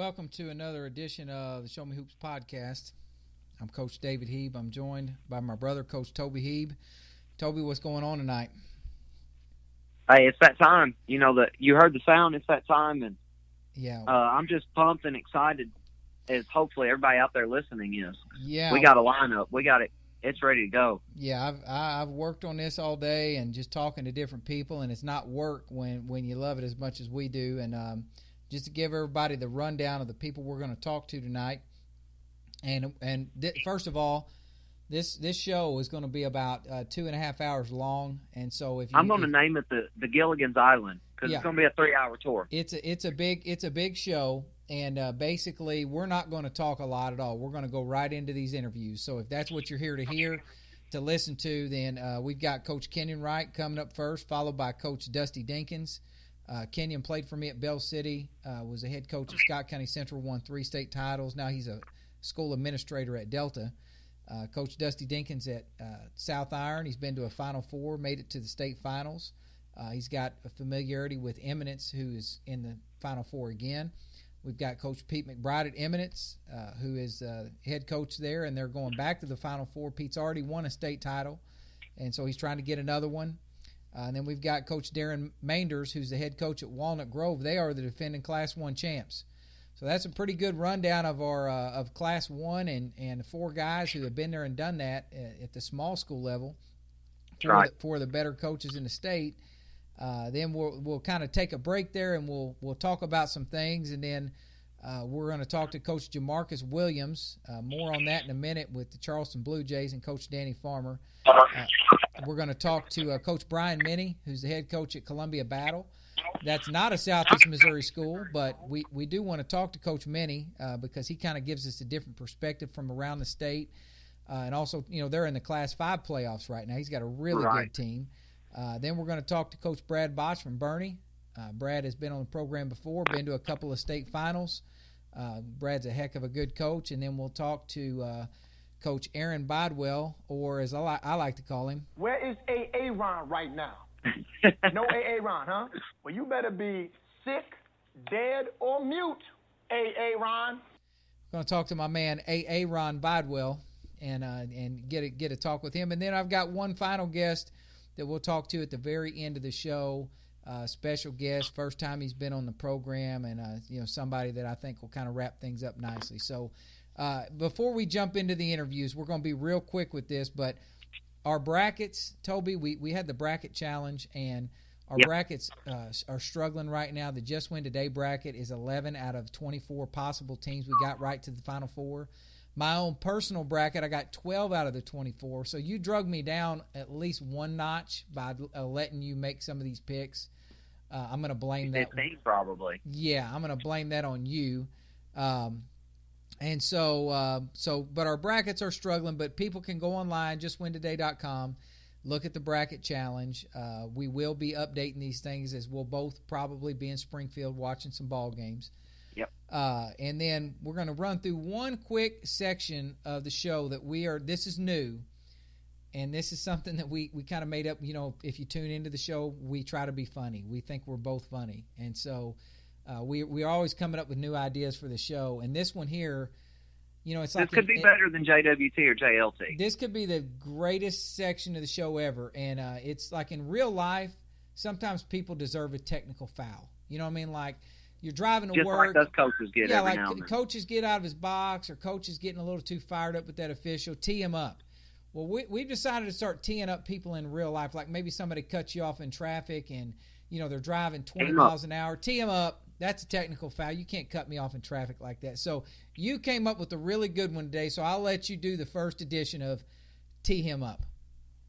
welcome to another edition of the Show Me Hoops podcast. I'm Coach David Heeb. I'm joined by my brother, Coach Toby Heeb. Toby, what's going on tonight? Hey, it's that time. You know that you heard the sound. It's that time, and yeah, I'm just pumped and excited. As hopefully everybody out there listening is. Yeah, we got a lineup. We got it. It's ready to go. Yeah, I've worked on this all day and just talking to different people, and it's not work when you love it as much as we do. And just to give everybody the rundown of the people we're going to talk to tonight. First of all, this show is going to be about 2.5 hours long, and so I'm going to name it the Gilligan's Island because it's going to be a 3-hour tour. It's a big show, and basically we're not going to talk a lot at all. We're going to go right into these interviews. So if that's what you're here to listen to, then we've got Coach Kenyon Wright coming up first, followed by Coach Dusty Dinkins. Kenyon played for me at Bell City, was a head coach at Scott County Central, won 3 state titles. Now he's a school administrator at Delta. Coach Dusty Dinkins at South Iron. He's been to a Final Four, made it to the state finals. He's got a familiarity with Eminence, who is in the Final Four again. We've got Coach Pete McBride at Eminence, who is head coach there, and they're going back to the Final Four. Pete's already won a state title, and so he's trying to get another one. And then we've got Coach Darin Meinders, who's the head coach at Walnut Grove. They are the defending Class 1 champs. So that's a pretty good rundown of our of Class 1 and 4 guys who have been there and done that at the small school level for the better coaches in the state. Then we'll kind of take a break there, and we'll talk about some things, and then we're going to talk to Coach Jamarcus Williams. More on that in a minute with the Charleston Blue Jays and Coach Danny Farmer. We're going to talk to Coach Brian Meny, who's the head coach at Columbia Battle. That's not a Southeast Missouri school, but we do want to talk to Coach Meny because he kind of gives us a different perspective from around the state. And also, they're in the Class 5 playoffs right now. He's got a really good team. Then we're going to talk to Coach Brad Botsch from Burney. Brad has been on the program before, been to a couple of state finals. Brad's a heck of a good coach. And then we'll talk to Coach Aaron Bidewell, or as I like to call him. Where is Aaron right now? No Aaron, huh? Well, you better be sick, dead, or mute, Aaron. I'm going to talk to my man Aaron Bidewell and get a talk with him. And then I've got one final guest that we'll talk to at the very end of the show. Special guest, first time he's been on the program, and somebody that I think will kind of wrap things up nicely. So before we jump into the interviews, we're going to be real quick with this, but our brackets, Toby, we had the bracket challenge, and our brackets are struggling right now. The Just Win Today bracket is 11 out of 24 possible teams we got right to the Final Four. My own personal bracket, I got 12 out of the 24. So you drug me down at least one notch by letting you make some of these picks. I'm going to blame that. 15 probably. Yeah, I'm going to blame that on you. And but our brackets are struggling, but people can go online, justwintoday.com, look at the bracket challenge. We will be updating these things as we'll both probably be in Springfield watching some ball games. Yep. And then we're going to run through one quick section of the show that this is new, and this is something that we kind of made up. If you tune into the show, we try to be funny. We think we're both funny. And so we're always coming up with new ideas for the show. And this one here, it's like – This could be better than JWT or JLT. This could be the greatest section of the show ever. And it's like in real life, sometimes people deserve a technical foul. You know what I mean? Like – you're driving to work. Just like those coaches get every now and then. Yeah, like coaches get out of his box, or coaches getting a little too fired up with that official. Tee him up. Well, we've decided to start teeing up people in real life. Like maybe somebody cuts you off in traffic and, they're driving 20 miles an hour. Tee him up. That's a technical foul. You can't cut me off in traffic like that. So you came up with a really good one today, so I'll let you do the first edition of Tee Him Up.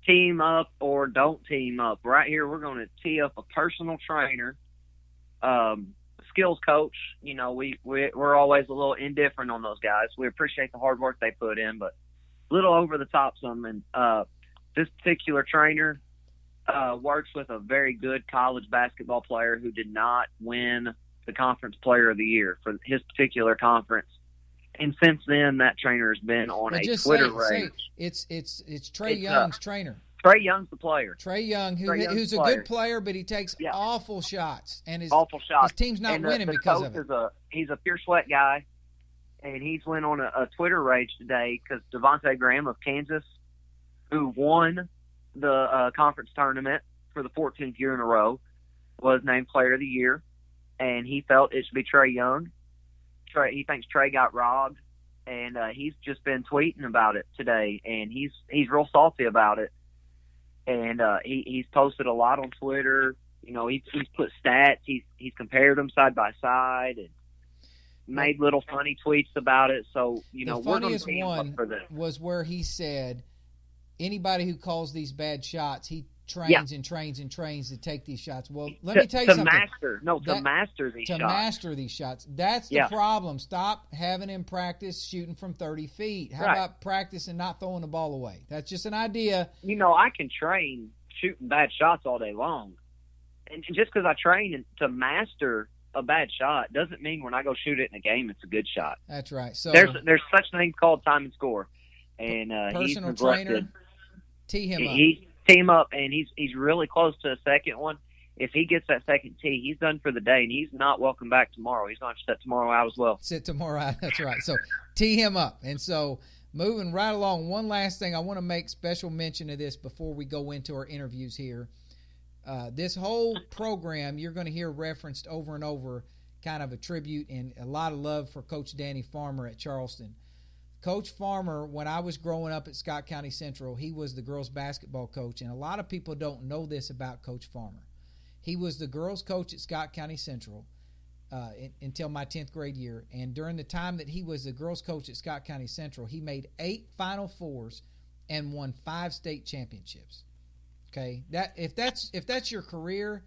Team up or don't team up. Right here we're going to tee up a personal trainer, skills coach. We're always a little indifferent on those guys. We appreciate the hard work they put in, but a little over the top some. And this particular trainer works with a very good college basketball player who did not win the conference player of the year for his particular conference. And since then, that trainer has been on a Twitter rage. It's Trae Young's trainer. Trae Young's the player. Trae Young, who's a good player, but he takes awful shots, and his team's not winning because of it. He's a pure sweat guy, and he's went on a Twitter rage today because Devontae Graham of Kansas, who won the conference tournament for the 14th year in a row, was named Player of the Year, and he felt it should be Trae Young. He thinks Trae got robbed, and he's just been tweeting about it today, and he's real salty about it. And he's posted a lot on Twitter. You know, he's put stats. He's compared them side by side and made little funny tweets about it. So, you know, the funniest one was where he said anybody who calls these bad shots, he trains and trains and trains to take these shots. Well, let me tell you something. To master these shots. To master these shots. That's the problem. Stop having him practice shooting from 30 feet. How about practice and not throwing the ball away? That's just an idea. You know, I can train shooting bad shots all day long. And just because I train to master a bad shot doesn't mean when I go shoot it in a game it's a good shot. That's right. So there's such a thing called time and score. And personal trainer, tee him up. Tee him up, and he's really close to a second one. If he gets that second tee, he's done for the day, and he's not welcome back tomorrow. He's going to sit tomorrow out as well. Sit tomorrow out, that's right. So tee him up. And so moving right along, one last thing, I want to make special mention of this before we go into our interviews here. This whole program, you're going to hear referenced over and over, kind of a tribute and a lot of love for Coach Danny Farmer at Charleston. Coach Farmer, when I was growing up at Scott County Central, he was the girls basketball coach, and a lot of people don't know this about Coach Farmer. He was the girls coach at Scott County Central until my 10th grade year, and during the time that he was the girls coach at Scott County Central, he made 8 Final Fours and won 5 state championships. Okay, if that's your career,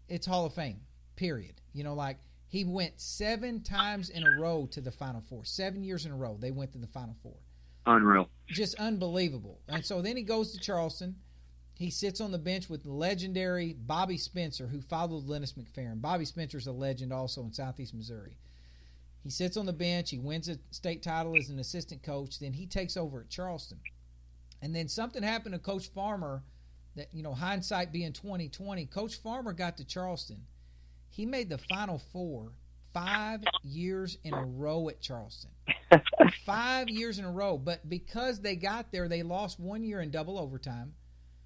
it's Hall of Fame, period. You know, like, he went 7 times in a row to the Final Four. 7 years in a row, they went to the Final Four. Unreal. Just unbelievable. And so then he goes to Charleston. He sits on the bench with the legendary Bobby Spencer, who followed Lennis McFerrin. Bobby Spencer's a legend also in Southeast Missouri. He sits on the bench. He wins a state title as an assistant coach. Then he takes over at Charleston. And then something happened to Coach Farmer that, you know, hindsight being 20/20, Coach Farmer got to Charleston. He made the Final Four 5 years in a row at Charleston. 5 years in a row. But because they got there, they lost 1 year in double overtime.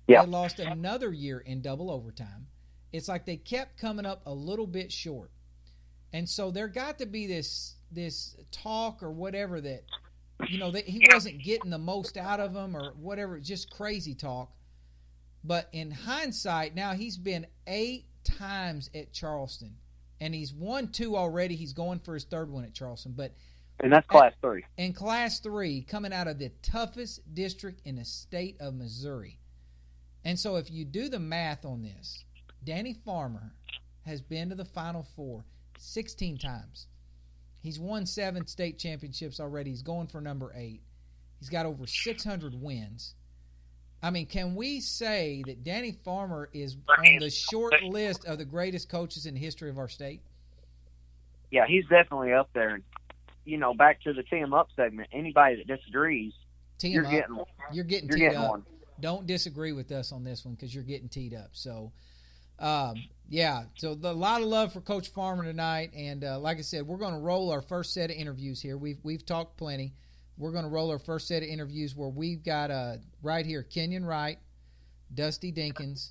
They lost another year in double overtime. It's like they kept coming up a little bit short. And so there got to be this talk or whatever that, you know, that he wasn't getting the most out of them or whatever, just crazy talk. But in hindsight, now he's been 8 times at Charleston, and he's won 2 already. He's going for his 3rd one at Charleston, and that's Class 3. In Class 3, coming out of the toughest district in the state of Missouri. And so if you do the math on this, Danny Farmer has been to the Final Four 16 times. He's won 7 state championships already. He's going for number 8. He's got over 600 wins. I mean, can we say that Danny Farmer is on the short list of the greatest coaches in the history of our state? Yeah, he's definitely up there. You know, back to the tee 'em up segment, anybody that disagrees, you're getting teed up. One. Don't disagree with us on this one because you're getting teed up. So, so a lot of love for Coach Farmer tonight. And like I said, we're going to roll our first set of interviews here. We've talked plenty. We're going to roll our first set of interviews where we've got right here Kenyon Wright, Dusty Dinkins,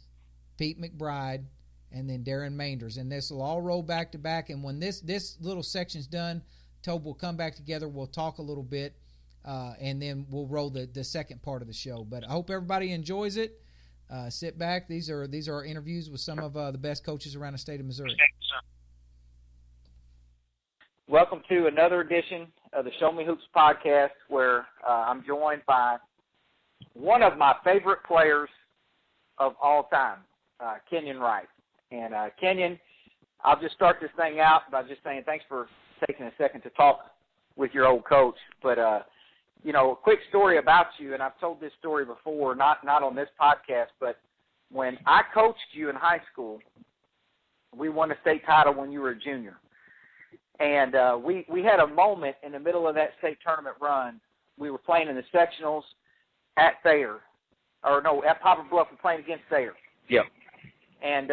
Pete McBride, and then Darin Meinders. And this will all roll back to back. And when this little section's done, Tobe will come back together. We'll talk a little bit, and then we'll roll the second part of the show. But I hope everybody enjoys it. Sit back. These are our interviews with some of the best coaches around the state of Missouri. Welcome to another edition of the Show Me Hoops podcast, where I'm joined by one of my favorite players of all time, Kenyon Wright. And Kenyon, I'll just start this thing out by just saying thanks for taking a second to talk with your old coach. But, you know, a quick story about you, and I've told this story before, not on this podcast, but when I coached you in high school, we won a state title when you were a junior. And we had a moment in the middle of that state tournament run. We were playing in the sectionals at Thayer at Poplar Bluff, we're playing against Thayer. Yep. And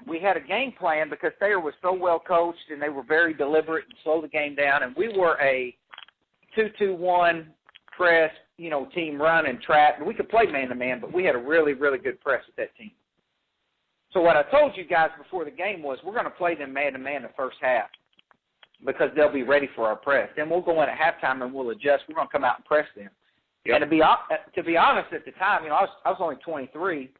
we had a game plan because Thayer was so well coached and they were very deliberate and slow the game down. And we were a 2-2-1 press, team run and trap. And we could play man-to-man, but we had a really, really good press with that team. So what I told you guys before the game was we're going to play them man-to-man the first half because they'll be ready for our press. Then we'll go in at halftime and we'll adjust. We're going to come out and press them. Yep. And to be honest, at the time, I was only 23,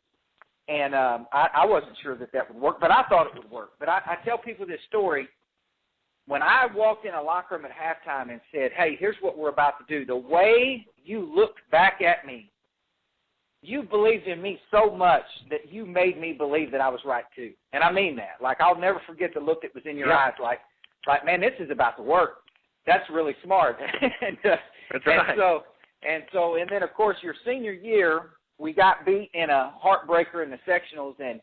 and I wasn't sure that would work, but I thought it would work. But I tell people this story. When I walked in a locker room at halftime and said, hey, here's what we're about to do, the way you looked back at me, you believed in me so much that you made me believe that I was right too. And I mean that. Like, I'll never forget the look that was in your eyes, like, man, this is about to work. That's really smart. That's right. And then, of course, your senior year, we got beat in a heartbreaker in the sectionals, and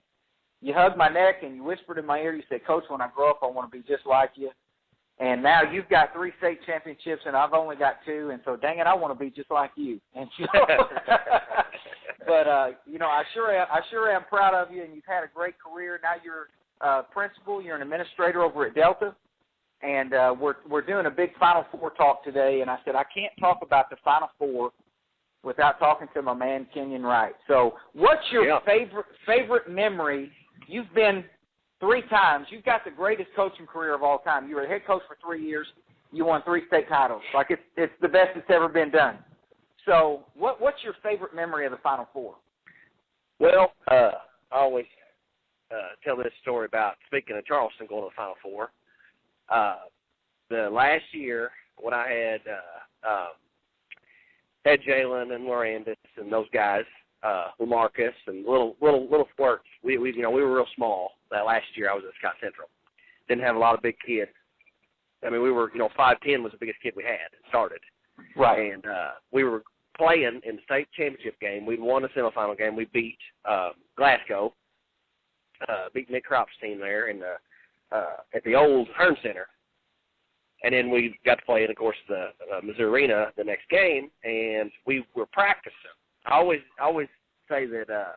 you hugged my neck and you whispered in my ear, you said, Coach, when I grow up, I want to be just like you. And now you've got 3 state championships, and I've only got 2, and so, dang it, I want to be just like you. And but, I sure am proud of you, and you've had a great career. Now you're principal, you're an administrator over at Delta. And we're doing a big Final Four talk today, and I said I can't talk about the Final Four without talking to my man Kenyon Wright. So, what's your favorite memory? You've been 3 times. You've got the greatest coaching career of all time. You were a head coach for 3 years. You won 3 state titles. Like it's the best that's ever been done. So, what's your favorite memory of the Final Four? Well, I always tell this story about speaking of Charleston going to the Final Four. The last year when I had Jalen and Lorenz and those guys, Jamarcus and little squirts. We were real small that last year. I was at Scott Central. Didn't have a lot of big kids. I mean, we were 5'10" was the biggest kid we had. It started right, and we were playing in the state championship game. We won the semifinal game. We beat Glasgow, beat Nick Kropp's team there in the at the old Hearn Center. And then we got to play in, of course, the Missouri Arena the next game, and we were practicing. I always say that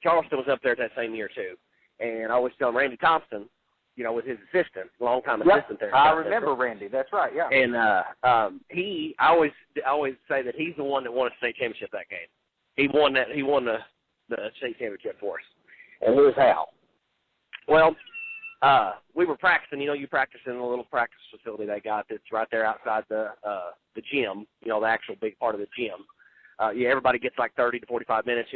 Charleston was up there that same year, too. And I always tell him Randy Thompson, was his assistant, longtime assistant there. I remember Randy. That's right, yeah. And I always say that he's the one that won a state championship that game. He won the state championship for us. And here's how. Well, we were practicing. You practice in a little practice facility they got that's right there outside the gym. The actual big part of the gym. Everybody gets like 30 to 45 minutes.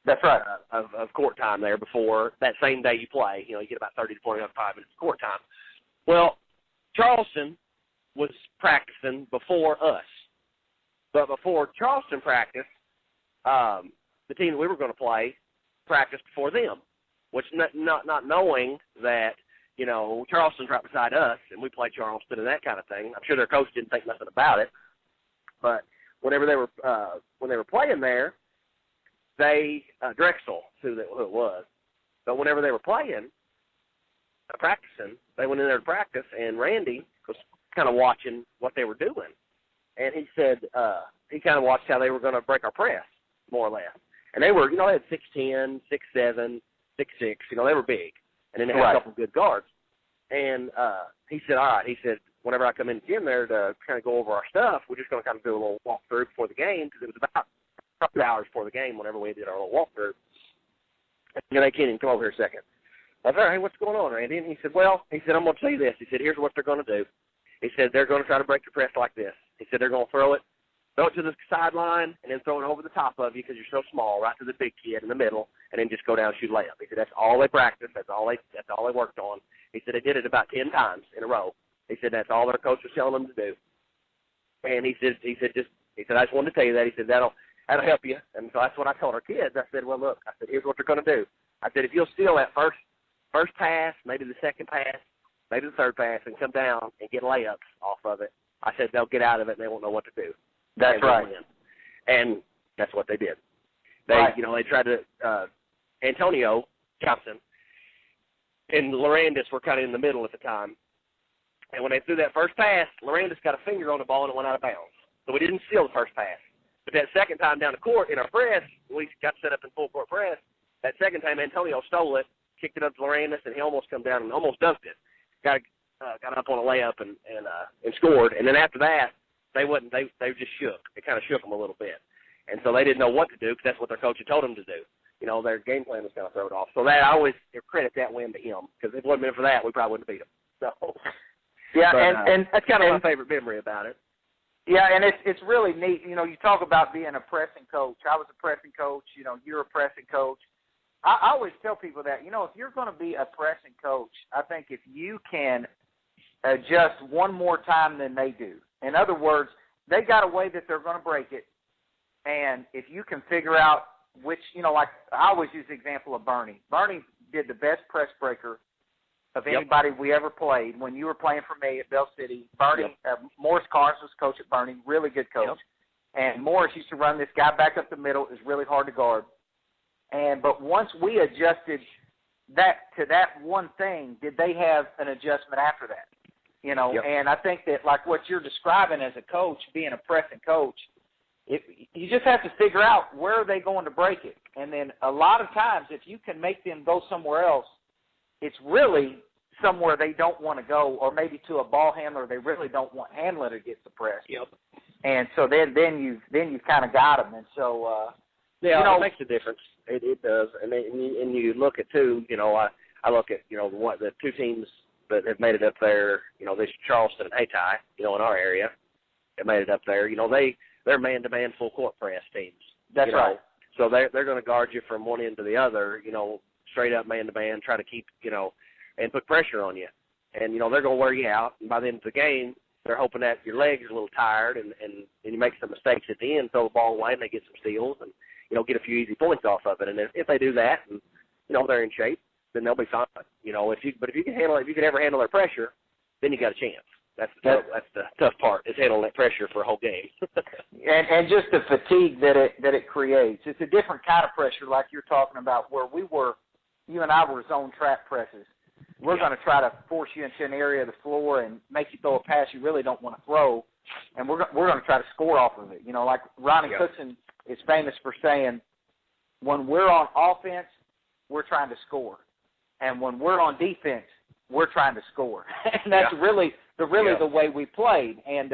That's right. Of court time there before that same day you play. You get about 30 to 45 minutes of court time. Well, Charleston was practicing before us, but before Charleston practiced, the team that we were going to play practiced before them. Which not knowing that, Charleston's right beside us, and we play Charleston and that kind of thing. I'm sure their coach didn't think nothing about it. But whenever they were playing there, they Drexel, who it was. But whenever they were playing, practicing, they went in there to practice, and Randy was kind of watching what they were doing, and he said he kind of watched how they were going to break our press, more or less. And they were, they had 6'10", 6'7". 6'6", they were big, and then they had a couple of good guards. And he said, all right, whenever I come in the gym there to kind of go over our stuff, we're just going to kind of do a little walkthrough before the game, because it was about a couple hours before the game whenever we did our little walkthrough. And they can't even come over here a second. I said, all right, what's going on, Randy? And he said, I'm going to tell you this. He said, here's what they're going to do. He said, they're going to try to break your press like this. He said, they're going to throw it to the sideline and then throw it over the top of you because you're so small, right to the big kid in the middle, and then just go down and shoot layup. He said that's all they practiced. That's all they worked on. He said they did it about 10 times in a row. He said that's all their coach was telling them to do. And he said I just wanted to tell you that. He said that'll help you. And so that's what I told our kids. I said, well, look, here's what they're going to do. I said if you'll steal that first pass, maybe the second pass, maybe the third pass, and come down and get layups off of it, I said they'll get out of it and they won't know what to do. That's right. And that's what they did. They, they tried to, Antonio Johnson and Lorenz were kind of in the middle at the time. And when they threw that first pass, Lorenz got a finger on the ball and it went out of bounds. So we didn't steal the first pass. But that second time down the court in our press, we got set up in full court press. That second time, Antonio stole it, kicked it up to Loranis, and he almost come down and almost dunked it. Got up on a layup and scored. And then after that, they just shook. It kind of shook them a little bit. And so they didn't know what to do because that's what their coach had told them to do. You know, their game plan was kind of thrown off. So that I always credit that win to him because if it wasn't been for that, we probably wouldn't have beat him. So yeah, but, and that's kind of my favorite memory about it. Yeah, and it's really neat. You know, you talk about being a pressing coach. I was a pressing coach. You know, you're a pressing coach. I always tell people that, you know, if you're going to be a pressing coach, I think if you can adjust one more time than they do. In other words, they got a way that they're going to break it. And if you can figure out which, you know, like I always use the example of Bernie. Bernie did the best press breaker of anybody we ever played. When you were playing for me at Bell City, Bernie, Morris Carnes was coach at Bernie, really good coach. And Morris used to run this guy back up the middle. It was really hard to guard. But once we adjusted that to that one thing, did they have an adjustment after that? You know, and I think that like what you're describing as a coach, being a pressing coach, you just have to figure out where are they going to break it. And then a lot of times if you can make them go somewhere else, it's really somewhere they don't want to go, or maybe to a ball handler they really don't want handler to get suppressed. And so then you've kind of got them. And so yeah, you know, it makes a difference. It does. And you look at too. You know, I look at the two teams that have made it up there. You know, this Charleston and Hayti. You know, in our area, have made it up there. You know, they're man-to-man full court press teams. That's right. So they're going to guard you from one end to the other. You know, straight up man-to-man, try to keep and put pressure on you. And you know they're going to wear you out. And by the end of the game, they're hoping that your legs are a little tired and you make some mistakes at the end, throw the ball away, and they get some steals and get a few easy points off of it. And if they do that, and they're in shape, then they'll be fine. You know, if you can ever handle their pressure, then you got a chance. That's the tough part, is handling that pressure for a whole game. and just the fatigue that it creates. It's a different kind of pressure, like you're talking about, where you and I were zone trap presses. We're going to try to force you into an area of the floor and make you throw a pass you really don't want to throw, and we're going to try to score off of it. You know, like Ronnie Cookson is famous for saying, when we're on offense, we're trying to score, and when we're on defense, we're trying to score. And that's really the way we played. And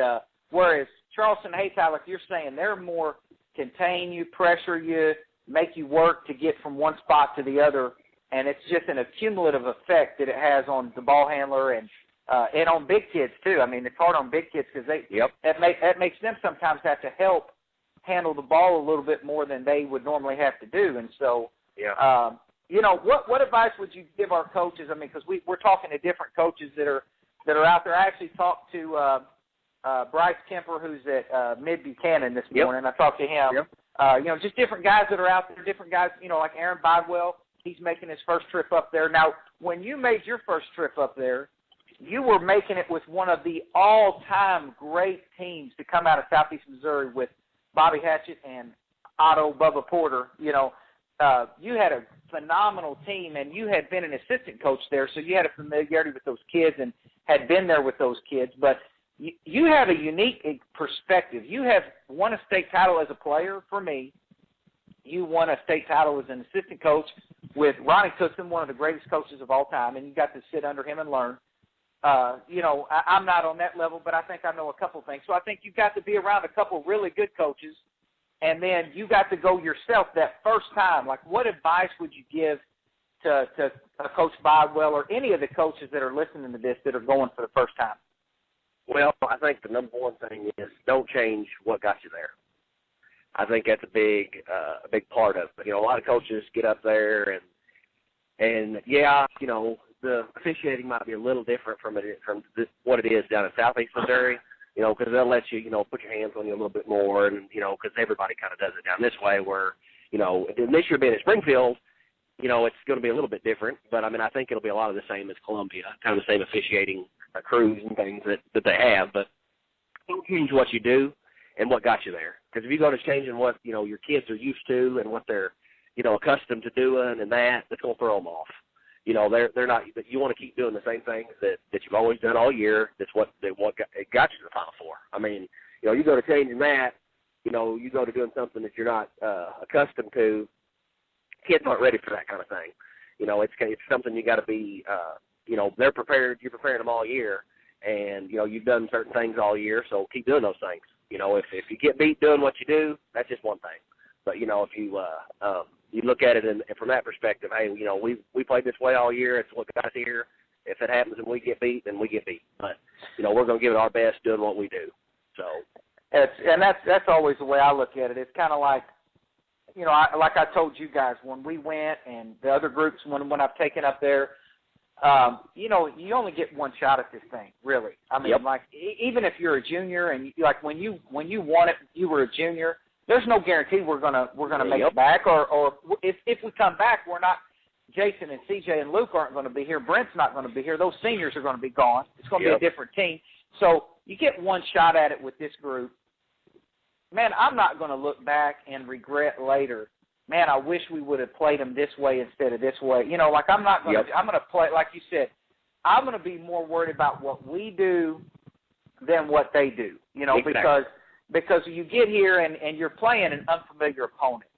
whereas Charleston and Hayti, like you're saying, they're more contain you, pressure you, make you work to get from one spot to the other. And it's just an accumulative effect that it has on the ball handler and on big kids too. I mean, it's hard on big kids because that makes them sometimes have to help handle the ball a little bit more than they would normally have to do. And so, you know, what advice would you give our coaches? I mean, because we're talking to different coaches that are out there. I actually talked to Bryce Kemper, who's at Mid Buchanan this morning. I talked to him. You know, just different guys that are out there, different guys, you know, like Aaron Bidewell. He's making his first trip up there. Now, when you made your first trip up there, you were making it with one of the all-time great teams to come out of Southeast Missouri with Bobby Hatchett and Otto Bubba Porter. You know, you had a phenomenal team, and you had been an assistant coach there, so you had a familiarity with those kids and had been there with those kids. But you have a unique perspective. You have won a state title as a player for me. You won a state title as an assistant coach with Ronnie Cookson, one of the greatest coaches of all time, and you got to sit under him and learn. You know, I'm not on that level, but I think I know a couple things. So I think you got to be around a couple really good coaches, and then you got to go yourself that first time. Like, what advice would you give to Coach Bidewell or any of the coaches that are listening to this that are going for the first time? Well, I think the number one thing is don't change what got you there. I think that's a big part of it. You know, a lot of coaches get up there and you know, the officiating might be a little different from what it is down in Southeast Missouri. You know, because they'll let you, put your hands on you a little bit more, and because everybody kind of does it down this way. Where, this year being at Springfield, it's going to be a little bit different. But I mean, I think it'll be a lot of the same as Columbia, kind of the same officiating crews and things that they have. But don't change what you do and what got you there. Because if you go to changing what, your kids are used to and what they're, accustomed to doing and that's going to throw them off. They're not, you want to keep doing the same things that you've always done all year. That's what got you to the Final Four. I mean, you go to changing that, you know, you go to doing something that you're not accustomed to, kids aren't ready for that kind of thing. You know, it's something you got to be, you know, they're prepared. You're preparing them all year, and, you know, you've done certain things all year, so keep doing those things. You know, if you get beat doing what you do, that's just one thing. But, you know, if you you look at it and from that perspective, hey, you know, we played this way all year. It's what got us here. If it happens and we get beat, then we get beat. But, you know, we're going to give it our best doing what we do. So, that's always the way I look at it. It's kind of like, you know, like I told you guys when we went and the other groups when I've taken up there, you know, you only get one shot at this thing, really. I mean, like even if you're a junior and like when you won it, you were a junior. There's no guarantee we're gonna make it back, or if we come back, we're not. Jason and CJ and Luke aren't going to be here. Brent's not going to be here. Those seniors are going to be gone. It's going to be a different team. So you get one shot at it with this group. Man, I'm not going to look back and regret later. Man, I wish we would have played them this way instead of this way. You know, like I'm not going to. I'm going to play like you said. I'm going to be more worried about what we do than what they do. You know, because you get here and you're playing an unfamiliar opponent.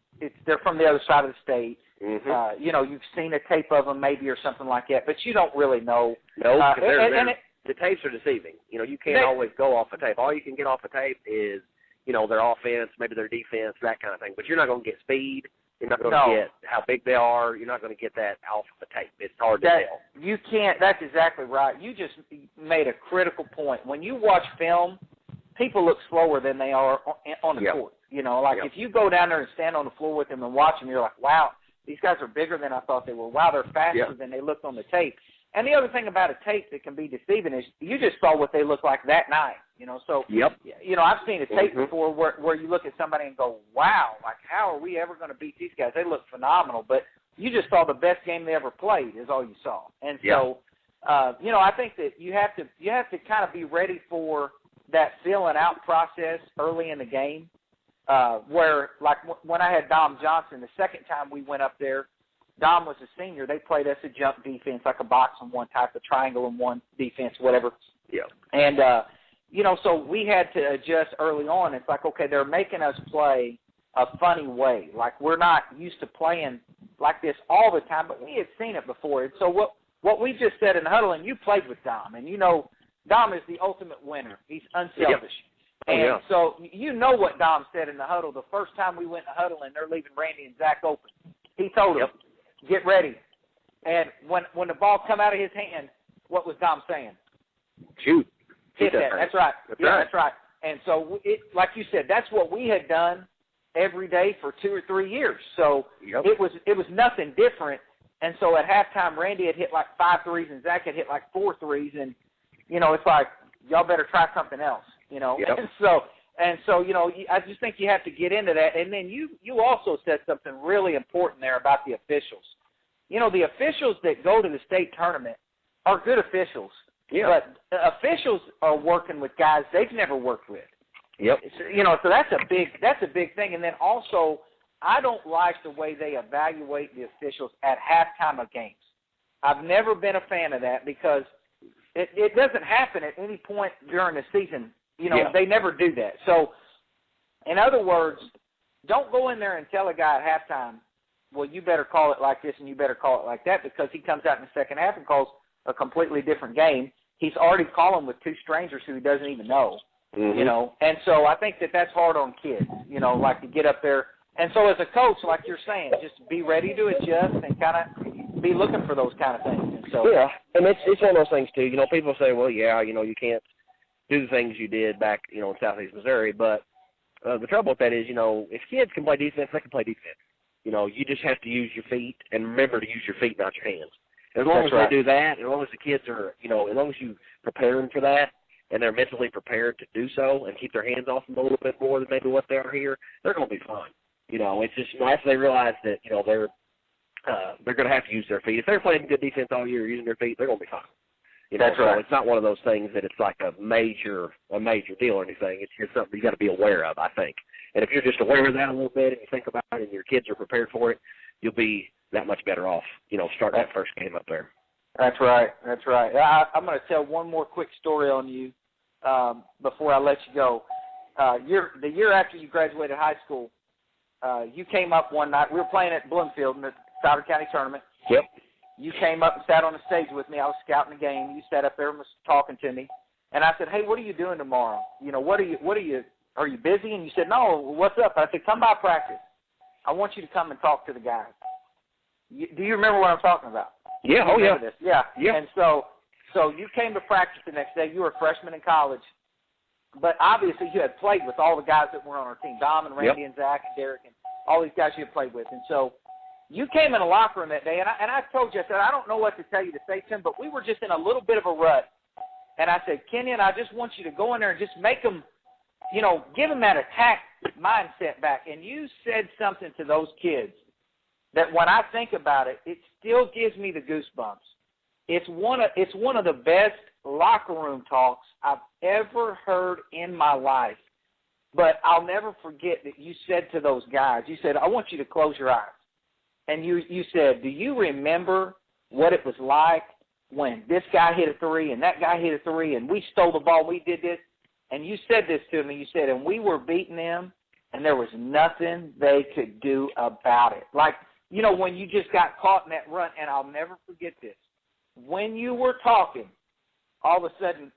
They're from the other side of the state. Mm-hmm. You know, you've seen a tape of them maybe or something like that, but you don't really know. No, the tapes are deceiving. You know, you can't always go off a tape. All you can get off a tape is, you know, their offense, maybe their defense, that kind of thing. But you're not going to get speed. You're not going to get how big they are. You're not going to get that off the tape. It's hard to tell. You can't. That's exactly right. You just made a critical point. When you watch film, people look slower than they are on the court. You know, like if you go down there and stand on the floor with them and watch them, you're like, wow, these guys are bigger than I thought they were. Wow, they're faster than they looked on the tape. And the other thing about a tape that can be deceiving is you just saw what they looked like that night. You know, so you know, I've seen a tape before where you look at somebody and go, wow, like how are we ever going to beat these guys? They look phenomenal, but you just saw the best game they ever played is all you saw. And so, you know, I think that you have to kind of be ready for that filling out process early in the game. Where, like, when I had Dom Johnson, the second time we went up there, Dom was a senior. They played us a jump defense, like a box and one type of triangle and one defense, whatever. Yeah. And, you know, so we had to adjust early on. It's like, okay, they're making us play a funny way. Like, we're not used to playing like this all the time, but we had seen it before. And so what we just said in the huddle, and you played with Dom, and you know Dom is the ultimate winner. He's unselfish. And so you know what Dom said in the huddle. The first time we went in the huddle and they're leaving Randy and Zach open, he told them, get ready. And when the ball come out of his hand, what was Dom saying? Shoot. Hit that. That's right. That's right. And so, like you said, that's what we had done every day for 2 or 3 years. So it was nothing different. And so at halftime, Randy had hit like 5 threes and Zach had hit like 4 threes. And, you know, it's like, y'all better try something else. You know, and so, you know, I just think you have to get into that. And then you also said something really important there about the officials. You know, the officials that go to the state tournament are good officials. Yeah. But officials are working with guys they've never worked with. Yep. You know, so that's a big thing. And then also, I don't like the way they evaluate the officials at halftime of games. I've never been a fan of that because it doesn't happen at any point during the season. You know, they never do that. So, in other words, don't go in there and tell a guy at halftime, well, you better call it like this and you better call it like that, because he comes out in the second half and calls a completely different game. He's already calling with 2 strangers who he doesn't even know, you know. And so I think that that's hard on kids, you know, like to get up there. And so as a coach, like you're saying, just be ready to adjust and kind of be looking for those kind of things. And so, and it's one of those things, too. You know, people say, well, you know, you can't do the things you did back, you know, in Southeast Missouri. But the trouble with that is, you know, if kids can play defense, they can play defense. You know, you just have to use your feet and remember to use your feet, not your hands. As long as they do that, as long as the kids are, you know, as long as you prepare them for that and they're mentally prepared to do so and keep their hands off them a little bit more than maybe what they are here, they're going to be fine. You know, it's just nice they realize that, you know, they're going to have to use their feet. If they're playing good defense all year using their feet, they're going to be fine. You know, so it's not one of those things that it's like a major deal or anything. It's just something you got to be aware of, I think. And if you're just aware of that a little bit and you think about it and your kids are prepared for it, you'll be that much better off, you know, starting that first game up there. That's right. That's right. I'm going to tell one more quick story on you before I let you go. the year after you graduated high school, you came up one night. We were playing at Bloomfield in the Souder County tournament. Yep. You came up and sat on the stage with me. I was scouting the game. You sat up there and was talking to me. And I said, hey, what are you doing tomorrow? Are you busy? And you said, no, what's up? I said, come by practice. I want you to come and talk to the guys. Do you remember what I'm talking about? Yeah, oh yeah. This? Yeah. Yeah. And so you came to practice the next day. You were a freshman in college. But obviously you had played with all the guys that were on our team, Dom and Randy and Zach and Derek and all these guys you had played with. And so you came in the locker room that day, and I told you, I said, I don't know what to tell you to say to him, but we were just in a little bit of a rut. And I said, Kenyon, I just want you to go in there and just make them, give them that attack mindset back. And you said something to those kids that when I think about it, it still gives me the goosebumps. It's one of the best locker room talks I've ever heard in my life. But I'll never forget that you said to those guys, you said, I want you to close your eyes. And you said, do you remember what it was like when this guy hit a three and that guy hit a three and we stole the ball, we did this? And you said this to me. You said, and we were beating them and there was nothing they could do about it. Like, when you just got caught in that run, and I'll never forget this. When you were talking, all of a sudden,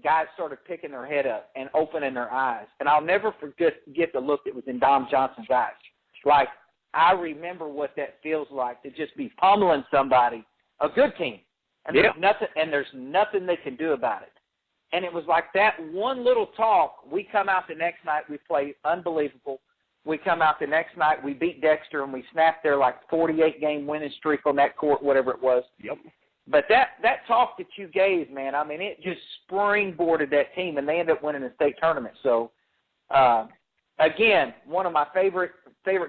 guys started picking their head up and opening their eyes. And I'll never forget the look that was in Dom Johnson's eyes. Like, I remember what that feels like to just be pummeling somebody, a good team, and there's nothing they can do about it. And it was like that one little talk. We come out the next night, we play unbelievable. We come out the next night, we beat Dexter, and we snapped their 48-game winning streak on that court, whatever it was. Yep. But that talk that you gave, man, I mean, it just springboarded that team, and they ended up winning the state tournament. So, again, one of my favorite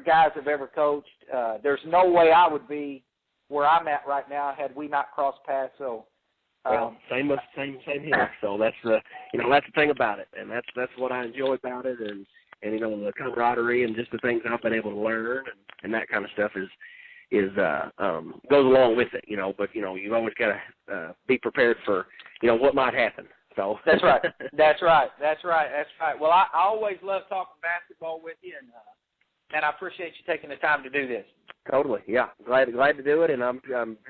guys I've ever coached. There's no way I would be where I'm at right now had we not crossed paths. So, same here. So that's that's the thing about it, and that's what I enjoy about it, and the camaraderie and just the things I've been able to learn and that kind of stuff goes along with it, But you've always got to be prepared for what might happen. So that's right. That's right. Well, I always love talking basketball with you, and I appreciate you taking the time to do this. Totally, yeah. Glad to do it, and I'm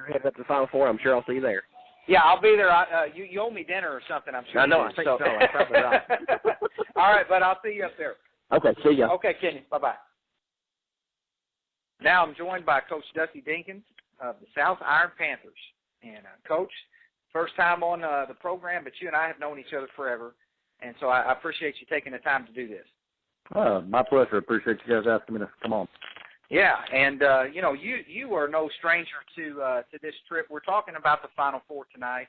headed up to the Final Four. I'm sure I'll see you there. Yeah, I'll be there. You owe me dinner or something, I'm sure. I know. I think so. I'm probably right. All right, but I'll see you up there. Okay, see ya. Okay, Kenyon. Bye-bye. Now I'm joined by Coach Dusty Dinkins of the South Iron Panthers. And, Coach, first time on the program, but you and I have known each other forever. And so I appreciate you taking the time to do this. My pleasure. Appreciate you guys asking me to come on. Yeah, and, you are no stranger to this trip. We're talking about the Final Four tonight.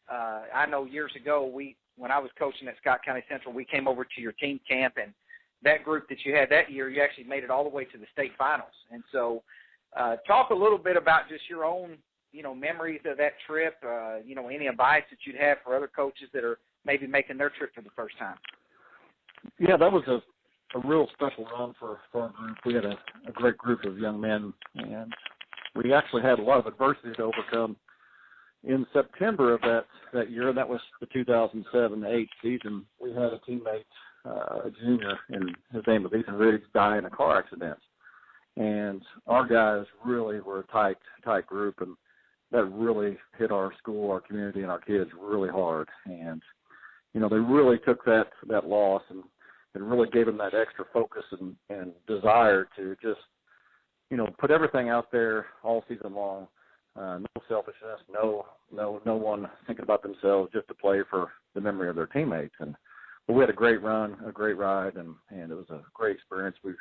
I know years ago, when I was coaching at Scott County Central, we came over to your team camp, and that group that you had that year, you actually made it all the way to the state finals. And so talk a little bit about just your own, memories of that trip, any advice that you'd have for other coaches that are maybe making their trip for the first time. Yeah, that was a real special run for our group. We had a great group of young men, and we actually had a lot of adversity to overcome. In September of that year, that was the 2007-8 season, we had a teammate, a junior, and his name was Ethan Riggs, die in a car accident. And our guys really were a tight group, and that really hit our school, our community, and our kids really hard. And, they really took that loss and really gave them that extra focus and desire to just, put everything out there all season long. No selfishness, no one thinking about themselves, just to play for the memory of their teammates. But we had a great run, a great ride, and it was a great experience. We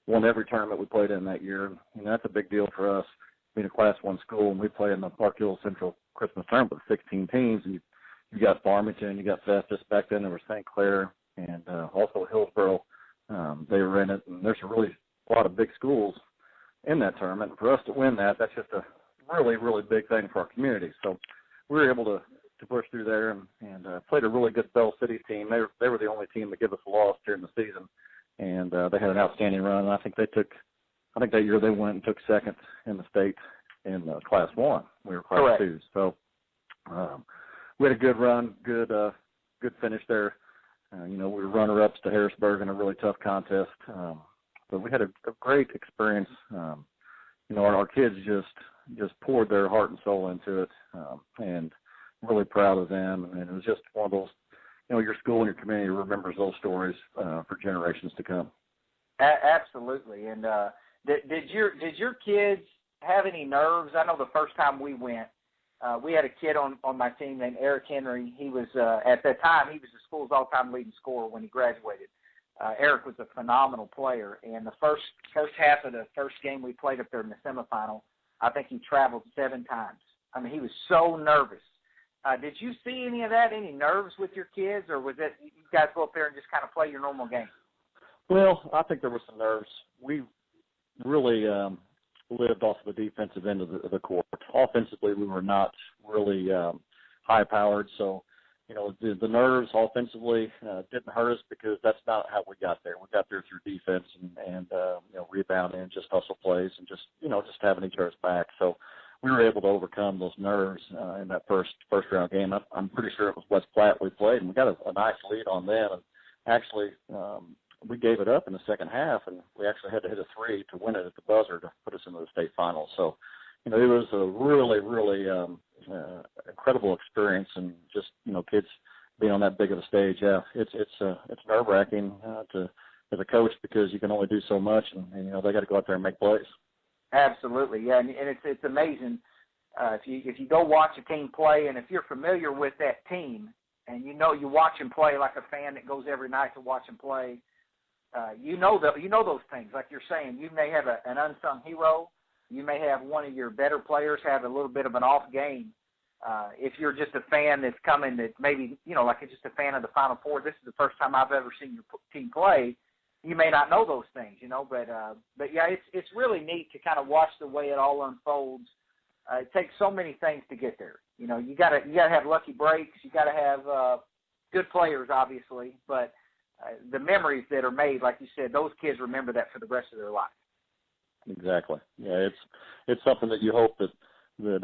won every tournament we played in that year. And that's a big deal for us, being a Class I school, and we play in the Park Hill Central Christmas Tournament with 16 teams. And you got Farmington, you got Festus. Back then there was St. Clair and also Hillsboro. They were in it, and there's a lot of big schools in that tournament. And for us to win that's just a really, really big thing for our community. So we were able to push through there and played a really good Bell City team. They were the only team to give us a loss during the season, and they had an outstanding run. And I think that year they went and took second in the state in Class I. We were Class II. So we had a good run, good finish there. We were runner-ups to Harrisburg in a really tough contest. But we had a great experience. Our kids just poured their heart and soul into it, and really proud of them. And it was just one of those, your school and your community remembers those stories for generations to come. Absolutely. And did your kids have any nerves? I know the first time we went, we had a kid on my team named Eric Henry. He was at that time he was the school's all-time leading scorer when he graduated. Eric was a phenomenal player, and the first half of the first game we played up there in the semifinal, I think he traveled 7 times. I mean, he was so nervous. Did you see any of that, any nerves with your kids, or was it you guys go up there and just kind of play your normal game? Well, I think there were some nerves. We really lived off of the defensive end of the court. Offensively, we were not really high-powered, so the nerves offensively didn't hurt us because that's not how we got there. We got there through defense and rebounding and just hustle plays and just having each other's back. So we were able to overcome those nerves in that first round game. I'm pretty sure it was West Platte we played, and we got a nice lead on them. And actually, we gave it up in the second half, and we actually had to hit a 3 to win it at the buzzer to put us into the state finals. So, it was a really, really incredible experience, and just kids being on that big of a stage. Yeah, it's nerve-wracking as a coach because you can only do so much, and they got to go out there and make plays. Absolutely, yeah, and it's amazing if you go watch a team play, and if you're familiar with that team, and you watch them play like a fan that goes every night to watch them play. You know those things, like you're saying. You may have an unsung hero. You may have one of your better players have a little bit of an off game. If you're just a fan that's coming that maybe, like just a fan of the Final Four, this is the first time I've ever seen your team play, you may not know those things, but yeah, it's really neat to kind of watch the way it all unfolds. It takes so many things to get there. You gotta have lucky breaks. You gotta have good players, obviously, but the memories that are made, like you said, those kids remember that for the rest of their life. Exactly. Yeah, it's something that you hope that you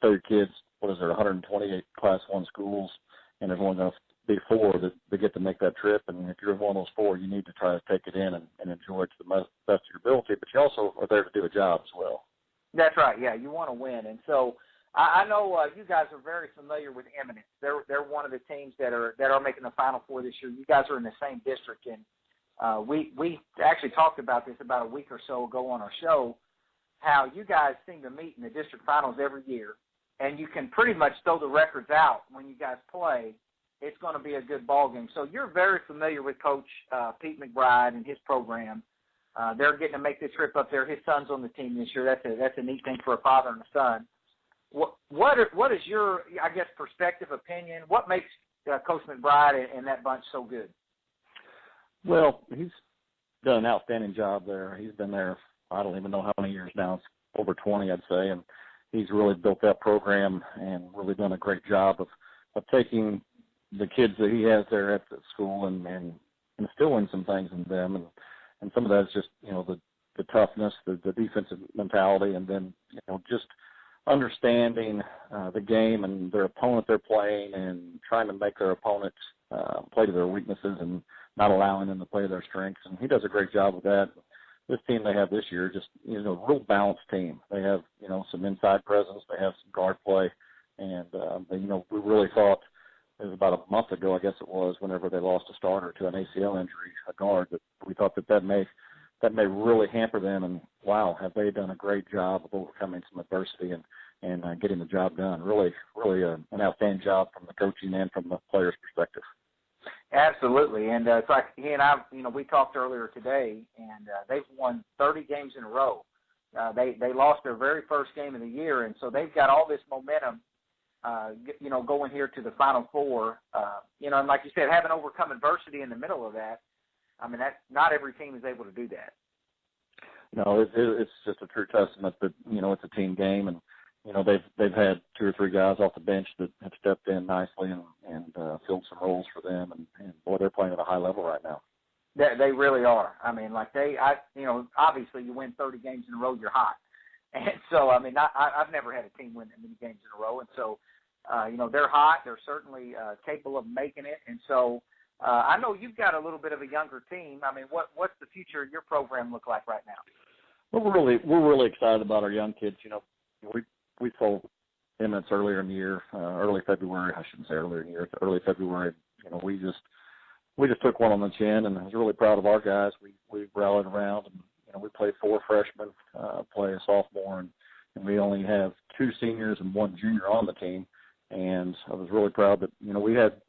tell your kids, 128 Class 1 schools, and everyone else before that they get to make that trip. And if you're in one of those 4, you need to try to take it in and enjoy it to the best of your ability. But you also are there to do a job as well. That's right. Yeah, you want to win, and so I know you guys are very familiar with Eminence. They're one of the teams that are making the Final Four this year. You guys are in the same district, and we actually talked about this about a week or so ago on our show, how you guys seem to meet in the district finals every year, and you can pretty much throw the records out when you guys play. It's going to be a good ball game. So you're very familiar with Coach Pete McBride and his program. They're getting to make the trip up there. His son's on the team this year. That's a neat thing for a father and a son. What is your, I guess, perspective, opinion? What makes Coach McBride and that bunch so good? Well, he's done an outstanding job there. He's been there, I don't even know how many years now. It's over 20, I'd say, and he's really built that program and really done a great job of taking the kids that he has there at the school and instilling some things in them. And some of that is just, the toughness, the defensive mentality, and then, just understanding the game and their opponent they're playing and trying to make their opponent play to their weaknesses and not allowing them to play to their strengths. And he does a great job with that. This team they have this year, just, real balanced team. They have, some inside presence. They have some guard play. And, we really thought, it was about a month ago, I guess it was, whenever they lost a starter to an ACL injury, a guard, that we thought that may really hamper them. And, wow, have they done a great job of overcoming some adversity and getting the job done. Really an outstanding job from the coaching and from the players' perspective. Absolutely. And it's like he and I, we talked earlier today, and they've won 30 games in a row. They lost their very first game of the year, and so they've got all this momentum, going here to the Final Four. And like you said, having overcome adversity in the middle of that, I mean, not every team is able to do that. No, it's just a true testament that, it's a team game, and, they've had 2 or 3 guys off the bench that have stepped in nicely and filled some roles for them, and boy, they're playing at a high level right now. They really are. I mean, obviously you win 30 games in a row, you're hot. And so, I mean, I've never had a team win that many games in a row. And so They're hot. They're certainly capable of making it. And so I know you've got a little bit of a younger team. I mean, what's the future of your program look like right now? Well, we're really excited about our young kids. We sold Emmets earlier in the year, early February. I shouldn't say earlier in the year, early February. We just took one on the chin, and I was really proud of our guys. We rallied around, and we played 4 freshmen, play a sophomore, and we only have 2 seniors and 1 junior on the team. And I was really proud that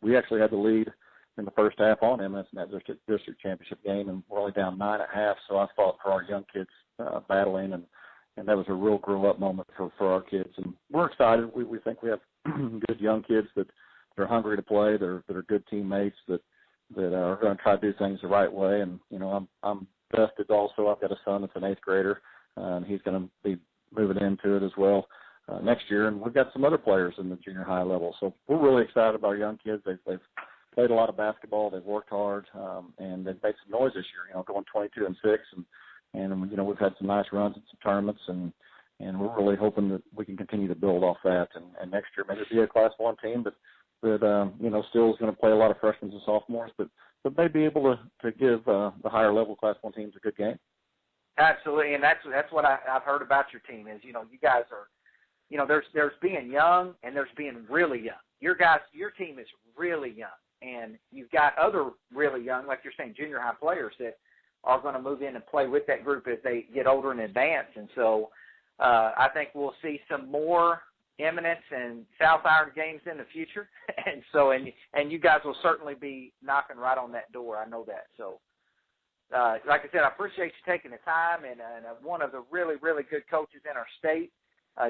we actually had the lead in the first half on Emmets in that district championship game, and we're only down 9.5. So I fought for our young kids battling, and that was a real grow up moment for our kids. And we're excited. We think we have good young kids that are hungry to play. That are good teammates that are going to try to do things the right way. And I'm vested also. I've got a son that's an 8th grader, and he's going to be moving into it as well next year. And we've got some other players in the junior high level. So we're really excited about our young kids. They've played a lot of basketball. They've worked hard, and they've made some noise this year, going 22-6. And we've had some nice runs at some tournaments, and we're really hoping that we can continue to build off that. And next year maybe be a Class 1 team that still is going to play a lot of freshmen and sophomores, but may be able to give the higher level Class 1 teams a good game. Absolutely, and that's what I've heard about your team is, you guys are, there's being young and there's being really young. Your team is really young, and you've got other really young, like you're saying, junior high players that are going to move in and play with that group as they get older and advance. And so I think we'll see some more Eminence and South Iron games in the future. And so, and you guys will certainly be knocking right on that door. I know that. So, like I said, I appreciate you taking the time, and one of the really, really good coaches in our state.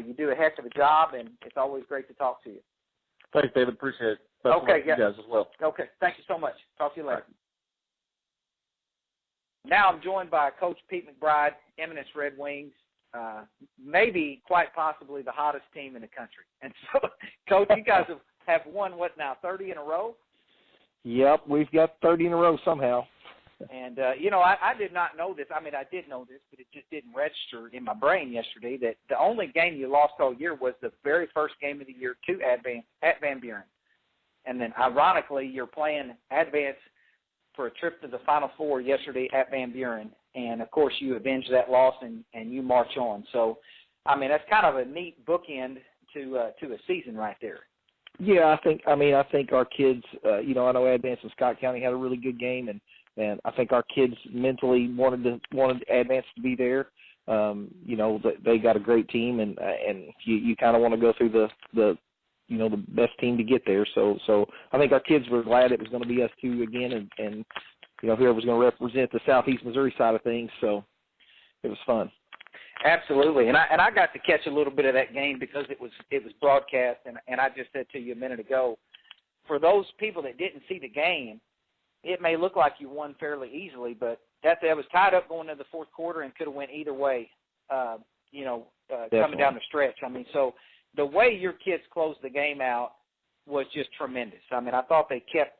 You do a heck of a job, and it's always great to talk to you. Thanks, David. Appreciate it. Best of luck to you guys as well. Okay. Thank you so much. Talk to you later. Now I'm joined by Coach Pete McBride, Eminence Red Wings, maybe quite possibly the hottest team in the country. And so, Coach, you guys have won, 30 in a row? Yep, we've got 30 in a row somehow. And, I did not know this. I mean, I did know this, but it just didn't register in my brain yesterday that the only game you lost all year was the very first game of the year to at Van Buren. And then, ironically, you're playing Advance for a trip to the Final Four yesterday at Van Buren. And, of course, you avenge that loss and you march on. So, I mean, that's kind of a neat bookend to a season right there. Yeah, I think our kids, I know Advance and Scott County had a really good game, and I think our kids mentally wanted Advance to be there. They got a great team, and you kind of want to go through the best team to get there. So I think our kids were glad it was going to be us two again, and whoever's going to represent the Southeast Missouri side of things. So it was fun. Absolutely, and I got to catch a little bit of that game because it was broadcast, and I just said to you a minute ago, for those people that didn't see the game, it may look like you won fairly easily, but that was tied up going into the fourth quarter and could have went either way. Coming down the stretch. I mean, so the way your kids closed the game out was just tremendous. I mean, I thought they kept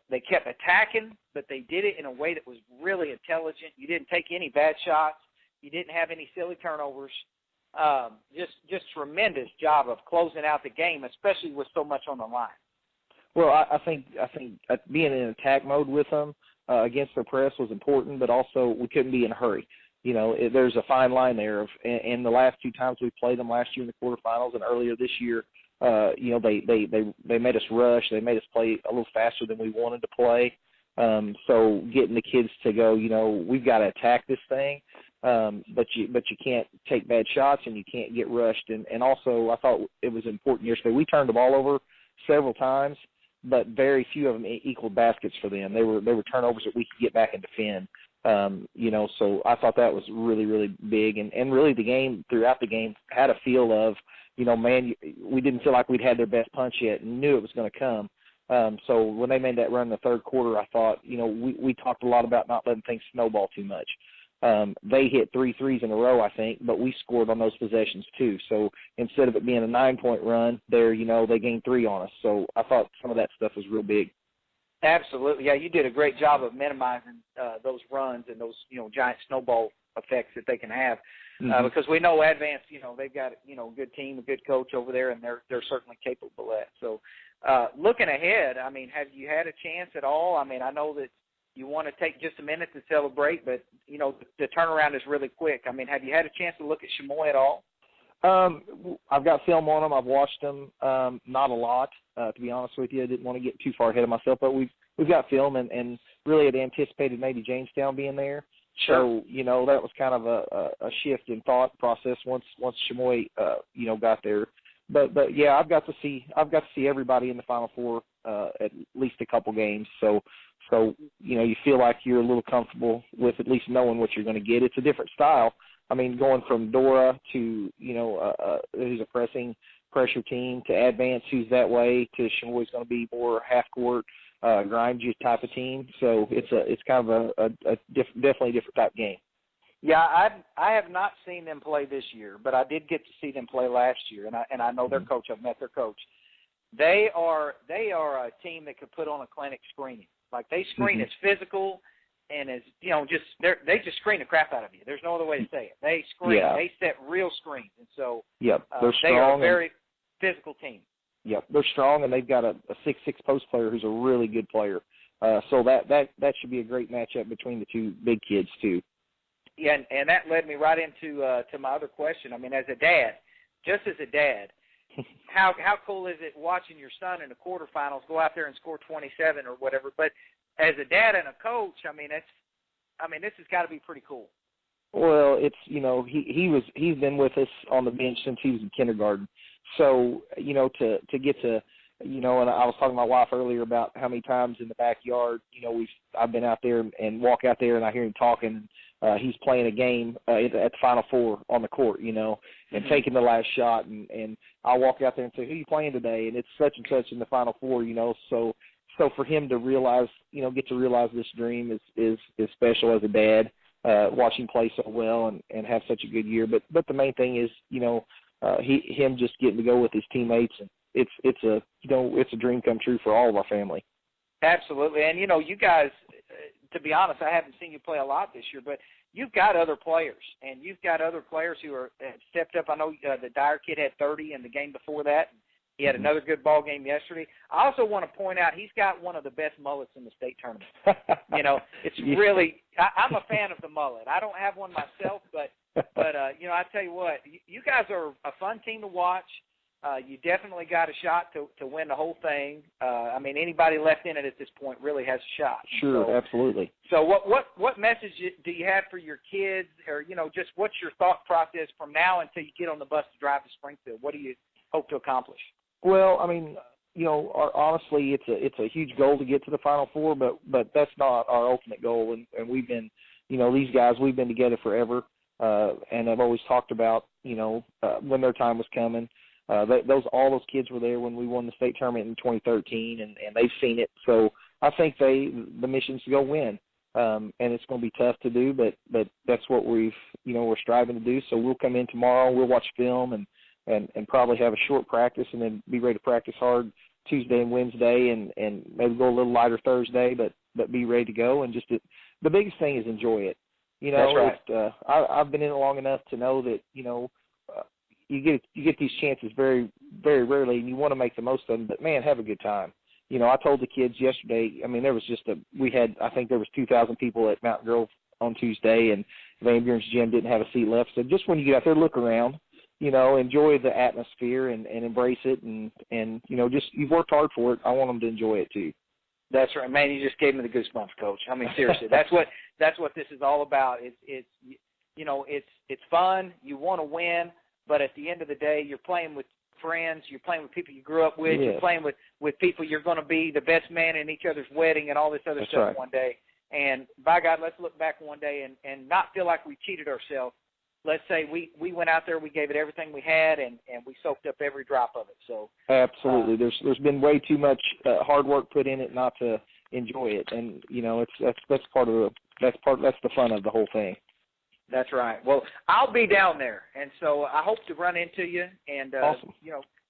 attacking, but they did it in a way that was really intelligent. You didn't take any bad shots. You didn't have any silly turnovers. Just tremendous job of closing out the game, especially with so much on the line. Well, I think being in attack mode with them against the press was important, but also we couldn't be in a hurry. There's a fine line there. And the last 2 times we played them, last year in the quarterfinals and earlier this year, they made us rush. They made us play a little faster than we wanted to play. So getting the kids to go, we've got to attack this thing, but you can't take bad shots and you can't get rushed. And also I thought it was important yesterday. We turned the ball over several times, but very few of them equaled baskets for them. They were turnovers that we could get back and defend. So I thought that was really, really big. And really throughout the game had a feel of, we didn't feel like we'd had their best punch yet and knew it was going to come. So when they made that run in the third quarter, I thought, we talked a lot about not letting things snowball too much. They hit 3 threes in a row, I think, but we scored on those possessions too. So instead of it being a 9-point run, they gained 3 on us. So I thought some of that stuff was real big. Absolutely. Yeah, you did a great job of minimizing those runs and those, giant snowball effects that they can have. Because we know Advance, they've got, a good team, a good coach over there, and they're certainly capable of that. So looking ahead, I mean, have you had a chance at all? I mean, I know that you want to take just a minute to celebrate, but, the turnaround is really quick. I mean, have you had a chance to look at Chamois at all? I've got film on them. I've watched them, not a lot, to be honest with you. I didn't want to get too far ahead of myself, but we've got film and really had anticipated maybe Jamestown being there. Sure. So, that was kind of a shift in thought process once Chamois, got there. But yeah, I've got to see everybody in the Final Four at least a couple games. So you feel like you're a little comfortable with at least knowing what you're going to get. It's a different style. I mean, going from Dora to who's a pressure team, to Advance, who's that way, to Chamois going to be more half court, grind you type of team. So it's kind of definitely a different type game. Yeah, I have not seen them play this year, but I did get to see them play last year, and I know their coach. I've met their coach. They are a team that could put on a clinic screening. Like, they screen as physical and as they just screen the crap out of you. There's no other way to say it. They screen. Yeah. They set real screens, and so they're strong. They are a very physical team. Yep, they're strong, and they've got a 6'6" post player who's a really good player. So that should be a great matchup between the two big kids too. Yeah, and that led me right into to my other question. I mean, as a dad, how cool is it watching your son in the quarterfinals go out there and score 27 or whatever? But as a dad and a coach, this has got to be pretty cool. Well, it's he's been with us on the bench since he was in kindergarten. So to get to and I was talking to my wife earlier about how many times in the backyard I've been out there and walk out there and I hear him talking. He's playing a game at the Final Four on the court, and taking the last shot, and I'll walk out there and say, "Who are you playing today?" And it's such and such in the Final Four, So for him to realize, get to realize this dream is special as a dad, watching play so well and have such a good year. But the main thing is, him just getting to go with his teammates, and it's a dream come true for all of our family. Absolutely, and you guys. To be honest, I haven't seen you play a lot this year, but you've got other players, and you've got other players who have stepped up. I know the Dyer kid had 30 in the game before that. He had another good ball game yesterday. I also want to point out he's got one of the best mullets in the state tournament. It's really I'm a fan of the mullet. I don't have one myself, but I tell you what, you guys are a fun team to watch. You definitely got a shot to win the whole thing. Anybody left in it at this point really has a shot. Sure, so, absolutely. So what message do you have for your kids, or just what's your thought process from now until you get on the bus to drive to Springfield? What do you hope to accomplish? Well, honestly, it's a huge goal to get to the Final Four, but that's not our ultimate goal. And we've been, these guys, we've been together forever, and I've always talked about, when their time was coming. All those kids were there when we won the state tournament in 2013, and they've seen it. So I think the mission's to go win, and it's going to be tough to do, but that's what we're striving to do. So we'll come in tomorrow, we'll watch film, and probably have a short practice, and then be ready to practice hard Tuesday and Wednesday, and maybe go a little lighter Thursday, but be ready to go. And the biggest thing is enjoy it. That's right. I've been in it long enough to know that you get these chances very, very rarely, and you want to make the most of them. But man, have a good time. I told the kids yesterday. There was I think there was 2,000 people at Mountain Grove on Tuesday, and Van Buren's gym didn't have a seat left. So just when you get out there, look around, enjoy the atmosphere and embrace it, and just you've worked hard for it. I want them to enjoy it too. That's right, man. You just gave me the goosebumps, Coach. Seriously, that's what this is all about. It's fun. You want to win. But at the end of the day, you're playing with friends, you're playing with people you grew up with, You're playing with people you're going to be the best man in each other's wedding and all this other stuff one day. And by God, let's look back one day and not feel like we cheated ourselves. Let's say we went out there, we gave it everything we had, and we soaked up every drop of it. So absolutely, there's been way too much hard work put in it not to enjoy it, and that's the fun of the whole thing. That's right. Well, I'll be down there, and so I hope to run into you. And awesome.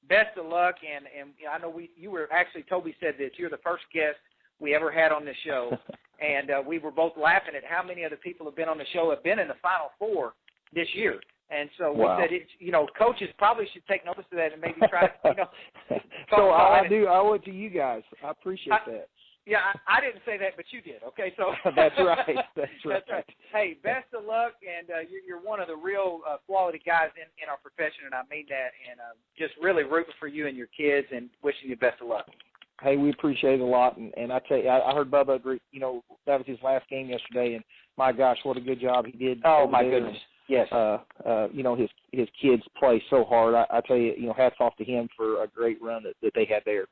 Best of luck. And I know you were actually, Toby said that you're the first guest we ever had on this show, And we were both laughing at how many of the people who have been on the show have been in the Final Four this year. And so we said, coaches probably should take notice of that and maybe try to, So I owe it to you guys. I appreciate that. Yeah, I didn't say that, but you did. Okay, so that's right. That's right. Hey, best of luck, and you're one of the real quality guys in our profession, and I mean that. And just really rooting for you and your kids, and wishing you best of luck. Hey, we appreciate it a lot, and I tell you, I heard Bubba agree. That was his last game yesterday, and my gosh, what a good job he did. Oh my goodness. Yes. His kids play so hard. I tell you, hats off to him for a great run that they had there.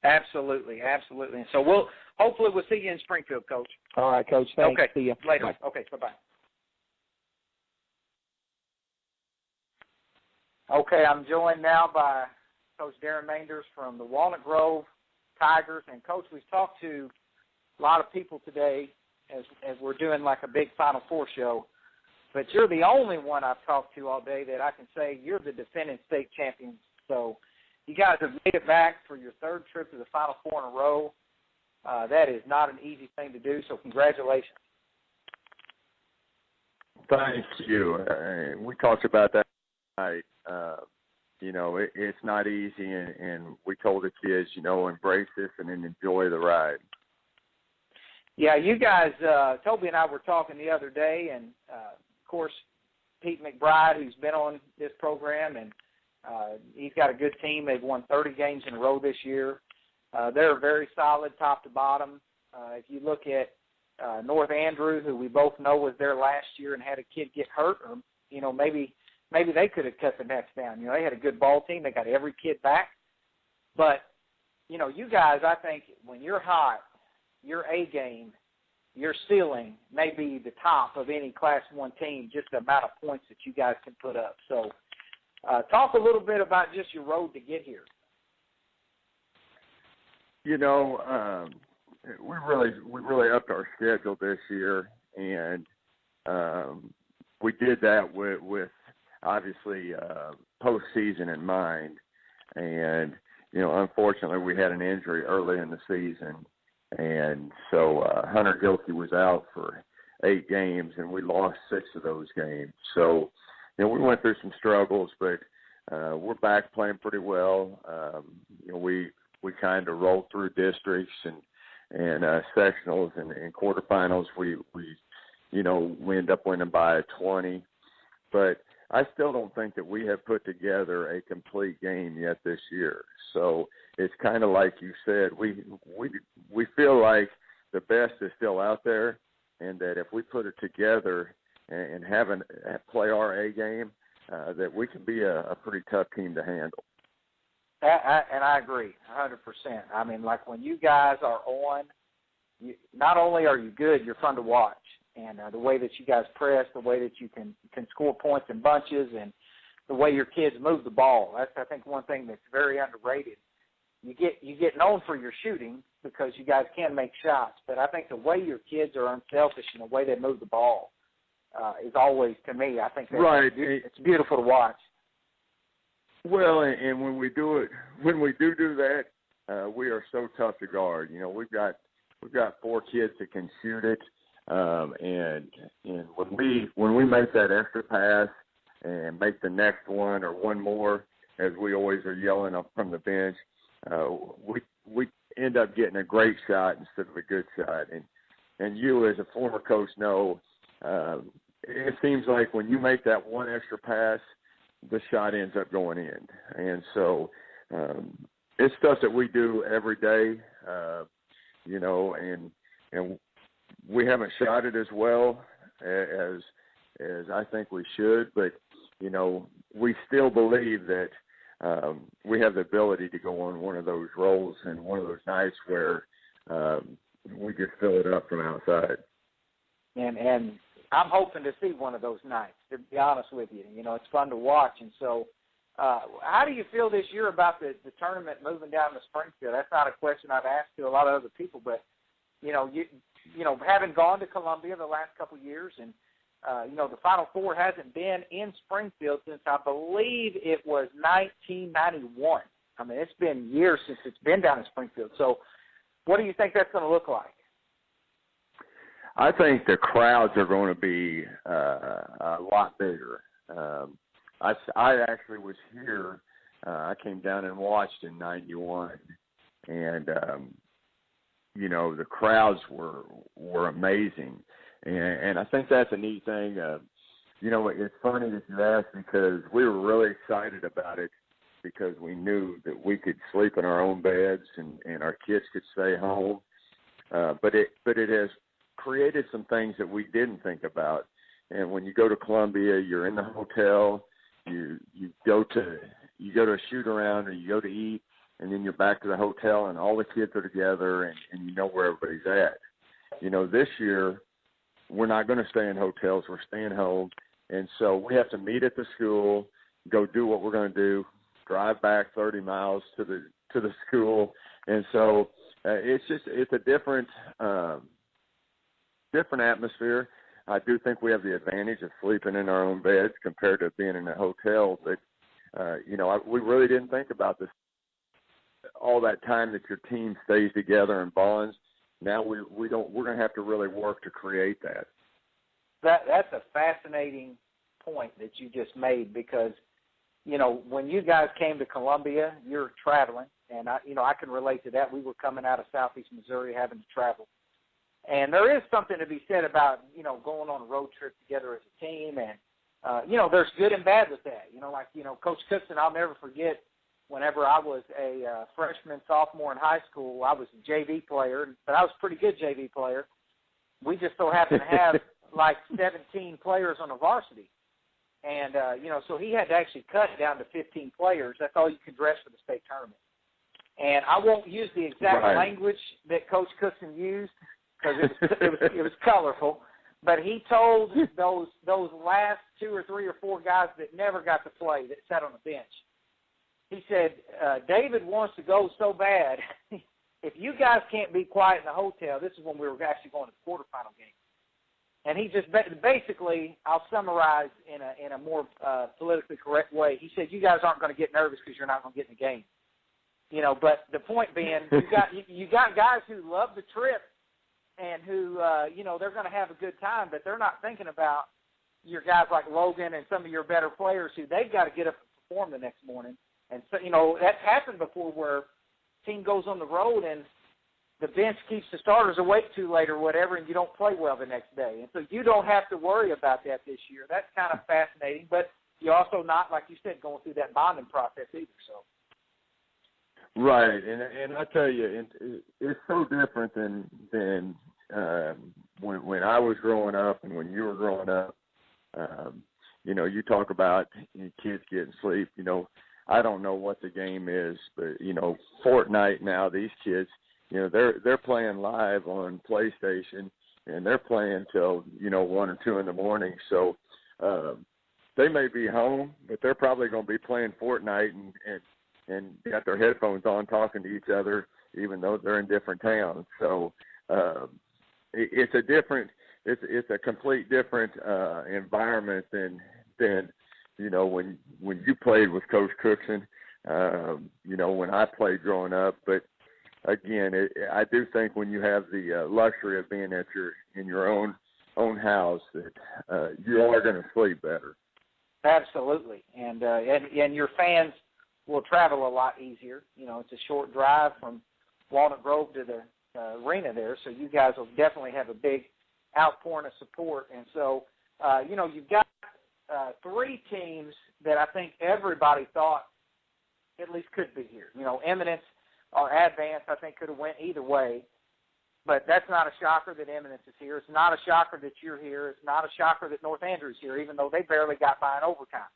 Absolutely, absolutely. And so hopefully we'll see you in Springfield, Coach. All right, Coach. Thanks. Okay. See you later. Bye. Okay, bye-bye. Okay, I'm joined now by Coach Darin Meinders from the Walnut Grove Tigers. And, Coach, we've talked to a lot of people today as we're doing like a big Final Four show. But you're the only one I've talked to all day that I can say you're the defending state champions. So you guys have made it back for your third trip to the Final Four in a row. That is not an easy thing to do, so congratulations. Thank you. We talked about that tonight. It's not easy, and we told the kids, embrace this and then enjoy the ride. Yeah, you guys, Toby and I were talking the other day, and, of course, Pete McBride, who's been on this program, and he's got a good team. They've won 30 games in a row this year. They're very solid top to bottom. If you look at North Andrew, who we both know was there last year and had a kid get hurt, or, maybe they could have cut the nets down. They had a good ball team. They got every kid back. But, you guys, I think when you're hot, your A game, your ceiling may be the top of any Class 1 team, just the amount of points that you guys can put up. So talk a little bit about just your road to get here. We really upped our schedule this year, and we did that with obviously postseason in mind. And unfortunately, we had an injury early in the season, and so Hunter Gilkey was out for 8 games, and we lost 6 of those games. So we went through some struggles, but we're back playing pretty well. We kind of rolled through districts and sectionals and quarterfinals. We end up winning by 20. But I still don't think that we have put together a complete game yet this year. So it's kind of like you said, we feel like the best is still out there, and that if we put it together and play our A game, that we can be a pretty tough team to handle. And I agree 100%. I mean, like when you guys are on, not only are you good, you're fun to watch. And the way that you guys press, the way that you can score points in bunches, and the way your kids move the ball. That's, I think, one thing that's very underrated. You get known for your shooting because you guys can make shots, but I think the way your kids are unselfish and the way they move the ball is always, to me, I think that's right. It's beautiful to watch. Well, and when we do that, we are so tough to guard. We've got 4 kids that can shoot it, and when we make that extra pass and make the next one or one more, as we always are yelling up from the bench, we end up getting a great shot instead of a good shot. And you, as a former coach, know it seems like when you make that one extra pass, the shot ends up going in. And so it's stuff that we do every day, and we haven't shot it as well as I think we should, but, we still believe that we have the ability to go on one of those rolls and one of those nights where we just fill it up from outside. And I'm hoping to see one of those nights, to be honest with you. It's fun to watch. And so how do you feel this year about the tournament moving down to Springfield? That's not a question I've asked to a lot of other people, but, having gone to Columbia the last couple of years, and, the Final Four hasn't been in Springfield since I believe it was 1991. I mean, it's been years since it's been down in Springfield. So what do you think that's going to look like? I think the crowds are going to be a lot bigger. I actually was here. I came down and watched in '91, and the crowds were amazing, and I think that's a neat thing. It's funny that you asked because we were really excited about it because we knew that we could sleep in our own beds and our kids could stay home. But it has created some things that we didn't think about. And when you go to Columbia, you're in the hotel, you go to a shoot around or you go to eat, and then you're back to the hotel and all the kids are together and you know where everybody's at. This year we're not going to stay in hotels, we're staying home. And so we have to meet at the school, go do what we're going to do, drive back 30 miles to the school. And so it's a different atmosphere. I do think we have the advantage of sleeping in our own beds compared to being in a hotel. But, we really didn't think about this, all that time that your team stays together and bonds. Now we're going to have to really work to create that. That's a fascinating point that you just made because, when you guys came to Columbia, you're traveling, and I can relate to that. We were coming out of Southeast Missouri having to travel. And there is something to be said about, going on a road trip together as a team. And, there's good and bad with that. Coach Cookson, I'll never forget whenever I was a freshman, sophomore in high school, I was a JV player, but I was a pretty good JV player. We just so happened to have like 17 players on the varsity. And, so he had to actually cut down to 15 players. That's all you could dress for the state tournament. And I won't use the exact language that Coach Cookson used because it was colorful. But he told those last 2 or 3 or 4 guys that never got to play that sat on the bench, he said, David wants to go so bad. If you guys can't be quiet in the hotel, this is when we were actually going to the quarterfinal game. And he just basically, I'll summarize in a more politically correct way. He said, you guys aren't going to get nervous because you're not going to get in the game. But the point being, you got guys who love the trip and who, they're going to have a good time, but they're not thinking about your guys like Logan and some of your better players who they've got to get up and perform the next morning. And so, that's happened before where team goes on the road and the bench keeps the starters awake too late or whatever, and you don't play well the next day. And so you don't have to worry about that this year. That's kind of fascinating, but you're also not, like you said, going through that bonding process either. So. Right, and I tell you, it's so different than when I was growing up and when you were growing up. You talk about kids getting sleep. I don't know what the game is, but Fortnite now. These kids, they're playing live on PlayStation, and they're playing till 1 or 2 in the morning. So they may be home, but they're probably going to be playing Fortnite and got their headphones on, talking to each other, even though they're in different towns. So it's a complete different environment than when you played with Coach Cookson, when I played growing up. But again, I do think when you have the luxury of being in your own house, that you are going to sleep better. Absolutely, and your fans will travel a lot easier. It's a short drive from Walnut Grove to the arena there, so you guys will definitely have a big outpouring of support. And so, you've got 3 teams that I think everybody thought at least could be here. Eminence or Advance, I think, could have went either way. But that's not a shocker that Eminence is here. It's not a shocker that you're here. It's not a shocker that North Andrew's here, even though they barely got by in overtime.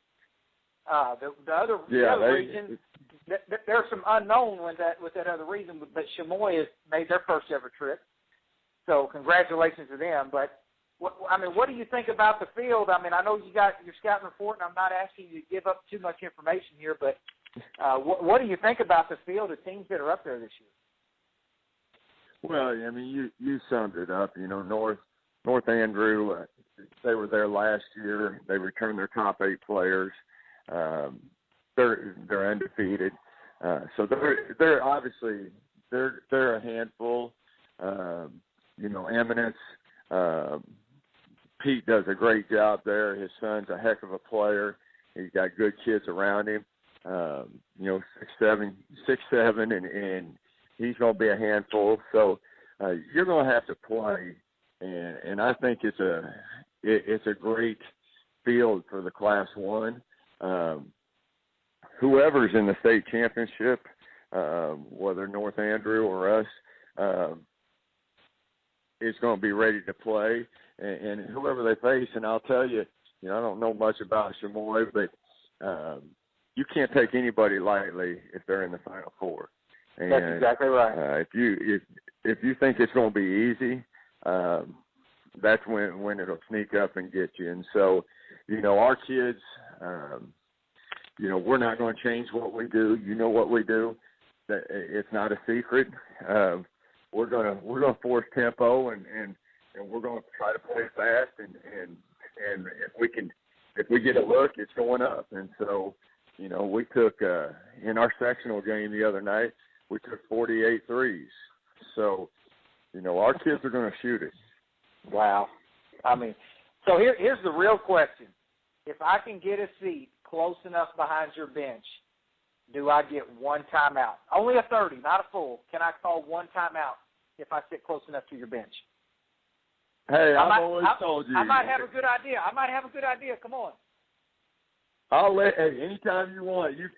The other reason, there's some unknown with that other reason, but Chamois has made their first ever trip. So congratulations to them. But, what do you think about the field? I know you got your scouting report, and I'm not asking you to give up too much information here, but what do you think about the field of teams that are up there this year? Well, you summed it up. North Andrew, they were there last year. They returned their top 8 players. They're undefeated. So they're obviously they're a handful. Eminence, Pete does a great job there. His son's a heck of a player. He's got good kids around him. 6'7", and he's going to be a handful. So you're going to have to play, and I think it's a great field for the Class 1. Whoever's in the state championship, whether North Andrew or us, is going to be ready to play, and whoever they face. And I'll tell you, I don't know much about Chamois, but you can't take anybody lightly if they're in the Final Four. And, that's exactly right. If you think it's going to be easy, that's when it'll sneak up and get you. And so, our kids, we're not going to change what we do. You know what we do. It's not a secret. We're gonna force tempo and we're gonna try to play fast and if we get a look, it's going up. And so, we took in our sectional game the other night, we took 48 threes. So, our kids are gonna shoot it. Wow. So here's the real question. If I can get a seat close enough behind your bench, do I get one timeout? Only a 30, not a full. Can I call one timeout if I sit close enough to your bench? Hey, I've always told you. I might have a good idea. Come on. Anytime you want, you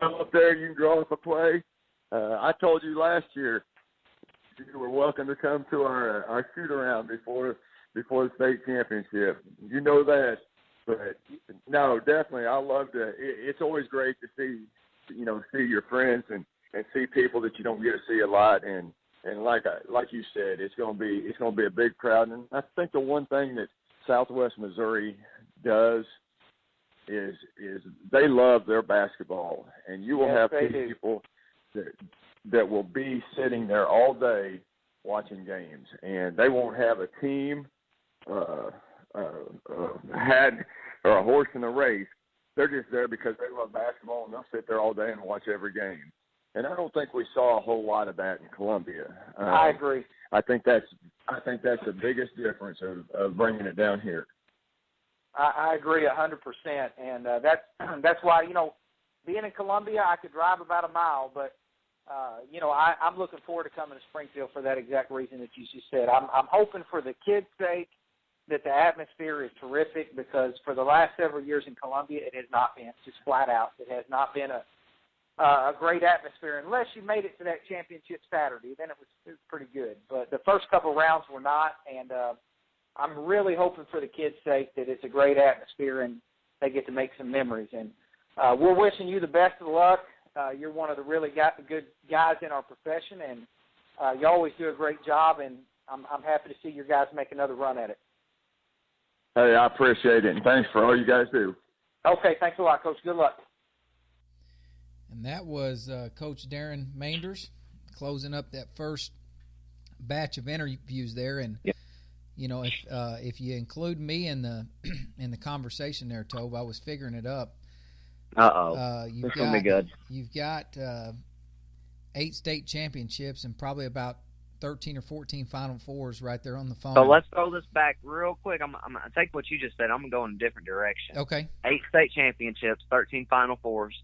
come up there, you can draw up a play. I told you last year you were welcome to come to our shoot-around before the state championship. You know that. But, no, definitely, I love to. It's always great to see your friends and see people that you don't get to see a lot. And like you said, it's going to be a big crowd. And I think the one thing that Southwest Missouri does is they love their basketball, and you will have people that will be sitting there all day watching games, and they won't have a team had or a horse in the race. They're just there because they love basketball, and they'll sit there all day and watch every game. And I don't think we saw a whole lot of that in Columbia. I agree. I think that's the biggest difference of bringing it down here. I agree 100%, and that's why being in Columbia, I could drive about a mile, but I'm looking forward to coming to Springfield for that exact reason that you just said. I'm hoping for the kids' sake that the atmosphere is terrific, because for the last several years in Columbia, it has not been, just flat out. It has not been a great atmosphere unless you made it to that championship Saturday. Then it was pretty good. But the first couple rounds were not, and I'm really hoping for the kids' sake that it's a great atmosphere and they get to make some memories. And we're wishing you the best of luck. You're one of the really good guys in our profession, and you always do a great job, and I'm happy to see your guys make another run at it. Hey, I appreciate it, and thanks for all you guys do. Okay, thanks a lot, Coach. Good luck. And that was Coach Darin Meinders closing up that first batch of interviews there. And yep. If you include me in the conversation there, Tove, I was figuring it up. This will be good. You've got 8 state championships and probably about 13 or 14 Final Fours right there on the phone. So let's throw this back real quick. I'm going to take what you just said. I'm going to go in a different direction. Okay. 8 state championships, 13 Final Fours.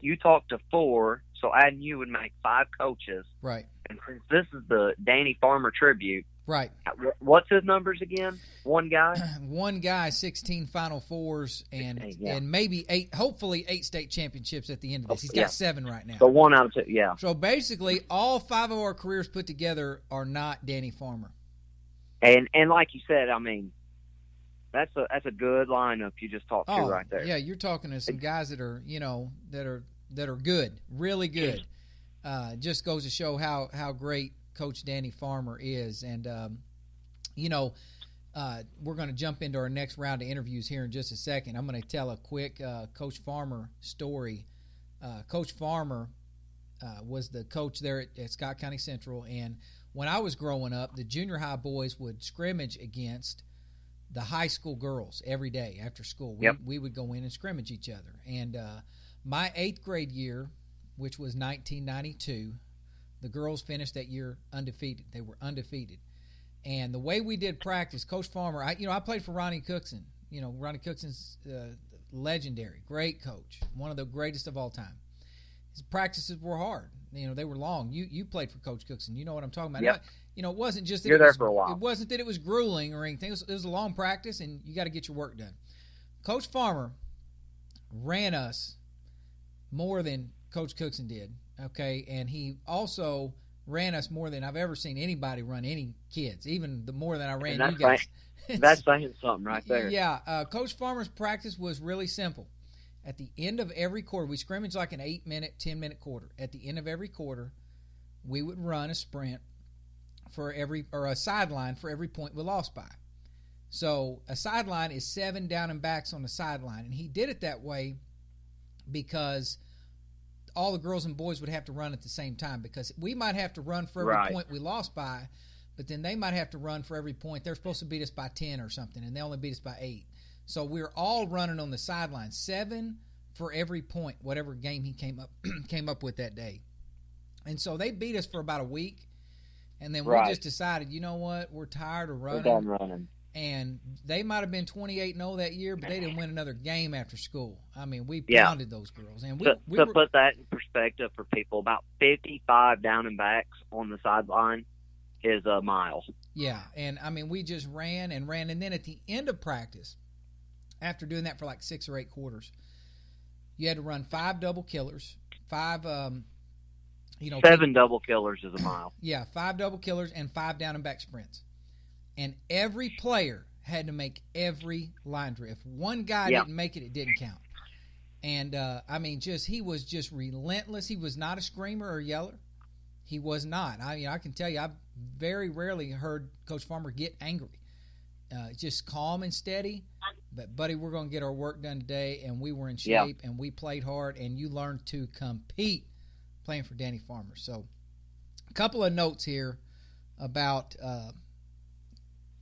You talked to 4, so adding you would make 5 coaches. Right. And since this is the Danny Farmer tribute. Right. What's his numbers again? One guy? One guy, 16 Final Fours, and maybe 8, hopefully 8 state championships at the end of this. He's got 7 right now. So 1 out of 2, yeah. So basically, all 5 of our careers put together are not Danny Farmer. And like you said, that's a good lineup you just talked to right there. Yeah, you're talking to some guys that are that are good, really good. Just goes to show how great Coach Danny Farmer is. And we're going to jump into our next round of interviews here in just a second. I'm going to tell a quick Coach Farmer story. Coach Farmer was the coach there at Scott County Central, and when I was growing up, the junior high boys would scrimmage against the high school girls every day after school. We would go in and scrimmage each other. And my 8th grade year, which was 1992, the girls finished that year undefeated. They were undefeated. And the way we did practice, Coach Farmer, I played for Ronnie Cookson. Ronnie Cookson's legendary, great coach, one of the greatest of all time. His practices were hard. They were long. You played for Coach Cookson. You know what I'm talking about. Yep. It wasn't just that You're there for a while. It wasn't that it was grueling or anything. It was a long practice, and you got to get your work done. Coach Farmer ran us more than Coach Cookson did, okay? And he also ran us more than I've ever seen anybody run any kids, even more than I ran you guys. That's saying something right there. Yeah. Coach Farmer's practice was really simple. At the end of every quarter, we scrimmaged like an 8-minute, 10-minute quarter. At the end of every quarter, we would run a sprint or a sideline for every point we lost by. So a sideline is 7 down and backs on the sideline. And he did it that way because all the girls and boys would have to run at the same time, because we might have to run for every point we lost by, but then they might have to run for every point. They're supposed to beat us by 10 or something, and they only beat us by 8. So we're all running on the sideline, 7 for every point, whatever game he came up with that day. And so they beat us for about a week, and then we just decided, you know what, we're tired of running. We're done running. And they might have been 28-0 that year, but they didn't win another game after school. I mean, we pounded those girls. And to put that in perspective for people, about 55 down and backs on the sideline is a mile. Yeah, and I mean, we just ran and ran. And then at the end of practice, after doing that for like 6 or 8 quarters, you had to run 5 double killers, 7 double killers is a mile. Yeah, 5 double killers and 5 down and back sprints. And every player had to make every line drive. If one guy didn't make it, it didn't count. And, he was just relentless. He was not a screamer or yeller. He was not. I can tell you, I've very rarely heard Coach Farmer get angry. Just calm and steady. But, buddy, we're going to get our work done today, and we were in shape, and we played hard, and you learned to compete playing for Danny Farmer. So a couple of notes here about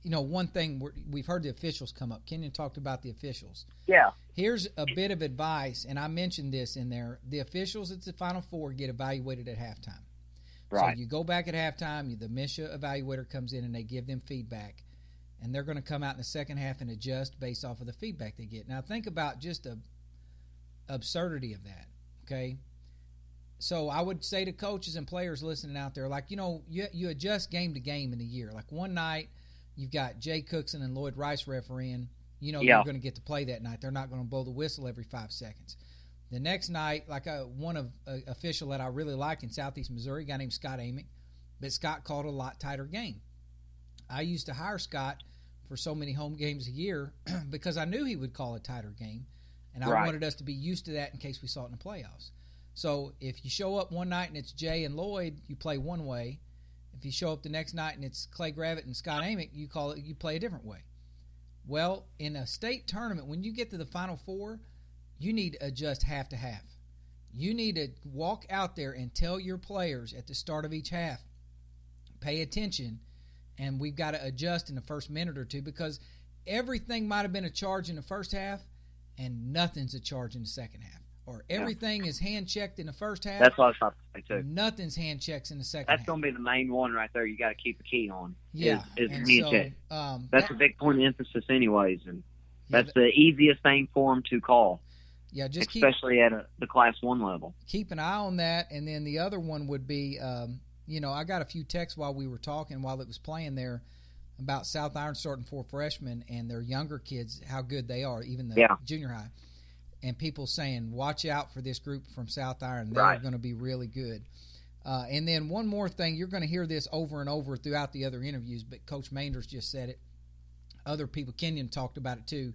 one thing we've heard the officials come up. Kenyon talked about the officials. Yeah. Here's a bit of advice, and I mentioned this in there. The officials at the Final Four get evaluated at halftime. Right. So you go back at halftime, the MSHSAA evaluator comes in and they give them feedback, and they're going to come out in the second half and adjust based off of the feedback they get. Now think about just the absurdity of that, okay? So I would say to coaches and players listening out there, like, you adjust game to game in the year. Like one night, you've got Jay Cookson and Lloyd Rice refereeing. You're going to get to play that night. They're not going to blow the whistle every 5 seconds. The next night, like one official that I really like in Southeast Missouri, a guy named Scott Amick, but Scott called a lot tighter game. I used to hire Scott for so many home games a year because I knew he would call a tighter game, and I wanted us to be used to that in case we saw it in the playoffs. So if you show up one night and it's Jay and Lloyd, you play one way. If you show up the next night and it's Clay Gravitt and Scott Amick, you play a different way. Well, in a state tournament, when you get to the Final Four, you need to adjust half to half. You need to walk out there and tell your players at the start of each half, pay attention, and we've got to adjust in the first minute or two, because everything might have been a charge in the first half and nothing's a charge in the second half. Or everything is hand-checked in the first half. That's what I was about to say, too. Nothing's hand-checks in the second half. That's going to be the main one right there you got to keep a key on. Yeah. Is and hand-check. That's a big point of emphasis anyways, and that's the easiest thing for them to call. Yeah, especially at the Class 1 level. Keep an eye on that. And then the other one would be, I got a few texts while we were talking, while it was playing there, about South Iron starting 4 freshmen and their younger kids, how good they are, even the junior high. And people saying, watch out for this group from South Iron. They're going to be really good. And then one more thing, you're going to hear this over and over throughout the other interviews, but Coach Meinders just said it. Other people, Kenyon talked about it too.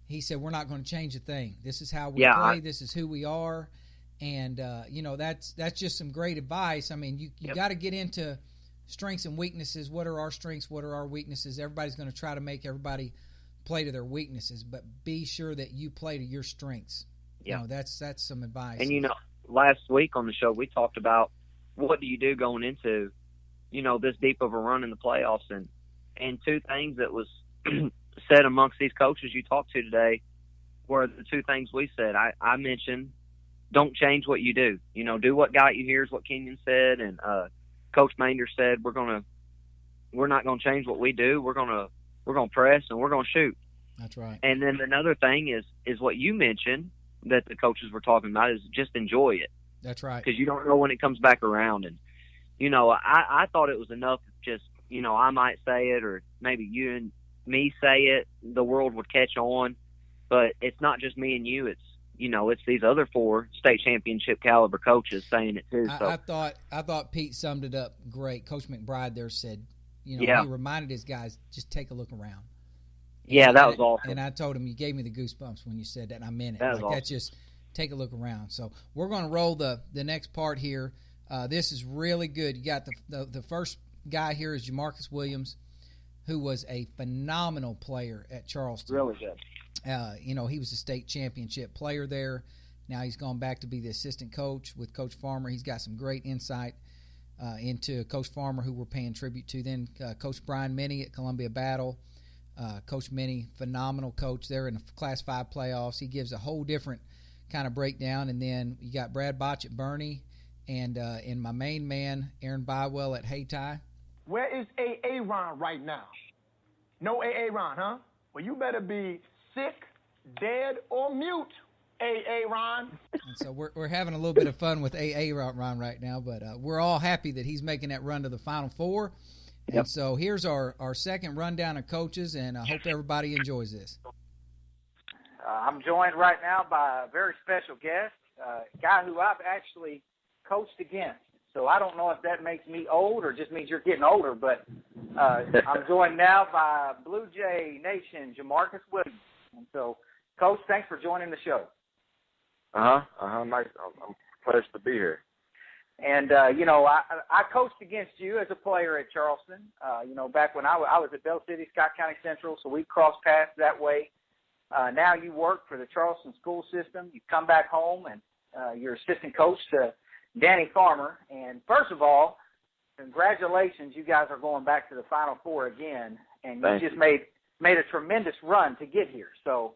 He said, we're not going to change a thing. This is how we play. This is who we are. And, that's just some great advice. I mean, you got to get into strengths and weaknesses. What are our strengths? What are our weaknesses? Everybody's going to try to make everybody play to their weaknesses, but be sure that you play to your strengths. Yeah. That's some advice. And, last week on the show, we talked about what do you do going into, this deep of a run in the playoffs. And 2 things that was said amongst these coaches you talked to today were the 2 things we said. I mentioned, don't change what you do. Do what got you here is what Kenyon said. And Coach Meinders said, we're going to we're not going to change what we do. We're going to press and we're going to shoot. That's right. And then another thing is what you mentioned that the coaches were talking about is just enjoy it. That's right. Because you don't know when it comes back around. And, you know, I thought it was enough just, you know, I might say it or maybe you and me say it, the world would catch on. But it's not just me and you. It's, you know, it's these other 4 state championship caliber coaches saying it too. So I thought Pete summed it up great. Coach McBride there said, you know, yeah. He reminded his guys, just take a look around. Yeah, that was awesome. And I told him, you gave me the goosebumps when you said that, and I meant it. That was awesome. That's just take a look around. So we're going to roll the next part here. This is really good. You got the first guy here is Jamarcus Williams, who was a phenomenal player at Charleston. Really good. You know, he was a state championship player there. Now he's gone back to be the assistant coach with Coach Farmer. He's got some great insight into Coach Farmer, who we're paying tribute to. Then Coach Brian Meny at Columbia Battle. Coach Meny, phenomenal coach there in the Class 5 playoffs. He gives a whole different kind of breakdown. And then you got Brad Botsch at Bernie and my main man, Aaron Bidewell at Hayti. Where is Aaron right now? No Aaron, huh? Well, you better be sick, dead, or mute, Aaron. And so we're having a little bit of fun with Aaron right now, but we're all happy that he's making that run to the Final Four. Yep. And so here's our second rundown of coaches, and I hope everybody enjoys this. I'm joined right now by a very special guest, a guy who I've actually coached against. So I don't know if that makes me old or just means you're getting older, but I'm joined now by Blue Jay Nation, Jamarcus Williams. And so, Coach, thanks for joining the show. Nice. I'm pleased to be here. And, you know, I coached against you as a player at Charleston, you know, back when I was at Bell City, Scott County Central, so we crossed paths that way. Now you work for the Charleston school system. You come back home, and you're assistant coach to Danny Farmer. And first of all, congratulations, you guys are going back to the Final Four again, and you just made a tremendous run to get here. So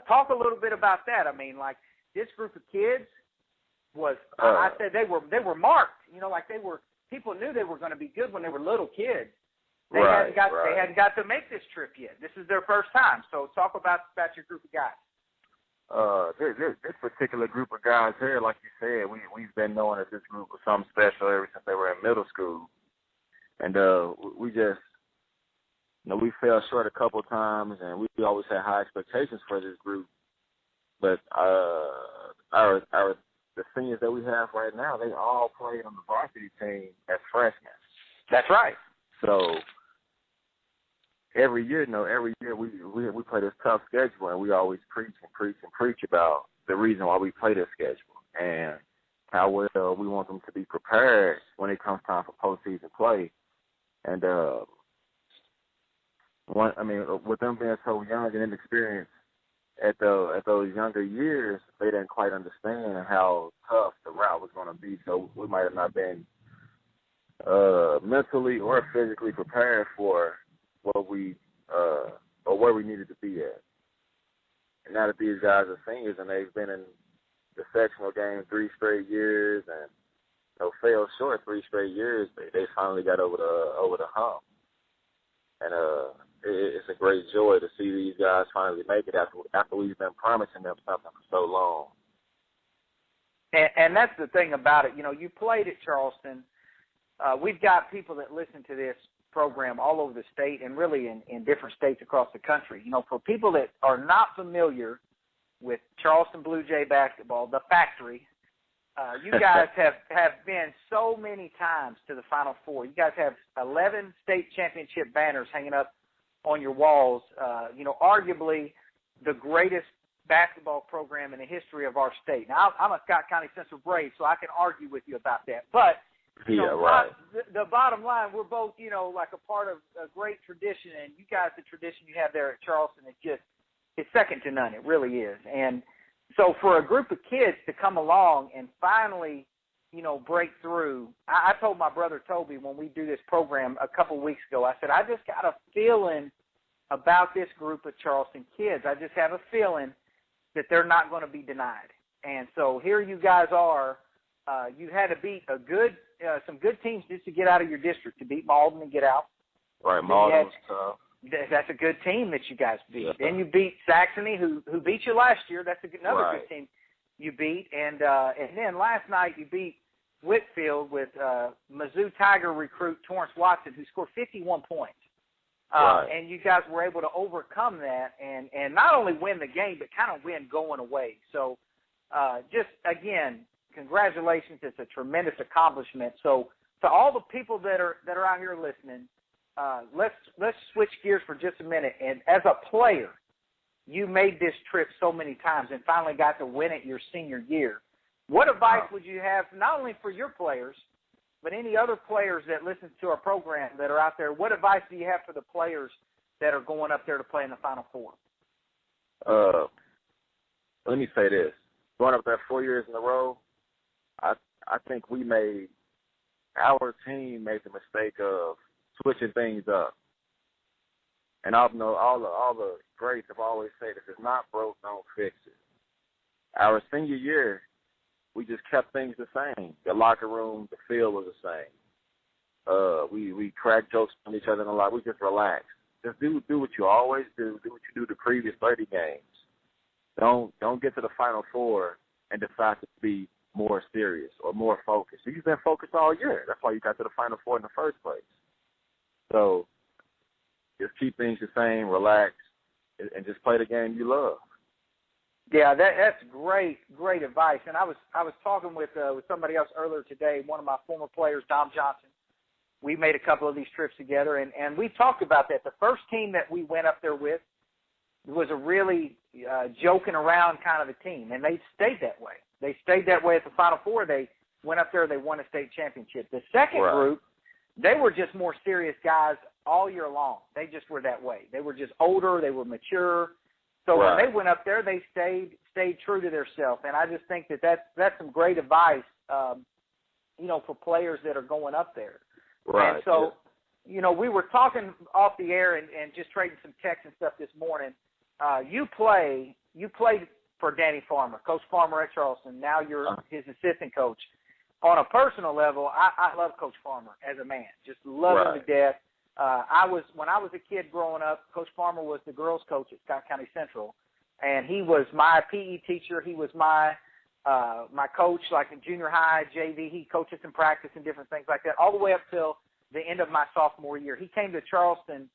talk a little bit about that. I mean, like, this group of kids was, I said they were marked, you know, like people knew they were going to be good when they were little kids. They hadn't got to make this trip yet. This is their first time. So talk about your group of guys. This particular group of guys here, like you said, we've been knowing that this group was something special ever since they were in middle school. And we just, you know, we fell short a couple of times, and we always had high expectations for this group. But the seniors that we have right now, they all played on the varsity team as freshmen. That's right. So every year we play this tough schedule, and we always preach about the reason why we play this schedule and how well we want them to be prepared when it comes time for postseason play. And with them being so young and inexperienced at those younger years, they didn't quite understand how tough the route was going to be. So we might have not been mentally or physically prepared for what we or where we needed to be at. And now that these guys are seniors and they've been in the sectional game 3 straight years and fell short 3 straight years, they finally got over the hump. And it's a great joy to see these guys finally make it after we've been promising them something for so long. And that's the thing about it. You know, you played at Charleston. We've got people that listen to this program all over the state and really in different states across the country. You know, for people that are not familiar with Charleston Blue Jay basketball, the factory, you guys have been so many times to the Final Four. You guys have 11 state championship banners hanging up on your walls. You know, arguably the greatest basketball program in the history of our state. Now, I'm a Scott County Central Brave, so I can argue with you about that. But the bottom line, we're both, you know, like a part of a great tradition, and you guys, the tradition you have there at Charleston, it's second to none. It really is. And so for a group of kids to come along and finally, you know, break through, I told my brother Toby when we do this program a couple weeks ago, I said, I just got a feeling about this group of Charleston kids. I just have a feeling that they're not going to be denied. And so here you guys are. You had to beat some good teams just to get out of your district, to beat Malden and get out. Right, Malden was tough. That's a good team that you guys beat. Yeah. Then you beat Saxony, who beat you last year. That's another right. good team you beat. And then last night you beat Whitfield with Mizzou Tiger recruit Torrance Watson, who scored 51 points. Right. And you guys were able to overcome that and not only win the game, but kind of win going away. So just, again, congratulations. It's a tremendous accomplishment. So to all the people that are out here listening, let's switch gears for just a minute. And as a player, you made this trip so many times and finally got to win it your senior year. What advice would you have, not only for your players, but any other players that listen to our program that are out there? What advice do you have for the players that are going up there to play in the Final Four? Let me say this. Going up there 4 years in a row, I think our team made the mistake of switching things up. And I know all the greats have always said, if it's not broke, don't fix it. Our senior year, we just kept things the same. The locker room, the field was the same. We cracked jokes on each other a lot. We just relaxed. Just do what you always do. Do what you do the previous 30 games. Don't get to the Final Four and decide to be more serious or more focused. You've been focused all year. That's why you got to the Final Four in the first place. So just keep things the same, relax, and just play the game you love. Yeah, that's great advice. And I was talking with somebody else earlier today, one of my former players, Dom Johnson. We made a couple of these trips together, and we talked about that. The first team that we went up there with was a really joking around kind of a team, and they stayed that way. They stayed that way at the Final Four. They went up there, they won a state championship. The second group, they were just more serious guys all year long. They just were that way. They were just older. They were mature. So when they went up there, they stayed true to themselves. And I just think that's some great advice, for players that are going up there. Right. And so, we were talking off the air and just trading some texts and stuff this morning. You played for Danny Farmer, Coach Farmer at Charleston. Now you're his assistant coach. On a personal level, I love Coach Farmer as a man. Just love him to death. When I was a kid growing up, Coach Farmer was the girls' coach at Scott County Central, and he was my PE teacher. He was my coach, like in junior high, JV. He coached us in practice and different things like that, all the way up till the end of my sophomore year. He came to Charleston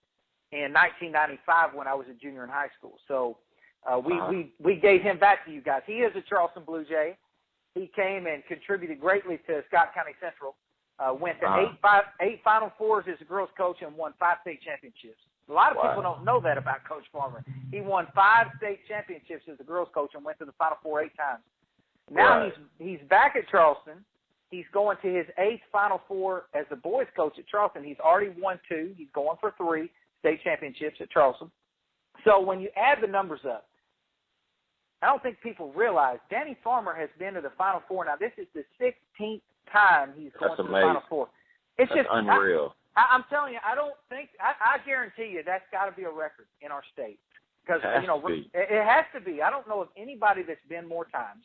in 1995 when I was a junior in high school. So we gave him back to you guys. He is a Charleston Blue Jay. He came and contributed greatly to Scott County Central. Went to eight Final Fours as a girls coach and won 5 state championships. A lot of people don't know that about Coach Farmer. He won 5 state championships as a girls coach and went to the Final Four 8 times. Now he's back at Charleston. He's going to his 8th Final Four as the boys coach at Charleston. He's already won 2. He's going for 3 state championships at Charleston. So when you add the numbers up, I don't think people realize Danny Farmer has been to the Final Four. Now, this is the 16th time he's going to the Final Four. It's just unreal. I'm telling you, I guarantee you that's got to be a record in our state. Because, it has to be. I don't know of anybody that's been more times.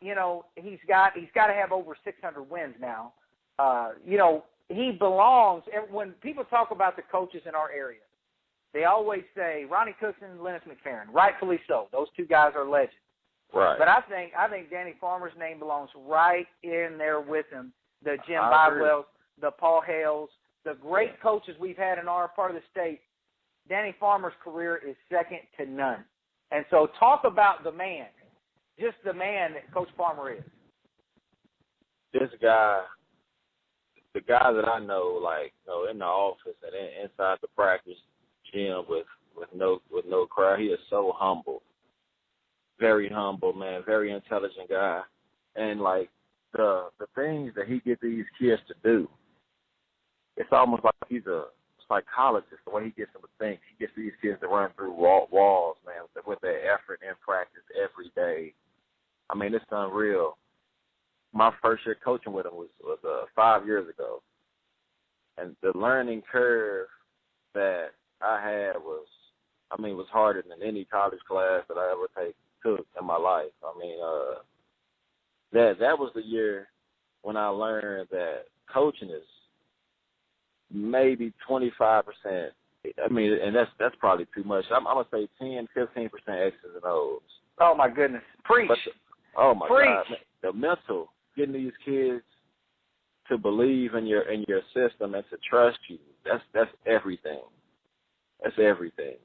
He's got to have over 600 wins now. He belongs. And when people talk about the coaches in our area, they always say Ronnie Cookson and Lennox McFerrin. Rightfully so. Those 2 guys are legends. Right. But I think Danny Farmer's name belongs right in there with him. The Jim Bidewells, the Paul Hales, the great coaches we've had in our part of the state. Danny Farmer's career is second to none. And so talk about the man, just the man that Coach Farmer is. This guy, the guy that I know, in the office and inside the practice gym with no crowd, he is so humble. Very humble, man, very intelligent guy. And, the things that he gets these kids to do, it's almost like he's a psychologist, the way he gets them to think. He gets these kids to run through walls, man, with their effort in practice every day. I mean, it's unreal. My first year coaching with him was 5 years ago. And the learning curve that I had was harder than any college class that I ever took in my life. I mean, that was the year when I learned that coaching maybe 25%. I mean, and that's probably too much. I'm going to say 10, 15% X's and O's. Oh, my goodness. Preach. Oh, my Preach. God. The mental, getting these kids to believe in your system and to trust you, that's everything. That's everything.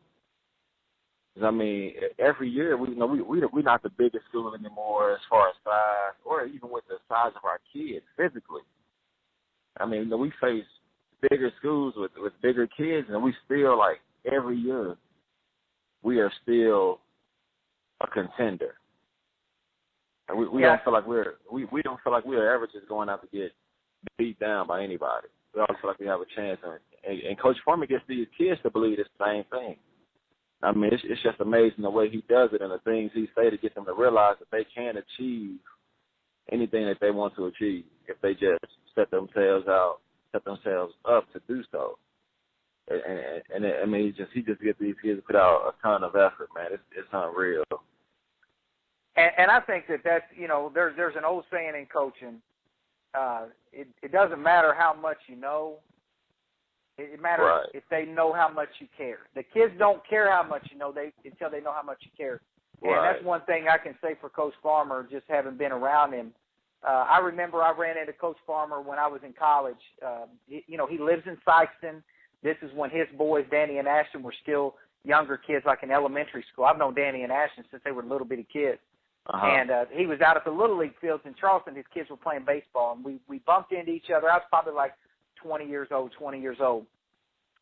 I mean, every year we're not the biggest school anymore as far as size, or even with the size of our kids physically. I mean, we face bigger schools with bigger kids, and we still, like, every year we are still a contender. And we don't feel like we don't feel like we're ever just going out to get beat down by anybody. We always feel like we have a chance, and Coach Foreman gets these kids to believe the same thing. I mean, it's just amazing the way he does it and the things he say to get them to realize that they can achieve anything that they want to achieve if they just set themselves up to do so. And I mean, he just gets these kids to put out a ton of effort, man. It's unreal. And I think that's, you know, there's an old saying in coaching, it doesn't matter how much you know. It matters if they know how much you care. The kids don't care how much you know until they know how much you care. And that's one thing I can say for Coach Farmer, just having been around him. I remember I ran into Coach Farmer when I was in college. He lives in Sykeston. This is when his boys, Danny and Ashton, were still younger kids, like in elementary school. I've known Danny and Ashton since they were little bitty kids. Uh-huh. And he was out at the Little League fields in Charleston. His kids were playing baseball, and we bumped into each other. I was probably like 20 years old.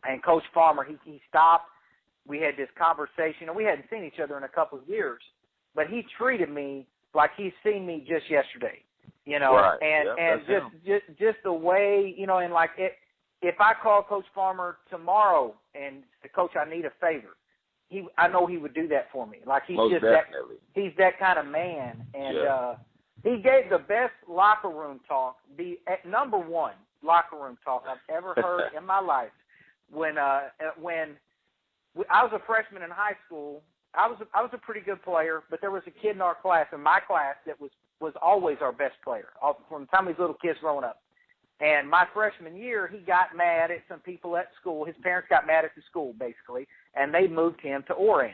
And Coach Farmer, he stopped. We had this conversation, and we hadn't seen each other in a couple of years. But he treated me like he's seen me just yesterday, you know. Right. And just the way, you know, and like if I call Coach Farmer tomorrow and say, Coach, I need a favor, I know he would do that for me. Like he's Most just definitely. He's that kind of man. And he gave the best locker room talk, the number one locker room talk I've ever heard in my life. When I was a freshman in high school, I was a pretty good player, but there was a kid in our class, in my class, that was always our best player from the time we was little kids growing up. And my freshman year, he got mad at some people at school. His parents got mad at the school, basically, and they moved him to Oran.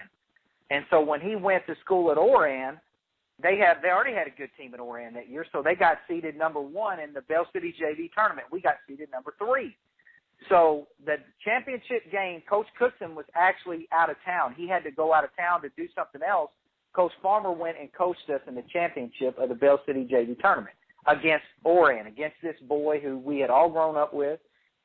And so when he went to school at Oran, they already had a good team at Oran that year, so they got seeded number 1 in the Bell City JV tournament. We got seeded number 3. So the championship game, Coach Cookson was actually out of town. He had to go out of town to do something else. Coach Farmer went and coached us in the championship of the Bell City JV tournament against Oran, against this boy who we had all grown up with.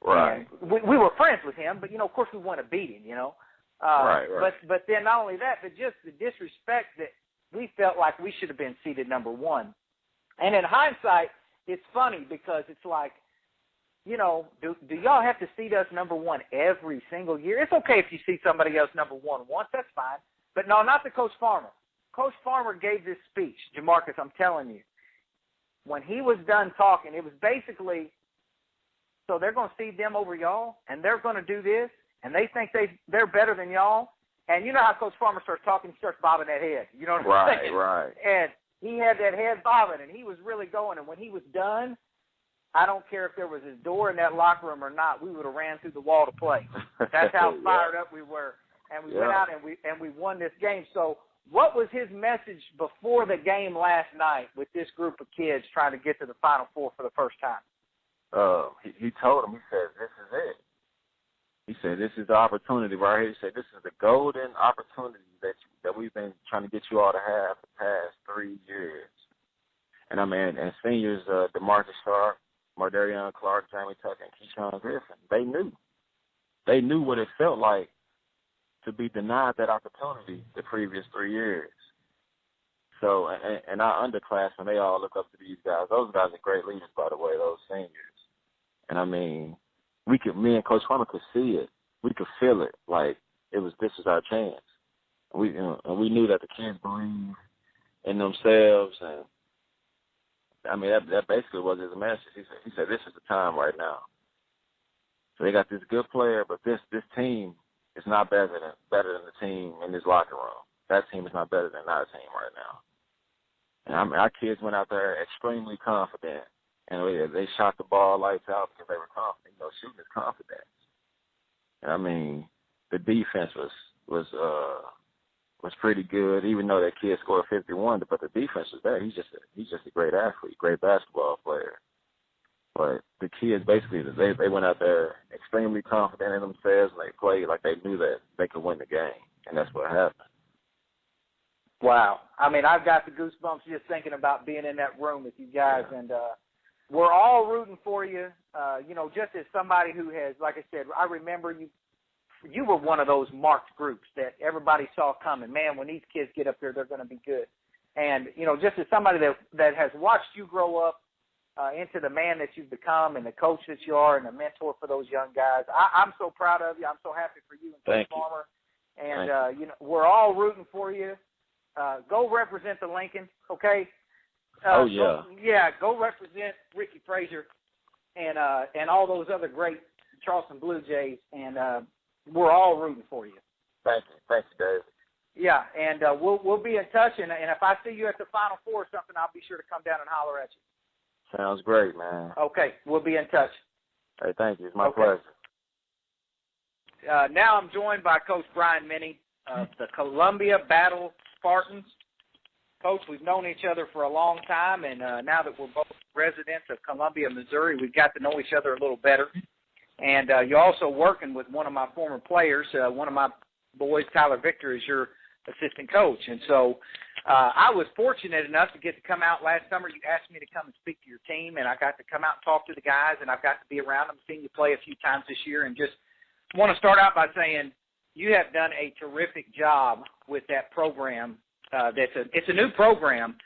Right. And we were friends with him, but, you know, of course we want to beat him, you know. Right. But then not only that, but just the disrespect that we felt like we should have been seeded number 1. And in hindsight, it's funny because it's like, you know, do y'all have to seed us number 1 every single year? It's okay if you see somebody else number 1 once, that's fine. But no, not the Coach Farmer. Coach Farmer gave this speech, Jamarcus, I'm telling you. When he was done talking, it was basically, so they're going to seed them over y'all, and they're going to do this, and they think they're better than y'all. And you know how Coach Farmer starts talking, he starts bobbing that head. You know what I'm saying? Right. And he had that head bobbing, and he was really going. And when he was done, I don't care if there was a door in that locker room or not, we would have ran through the wall to play. That's how fired up we were. And we went out and we won this game. So what was his message before the game last night with this group of kids trying to get to the Final Four for the first time? He told them, he said, this is it. He said, this is the opportunity right here. He said, this is the golden opportunity that we've been trying to get you all to have the past 3 years. And I mean, and seniors, DeMarcus Sharp, Mardarion Clark, Jamie Tucker, and Keyshawn Griffin, they knew what it felt like to be denied that opportunity the previous 3 years. So, and our underclassmen, they all look up to these guys. Those guys are great leaders, by the way, those seniors. And I mean, me and Coach Farmer could see it. We could feel it. Like this is our chance. And we knew that the kids believe in themselves, and I mean, that basically was his message. He said, this is the time right now. So they got this good player, but this team is not better than the team in this locker room. That team is not better than our team right now. And I mean, our kids went out there extremely confident, and they shot the ball lights out because they were confident. You know, shooting his confidence. I mean, the defense was pretty good, even though that kid scored 51. But the defense was there. He's just a great athlete, great basketball player. But the kids basically they went out there extremely confident in themselves, and they played like they knew that they could win the game, and that's what happened. Wow. I mean, I've got the goosebumps just thinking about being in that room with you guys, and we're all rooting for you. Just as somebody who has, like I said, I remember you were one of those marked groups that everybody saw coming. Man, when these kids get up there, they're going to be good. And, just as somebody that has watched you grow up into the man that you've become and the coach that you are and the mentor for those young guys, I'm so proud of you. I'm so happy for you and Coach Farmer. And, we're all rooting for you. Go represent the Lincoln, okay? Go represent Ricky Frazier and all those other great Charleston Blue Jays, and we're all rooting for you. Thank you, Dave. Yeah, and we'll be in touch, and if I see you at the Final Four or something, I'll be sure to come down and holler at you. Sounds great, man. Okay, we'll be in touch. Hey, thank you. It's my pleasure. Now I'm joined by Coach Brian Meny of the Columbia Battle Spartans. Coach, we've known each other for a long time, and now that we're both residents of Columbia, Missouri, we've got to know each other a little better. And you're also working with one of my former players. One of my boys, Tyler Victor, is your assistant coach. And so I was fortunate enough to get to come out last summer. You asked me to come and speak to your team, and I got to come out and talk to the guys, and I've got to be around them, seen you play a few times this year, and just want to start out by saying you have done a terrific job with that program. It's a new program,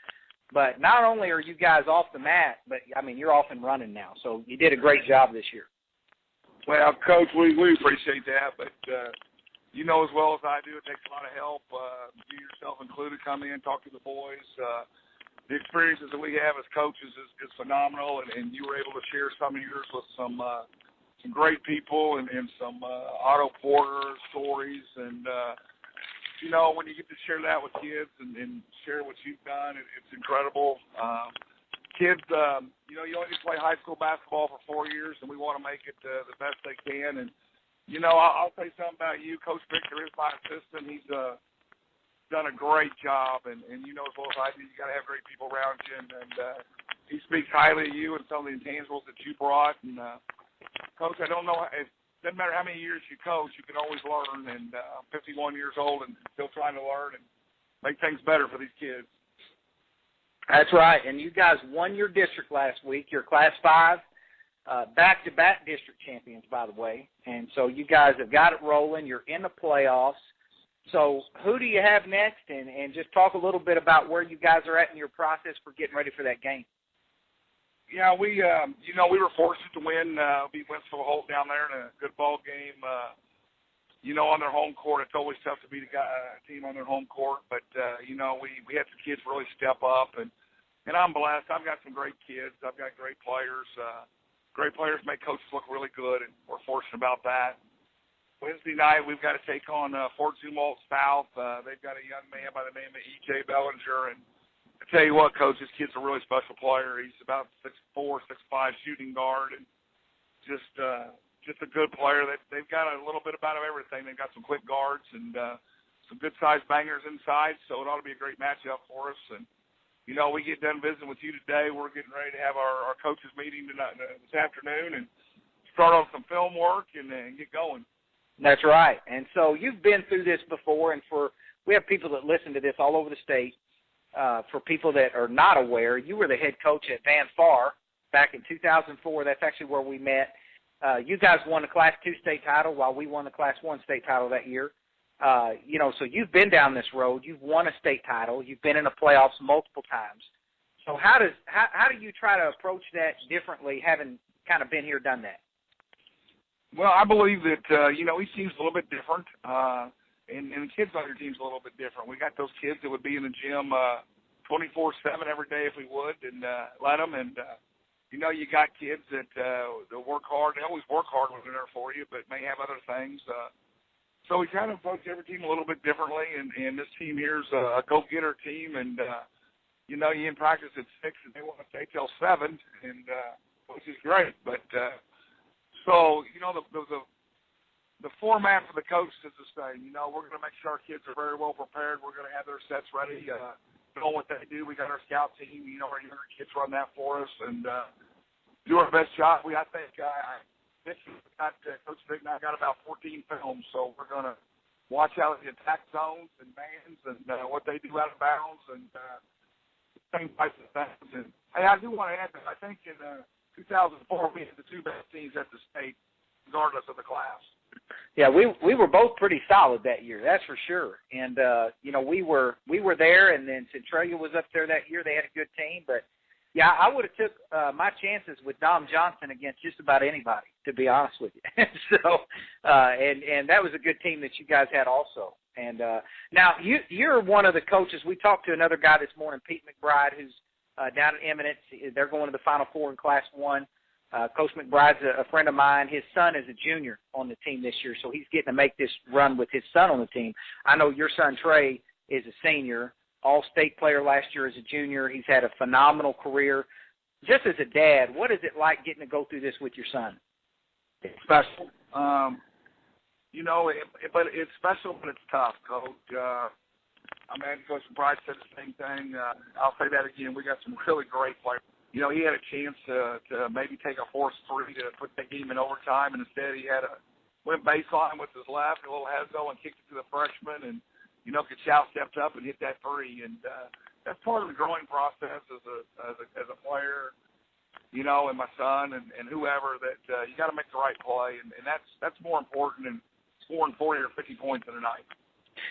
but not only are you guys off the mat, but, I mean, you're off and running now. So you did a great job this year. Well, Coach, we appreciate that, but you know as well as I do, it takes a lot of help. You yourself included, come in, talk to the boys. The experiences that we have as coaches is phenomenal, and you were able to share some of yours with some great people and some Otto Porter stories. And, when you get to share that with kids and share what you've done, it's incredible. Kids, you only play high school basketball for 4 years, and we want to make it the best they can. And, I'll say something about you. Coach Victor is my assistant. He's done a great job, and as well as I do, you got to have great people around you. And he speaks highly of you and some of the intangibles that you brought. And, Coach, I don't know. It doesn't matter how many years you coach, you can always learn. And I'm 51 years old and still trying to learn and make things better for these kids. That's right, and you guys won your district last week. You're Class 5, back-to-back district champions, by the way. And so you guys have got it rolling. You're in the playoffs. So who do you have next? And just talk a little bit about where you guys are at in your process for getting ready for that game. Yeah, we were fortunate to win. Beat Winslow Holt down there in a good ball game. On their home court, it's always tough to beat a team on their home court. But, we had some kids really step up. And I'm blessed. I've got some great kids. I've got great players. Great players make coaches look really good, and we're fortunate about that. Wednesday night, we've got to take on Fort Zumwalt South. They've got a young man by the name of E.J. Bellinger. And I tell you what, Coach, this kid's a really special player. He's about 6'4", 6'5", shooting guard, and just a good player. They've got a little bit about everything. They've got some quick guards and some good-sized bangers inside, so it ought to be a great matchup for us. And, we get done visiting with you today. We're getting ready to have our coaches meeting tonight, this afternoon, and start on some film work and get going. That's right. And so you've been through this before, and we have people that listen to this all over the state. For people that are not aware, you were the head coach at Van Far back in 2004. That's actually where we met. You guys won the Class 2 state title while we won the Class 1 state title that year. So you've been down this road. You've won a state title. You've been in the playoffs multiple times. So how do you try to approach that differently, having kind of been here, done that? Well, I believe that, each team's a little bit different, and the kids on your team's a little bit different. We got those kids that would be in the gym 24/7 every day if we would, and let them. And, you got kids that work hard. They always work hard when they're there for you, but may have other things. So we kind of approach every team a little bit differently, and this team here is a go-getter team, and, you in practice at 6, and they want to stay till 7, and which is great. But So, the format for the coaches is the same. We're going to make sure our kids are very well prepared. We're going to have their sets ready, know what they do. We got our scout team. Our younger kids run that for us and do our best job. I think Coach Vic and I got about 14 films, so we're going to watch out the attack zones and mans and what they do out of bounds and same types of things. And hey, I do want to add that I think in 2004 we had the two best teams at the state, regardless of the class. Yeah, we were both pretty solid that year, that's for sure. And we were there, and then Centralia was up there that year. They had a good team, but yeah, I would have took my chances with Dom Johnson against just about anybody, to be honest with you. So, and that was a good team that you guys had also. And now you're one of the coaches. We talked to another guy this morning, Pete McBride, who's down at Eminence. They're going to the Final Four in Class 1. Coach McBride's a friend of mine. His son is a junior on the team this year, so he's getting to make this run with his son on the team. I know your son, Trey, is a senior, all-state player last year as a junior. He's had a phenomenal career. Just as a dad, what is it like getting to go through this with your son? It's special. But it's special, but it's tough, Coach. Coach McBride said the same thing. I'll say that again. We got some really great players. He had a chance to maybe take a forced three to put that game in overtime, and instead he went baseline with his left, a little hezzo, and kicked it to the freshman, and Kachow stepped up and hit that three, and that's part of the growing process as a player, and my son and whoever, that you got to make the right play, and that's more important than scoring 40 or 50 points in a night.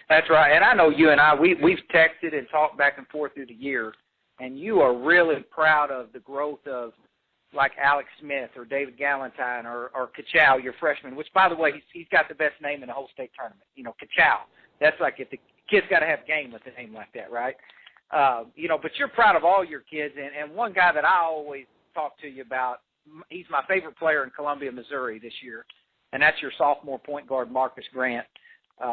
That's right, and I know you and I, we've texted and talked back and forth through the year. And you are really proud of the growth of, like, Alex Smith or David Galentine or Kachow, your freshman, which, by the way, he's got the best name in the whole state tournament. Kachow. That's like if the kid's got to have game with a name like that, right? But you're proud of all your kids. And one guy that I always talk to you about, he's my favorite player in Columbia, Missouri this year, and that's your sophomore point guard, Marcus Grant.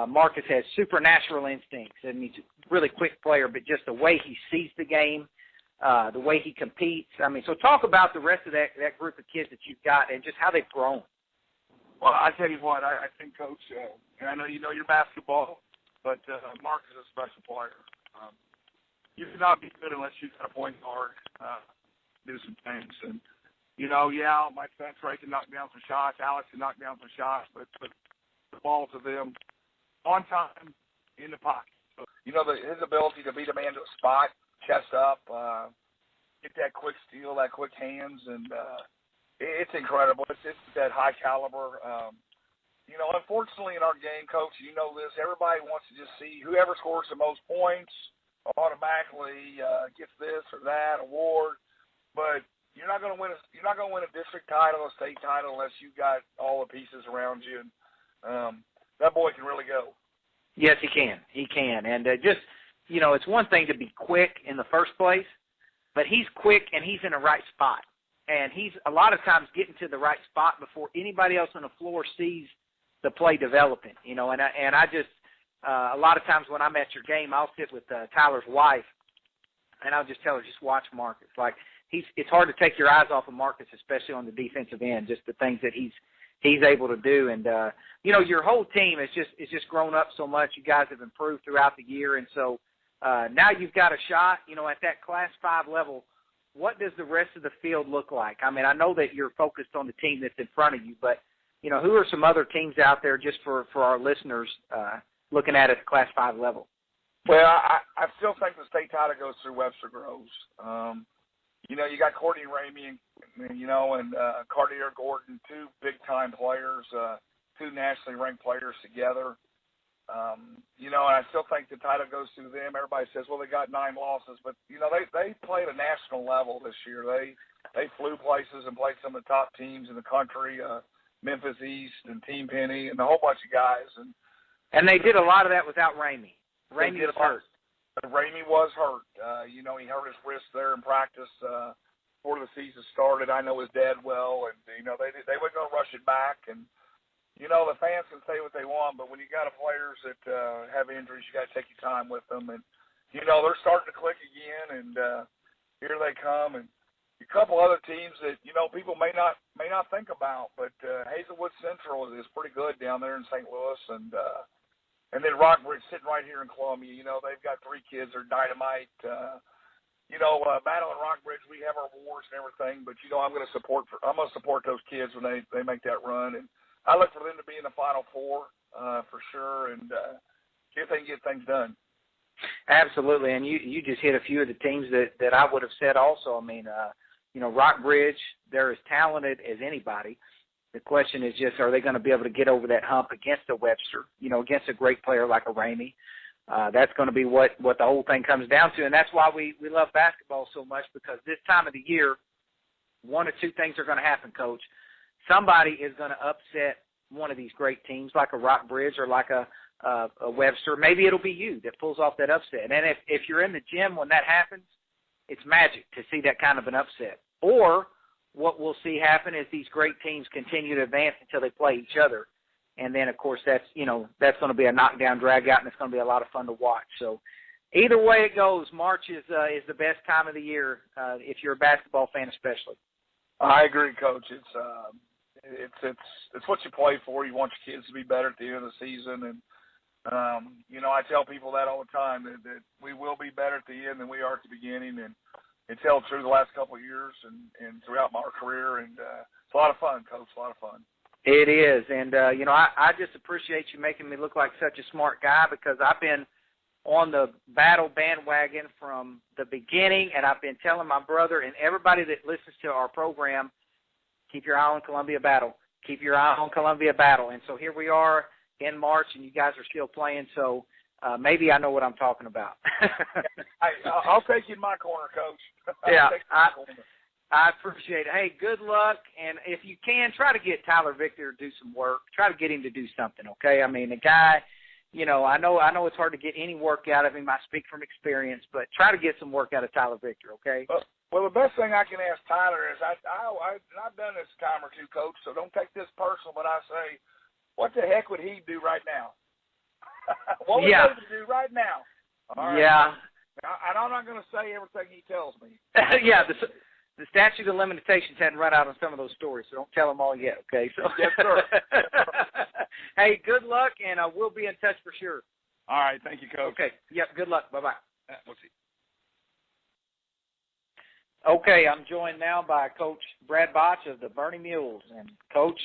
Marcus has supernatural instincts, and he's a really quick player, but just the way he sees the game, the way he competes. So talk about the rest of that group of kids that you've got and just how they've grown. Well, I tell you what, I think, Coach, and I know you know your basketball, but Marcus is a special player. You cannot be good unless you've got a point guard do some things. And, my son Trey can knock down some shots, Alex can knock down some shots, but the ball to them on time, in the pocket. So, his ability to beat a man to a spot, chest up, get that quick steal, that quick hands, and it's incredible. It's that high caliber. Unfortunately in our game, Coach, this, everybody wants to just see whoever scores the most points automatically gets this or that award. But you're not going to win a district title, a state title, unless you've got all the pieces around you. And that boy can really go. Yes, he can. He can. And it's one thing to be quick in the first place, but he's quick and he's in the right spot. And he's a lot of times getting to the right spot before anybody else on the floor sees the play developing, and I just a lot of times when I'm at your game, I'll sit with Tyler's wife, and I'll just tell her, just watch Marcus. Like, it's hard to take your eyes off of Marcus, especially on the defensive end, just the things that he's able to do. And, your whole team is just grown up so much. You guys have improved throughout the year. And so now you've got a shot, at that Class 5 level. What does the rest of the field look like? I know that you're focused on the team that's in front of you, but, who are some other teams out there just for our listeners looking at it at the Class 5 level? Well, I still think the state title goes through Webster Groves. You got Courtney Ramey and Cartier Gordon, two big-time players, two nationally ranked players together. And I still think the title goes through them. Everybody says, well, they got 9 losses, but, they played a national level this year. They flew places and played some of the top teams in the country, Memphis East and Team Penny and a whole bunch of guys. And they did a lot of that without Ramey. Ramey was hurt. Ramey was hurt. He hurt his wrist there in practice before the season started. I know his dad well, and, they weren't going to rush it back. And, the fans can say what they want, but when you got players that have injuries, you got to take your time with them. And, they're starting to click again, and here they come. And, a couple other teams that, people may not think about, but Hazelwood Central is pretty good down there in St. Louis, and then Rockbridge sitting right here in Columbia. They've got 3 kids that are dynamite. Battle in Rockbridge, we have our wars and everything, but I'm going to support those kids when they make that run, and I look for them to be in the Final Four for sure, and see if they can get things done. Absolutely, and you just hit a few of the teams that I would have said also. I mean, Rockbridge, they're as talented as anybody. The question is just, are they going to be able to get over that hump against a Webster, against a great player like a Ramey? That's going to be what the whole thing comes down to, and that's why we love basketball so much, because this time of the year, one or two things are going to happen, Coach. Somebody is going to upset one of these great teams like a Rockbridge or like a Webster. Maybe it'll be you that pulls off that upset. And if you're in the gym when that happens, it's magic to see that kind of an upset. Or what we'll see happen is these great teams continue to advance until they play each other. And then, of course, that's going to be a knockdown, drag-out, and it's going to be a lot of fun to watch. So either way it goes, March is the best time of the year if you're a basketball fan especially. I agree, Coach. It's what you play for. You want your kids to be better at the end of the season, and I tell people that all the time, that we will be better at the end than we are at the beginning, and it's held true the last couple of years and throughout my career, and it's a lot of fun, Coach, a lot of fun. It is, and, I just appreciate you making me look like such a smart guy, because I've been on the battle bandwagon from the beginning, and I've been telling my brother and everybody that listens to our program, keep your eye on Columbia Battle. Keep your eye on Columbia Battle. And so here we are in March, and you guys are still playing, so maybe I know what I'm talking about. I'll take you in my corner, Coach. Yeah, I appreciate it. Hey, good luck, and if you can, try to get Tyler Victor to do some work. Try to get him to do something, okay? I mean, the guy, I know it's hard to get any work out of him. I speak from experience, but try to get some work out of Tyler Victor, okay? Well, the best thing I can ask Tyler is, I've done this a time or two, Coach, so don't take this personal, but I say, what the heck would he do right now? What would he do right now? All right. Yeah. And I'm not going to say everything he tells me. Yeah, the statute of limitations hadn't run out on some of those stories, so don't tell them all yet, okay? So, yes, sir. Hey, good luck, and we'll be in touch for sure. All right, thank you, Coach. Okay, yep, good luck. Bye-bye. We'll see. Okay, I'm joined now by Coach Brad Botsch of the Bernie Mules. And, Coach,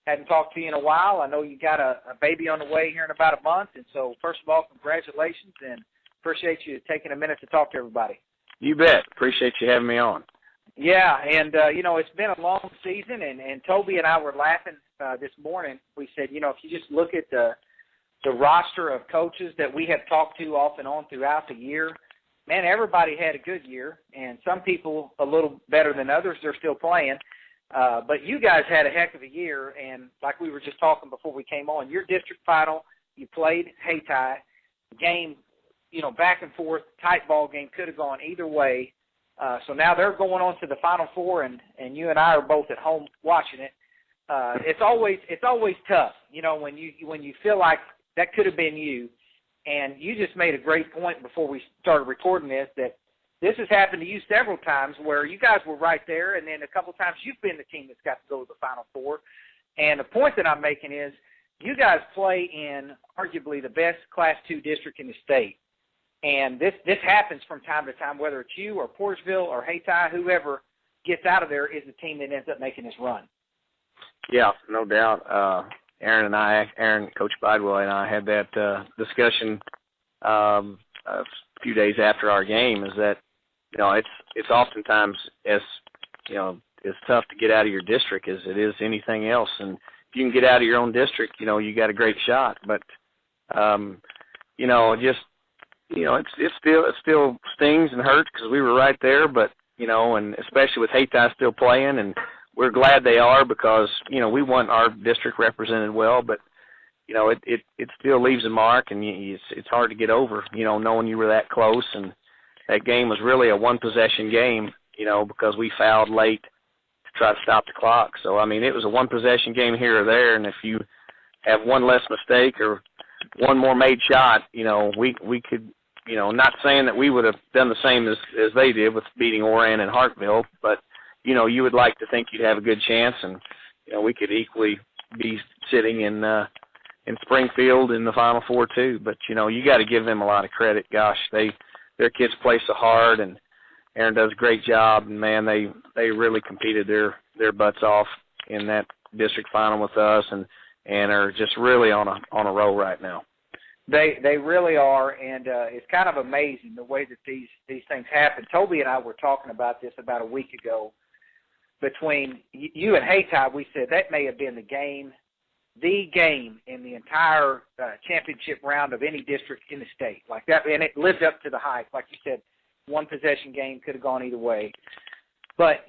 hadn't talked to you in a while. I know you got a baby on the way here in about a month, and so first of all, congratulations, and appreciate you taking a minute to talk to everybody. You bet. Appreciate you having me on. Yeah, and, it's been a long season, and Toby and I were laughing this morning. We said, if you just look at the roster of coaches that we have talked to off and on throughout the year, man, everybody had a good year, and some people a little better than others. They're still playing. But you guys had a heck of a year, and like we were just talking before we came on, your district final, you played Hayti, game, back and forth, tight ball game, could have gone either way. So now they're going on to the Final Four, and you and I are both at home watching it. It's always tough, when you feel like that could have been you. And you just made a great point before we started recording this, that this has happened to you several times where you guys were right there, and then a couple times you've been the team that's got to go to the Final Four. And the point that I'm making is you guys play in arguably the best Class II district in the state. And this happens from time to time, whether it's you or Porterville or Hayti, whoever gets out of there is the team that ends up making this run. Yeah, no doubt. Aaron, Coach Bidewell and I had that discussion a few days after our game, is that, it's oftentimes as tough to get out of your district as it is anything else. And if you can get out of your own district, you got a great shot. But, it still stings and hurts because we were right there, but, and especially with Hayti still playing, and we're glad they are because, we want our district represented well, but, it still leaves a mark, and it's hard to get over, knowing you were that close. And that game was really a one-possession game, because we fouled late to try to stop the clock. So, it was a one-possession game here or there, and if you have one less mistake or one more made shot, we could not saying that we would have done the same as they did with beating Oran and Hartville, but, you would like to think you'd have a good chance, and, we could equally be sitting in Springfield in the Final Four too. But, you got to give them a lot of credit. Gosh, their kids play so hard, and Aaron does a great job, and, man, they really competed their butts off in that district final with us, and are just really on a roll right now. They really are, and it's kind of amazing the way that these things happen. Toby and I were talking about this about a week ago. Between you and Hayti, we said that may have been the game in the entire championship round of any district in the state, like that, and it lived up to the hype. Like you said, one possession game could have gone either way. But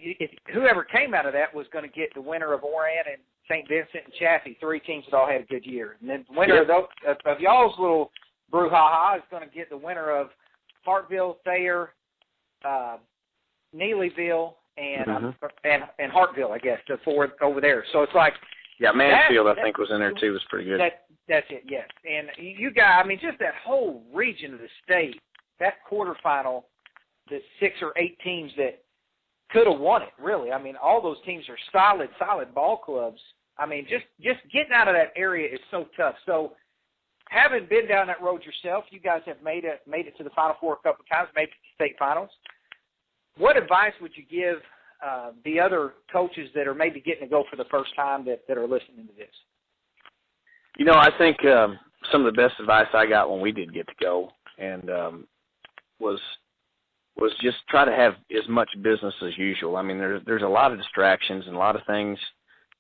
whoever came out of that was going to get the winner of Oran and St. Vincent and Chaffee, 3 teams that all had a good year. And then the winner of y'all's little brouhaha is going to get the winner of Hartville, Thayer, Neelyville, and Hartville, I guess, the 4 over there. So it's like, yeah, Mansfield, I think, was in there too. Was pretty good. That's it, yes. And you guys, just that whole region of the state, that quarterfinal, the 6 or 8 teams that could have won it, really. All those teams are solid ball clubs. Just getting out of that area is so tough. So having been down that road yourself, you guys have made it to the Final Four a couple of times, made it to the state finals. What advice would you give the other coaches that are maybe getting to go for the first time that are listening to this? I think some of the best advice I got when we did get to go and was just try to have as much business as usual. There's a lot of distractions and a lot of things,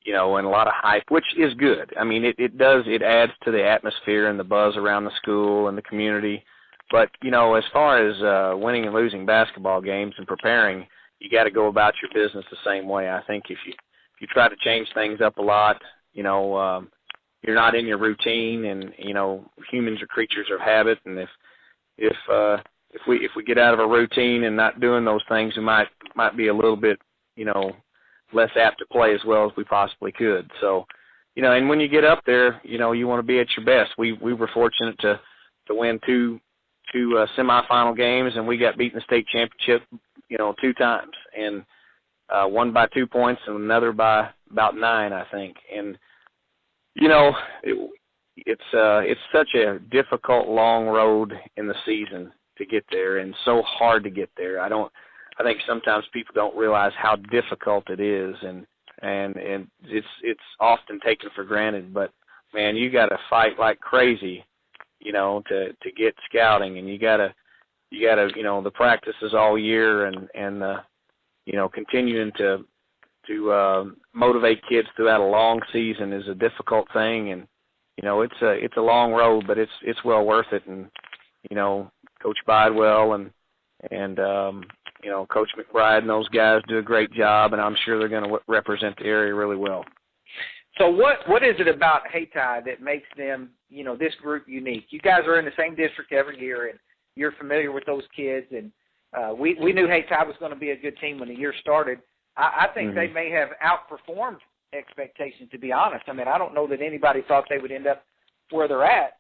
and a lot of hype, which is good. It adds to the atmosphere and the buzz around the school and the community. But, as far as winning and losing basketball games and preparing, you got to go about your business the same way. I think if you try to change things up a lot, you're not in your routine, and, humans are creatures of habit, and if we get out of a routine and not doing those things, we might be a little bit, less apt to play as well as we possibly could. So, and when you get up there, you want to be at your best. We were fortunate to win two semifinal games, and we got beat in the state championship, 2 times, and one by 2 points and another by about 9, I think. And it's such a difficult, long road in the season to get there, and so hard to get there. I think sometimes people don't realize how difficult it is, and it's often taken for granted. But man, you got to fight like crazy, to get scouting, and you got to the practices all year, and continuing to motivate kids throughout a long season is a difficult thing, and it's a long road, but it's well worth it. And Coach Bidewell and Coach McBride and those guys do a great job, and I'm sure they're going to represent the area really well. So what is it about Hayti that makes them, this group unique? You guys are in the same district every year, and you're familiar with those kids, and we knew Hayti was going to be a good team when the year started. I think they may have outperformed expectations, to be honest. I don't know that anybody thought they would end up where they're at.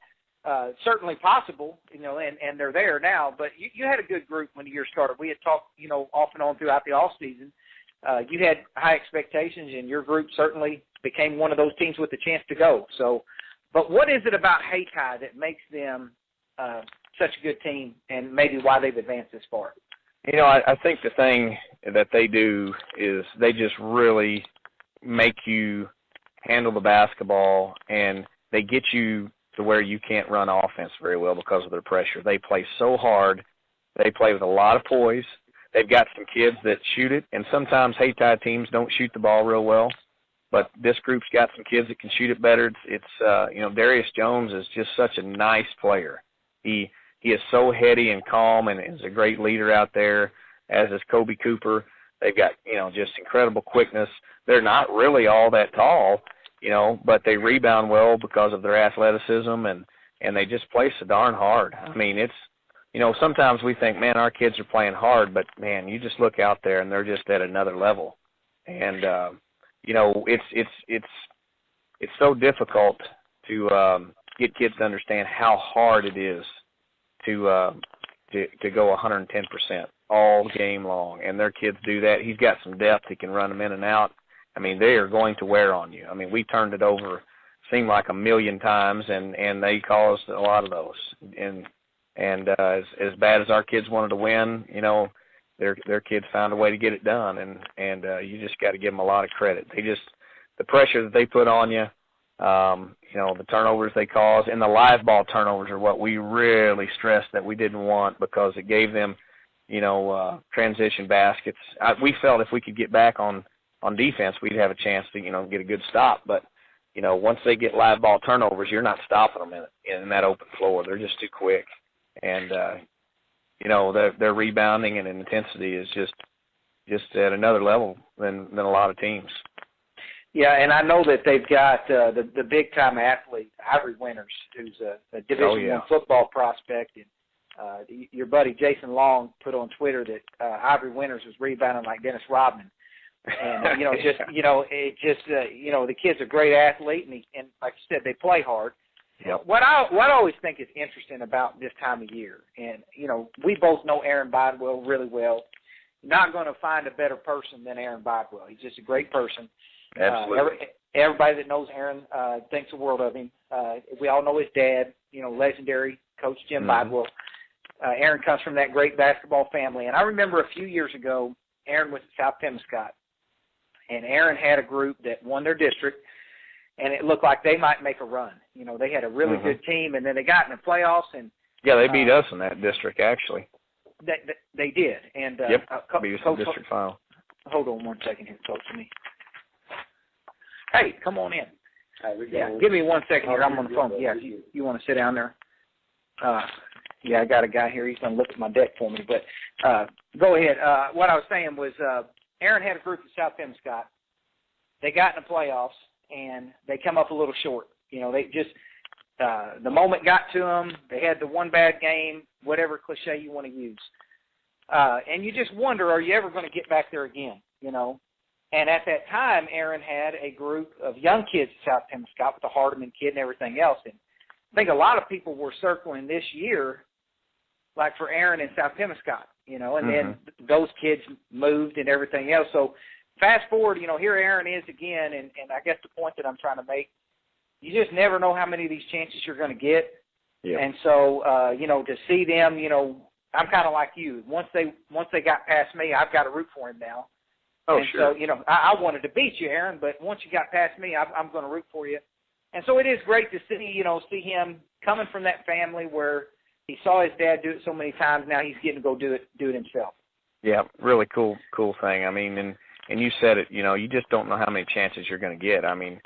Certainly possible, and they're there now. But you had a good group when the year started. We had talked, off and on throughout the off season. You had high expectations, and your group certainly became one of those teams with a chance to go. So, but what is it about Hayti that makes them such a good team, and maybe why they've advanced this far? I think the thing that they do is they just really make you handle the basketball, and they get you to where you can't run offense very well because of their pressure. They play so hard. They play with a lot of poise. They've got some kids that shoot it, and sometimes Hayti teams don't shoot the ball real well, but this group's got some kids that can shoot it better. It's Darius Jones is just such a nice player. He is so heady and calm, and is a great leader out there, as is Kobe Cooper. They've got, just incredible quickness. They're not really all that tall, but they rebound well because of their athleticism, and they just play so darn hard. It's, sometimes we think, man, our kids are playing hard, but, man, you just look out there and they're just at another level. And, it's so difficult to get kids to understand how hard it is to to go 110% all game long, and their kids do that. He's got some depth. He can run them in and out. I mean, they are going to wear on you. I mean, we turned it over, seemed like 1,000,000 times, and they caused a lot of those. And as bad as our kids wanted to win, you know, their kids found a way to get it done, and you just got to give them a lot of credit. The pressure that they put on you, you know, the turnovers they cause, and the live ball turnovers are what we really stressed that we didn't want, because it gave them, you know, transition baskets. We felt if we could get back on defense, we'd have a chance to, you know, get a good stop. But, you know, once they get live ball turnovers, you're not stopping them in that open floor. They're just too quick. And, you know, their rebounding and intensity is just at another level than a lot of teams. Yeah, and I know that they've got the big-time athlete, Ivory Winters, who's a Division I football prospect. And your buddy Jason Long put on Twitter that Ivory Winters was rebounding like Dennis Rodman. And, you know, you know, the kid's a great athlete, and like you said, they play hard. Yep. What I always think is interesting about this time of year, and, you know, we both know Aaron Bidewell really well. Not going to find a better person than Aaron Bidewell. He's just a great person. Absolutely. Everybody that knows Aaron thinks the world of him. We all know his dad, you know, legendary Coach Jim Bidewell. Aaron comes from that great basketball family. And I remember a few years ago, Aaron was at South Pemscott, and Aaron had a group that won their district, and it looked like they might make a run. You know, they had a really good team, and then they got in the playoffs. And yeah, they beat us in that district, actually. They did. And beat us in the district final. Hold on one second here, Coach. Hey, come on in. Give me 1 second here. I'm on the phone. Yeah, if you want to sit down there. Yeah, I got a guy here. He's going to look at my deck for me. But go ahead. What I was saying was Aaron had a group at South Pemscott. They got in the playoffs, and they come up a little short. You know, they just the moment got to them. They had the one bad game, whatever cliche you want to use. And you just wonder, are you ever going to get back there again, you know? And at that time, Aaron had a group of young kids at South Pemscott with the Hardeman kid and everything else. And I think a lot of people were circling this year, like for Aaron in South Pemscott, you know, and then those kids moved and everything else. So fast forward, you know, here Aaron is again, and I guess the point that I'm trying to make, you just never know how many of these chances you're going to get. Yeah. And so, you know, to see them, you know, I'm kind of like you. Once they got past me, I've got to root for him now. Oh, and sure. so, you know, I wanted to beat you, Aaron, but once you got past me, I'm going to root for you. And so it is great to see him coming from that family where he saw his dad do it so many times. Now he's getting to go do it himself. Yeah, really cool thing. I mean, and you said it, you know, you just don't know how many chances you're going to get. I mean,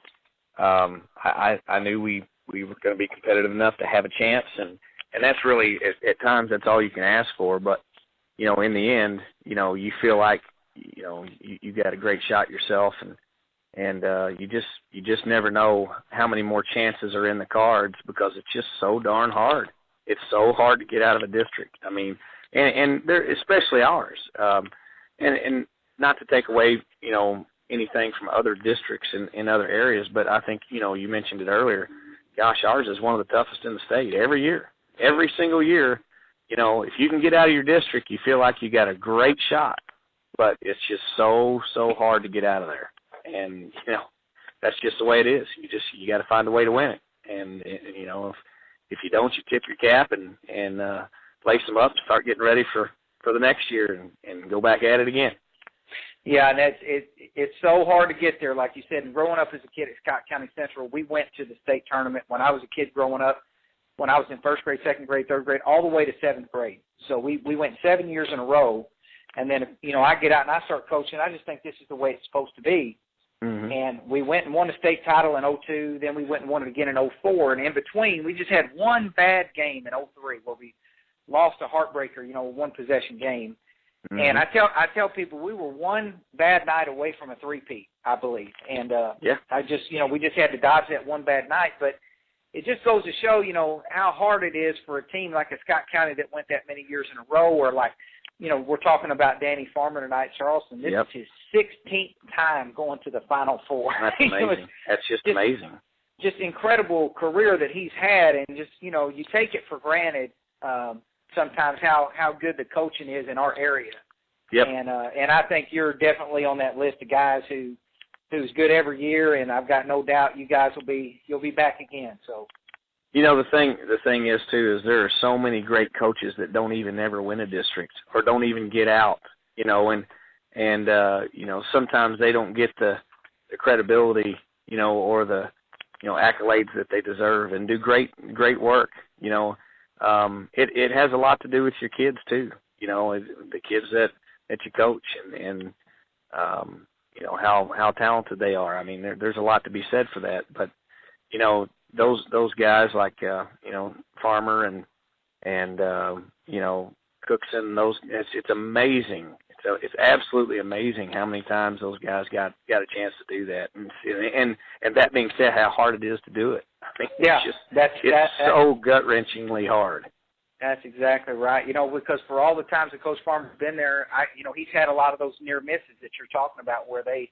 I knew we were going to be competitive enough to have a chance, and that's really, at times, that's all you can ask for. But, you know, in the end, you know, you feel like, you know, you got a great shot yourself, and you just never know how many more chances are in the cards, because it's just so darn hard. It's so hard to get out of a district. I mean, and they're especially ours. And not to take away, you know, anything from other districts in other areas, but I think, you know, you mentioned it earlier. Gosh, ours is one of the toughest in the state every year. Every single year, you know, if you can get out of your district, you feel like you got a great shot. But it's just so hard to get out of there. And, you know, that's just the way it is. You got to find a way to win it. And you know, if you don't, you tip your cap and lace them up, start getting ready for the next year and go back at it again. Yeah, and it's so hard to get there, like you said. And growing up as a kid at Scott County Central, we went to the state tournament when I was a kid growing up, when I was in first grade, second grade, third grade, all the way to seventh grade. So we went 7 years in a row. And then, you know, I get out and I start coaching. I just think this is the way it's supposed to be. Mm-hmm. And we went and won the state title in 2002. Then we went and won it again in 2004. And in between, we just had one bad game in 2003 where we lost a heartbreaker, you know, one possession game. Mm-hmm. And I tell people we were one bad night away from a three-peat, I believe. And I just, you know, we just had to dodge that one bad night. But it just goes to show, you know, how hard it is for a team like a Scott County that went that many years in a row, or like, you know, we're talking about Danny Farmer tonight, Charleston. This is his 16th time going to the Final Four. That's amazing. That's just amazing. Just incredible career that he's had, and just, you know, you take it for granted sometimes how good the coaching is in our area. Yep. And I think you're definitely on that list of guys who's good every year, and I've got no doubt you guys you'll be back again. So. The thing is too is there are so many great coaches that don't even ever win a district or don't even get out, and sometimes they don't get the credibility, or the accolades that they deserve and do great work. It has a lot to do with your kids too, the kids that you coach and how talented they are. I mean, there's a lot to be said for that, but those guys like Farmer and Cookson, it's amazing. It's absolutely amazing how many times those guys got a chance to do that, and that being said, how hard it is to do it. I mean, it's so gut-wrenchingly hard. That's exactly right. Because for all the times that Coach Farmer's been there, he's had a lot of those near misses that you're talking about, where they,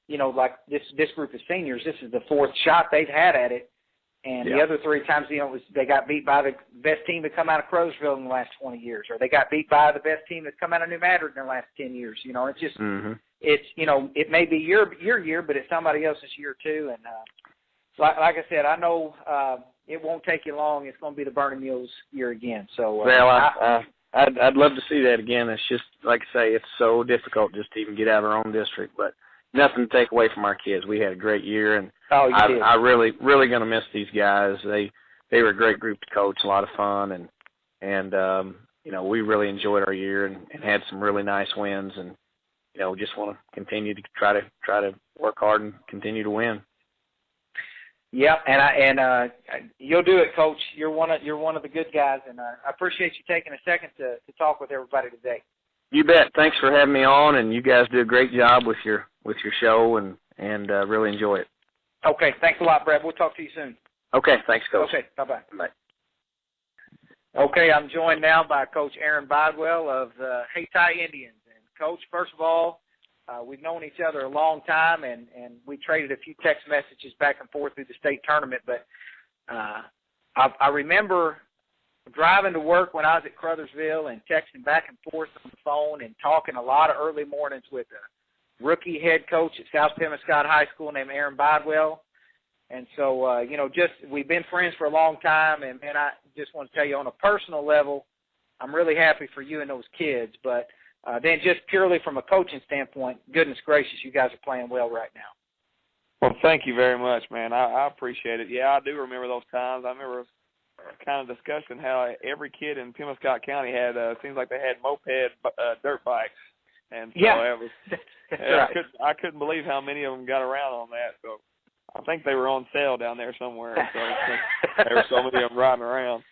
like this group of seniors, this is the fourth shot they've had at it. And the other three times, they got beat by the best team to come out of Crowsville in the last 20 years, or they got beat by the best team that's come out of New Madrid in the last 10 years. It's just, it's, it may be your year, but it's somebody else's year too. And like I said, I know it won't take you long. It's going to be the Burning Mules year again. So, I'd love to see that again. It's just, like I say, it's so difficult just to even get out of our own district, but nothing to take away from our kids. We had a great year, and I really going to miss these guys. They were a great group to coach, a lot of fun, and we really enjoyed our year and had some really nice wins, and just want to continue to try to work hard and continue to win. Yep, and you'll do it, Coach. You're one of the good guys, and I appreciate you taking a second to talk with everybody today. You bet. Thanks for having me on, and you guys do a great job with your show, and really enjoy it. Okay, thanks a lot, Brad. We'll talk to you soon. Okay, thanks, Coach. Okay, bye-bye. Bye. Okay, I'm joined now by Coach Aaron Bidewell of the Hayti Indians. And, Coach, first of all, we've known each other a long time, and we traded a few text messages back and forth through the state tournament, but I remember driving to work when I was at Crothersville and texting back and forth on the phone and talking a lot of early mornings with a rookie head coach at South Pemiscot High School named Aaron Bidewell. And so, we've been friends for a long time, and I just want to tell you on a personal level, I'm really happy for you and those kids. But then just purely from a coaching standpoint, goodness gracious, you guys are playing well right now. Well, thank you very much, man. I appreciate it. Yeah, I do remember those times. I remember kind of discussing how every kid in Pemiscot County had seems like they had moped dirt bikes, and so it was. Right. I couldn't believe how many of them got around on that. So I think they were on sale down there somewhere. So there were so many of them riding around.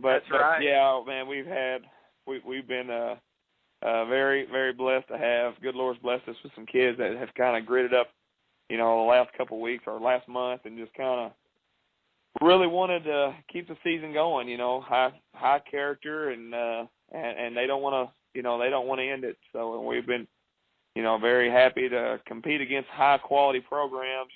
But, right. Yeah, man, we've been very, very blessed to have. Good Lord's blessed us with some kids that have kind of gritted up, the last couple of weeks or last month, and just kind of really wanted to keep the season going, high character, and they don't want to end it. So we've been, very happy to compete against high quality programs,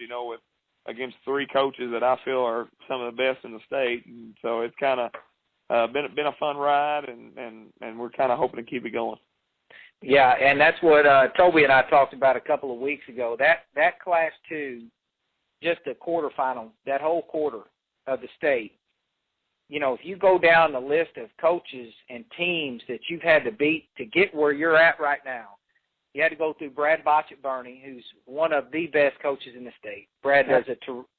against three coaches that I feel are some of the best in the state. And so it's kind of been a fun ride, and we're kind of hoping to keep it going. Yeah, and that's what Toby and I talked about a couple of weeks ago. That Class 2, just the quarterfinal, that whole quarter of the state, if you go down the list of coaches and teams that you've had to beat to get where you're at right now, you had to go through Brad Botsch at Burney, who's one of the best coaches in the state. Brad does a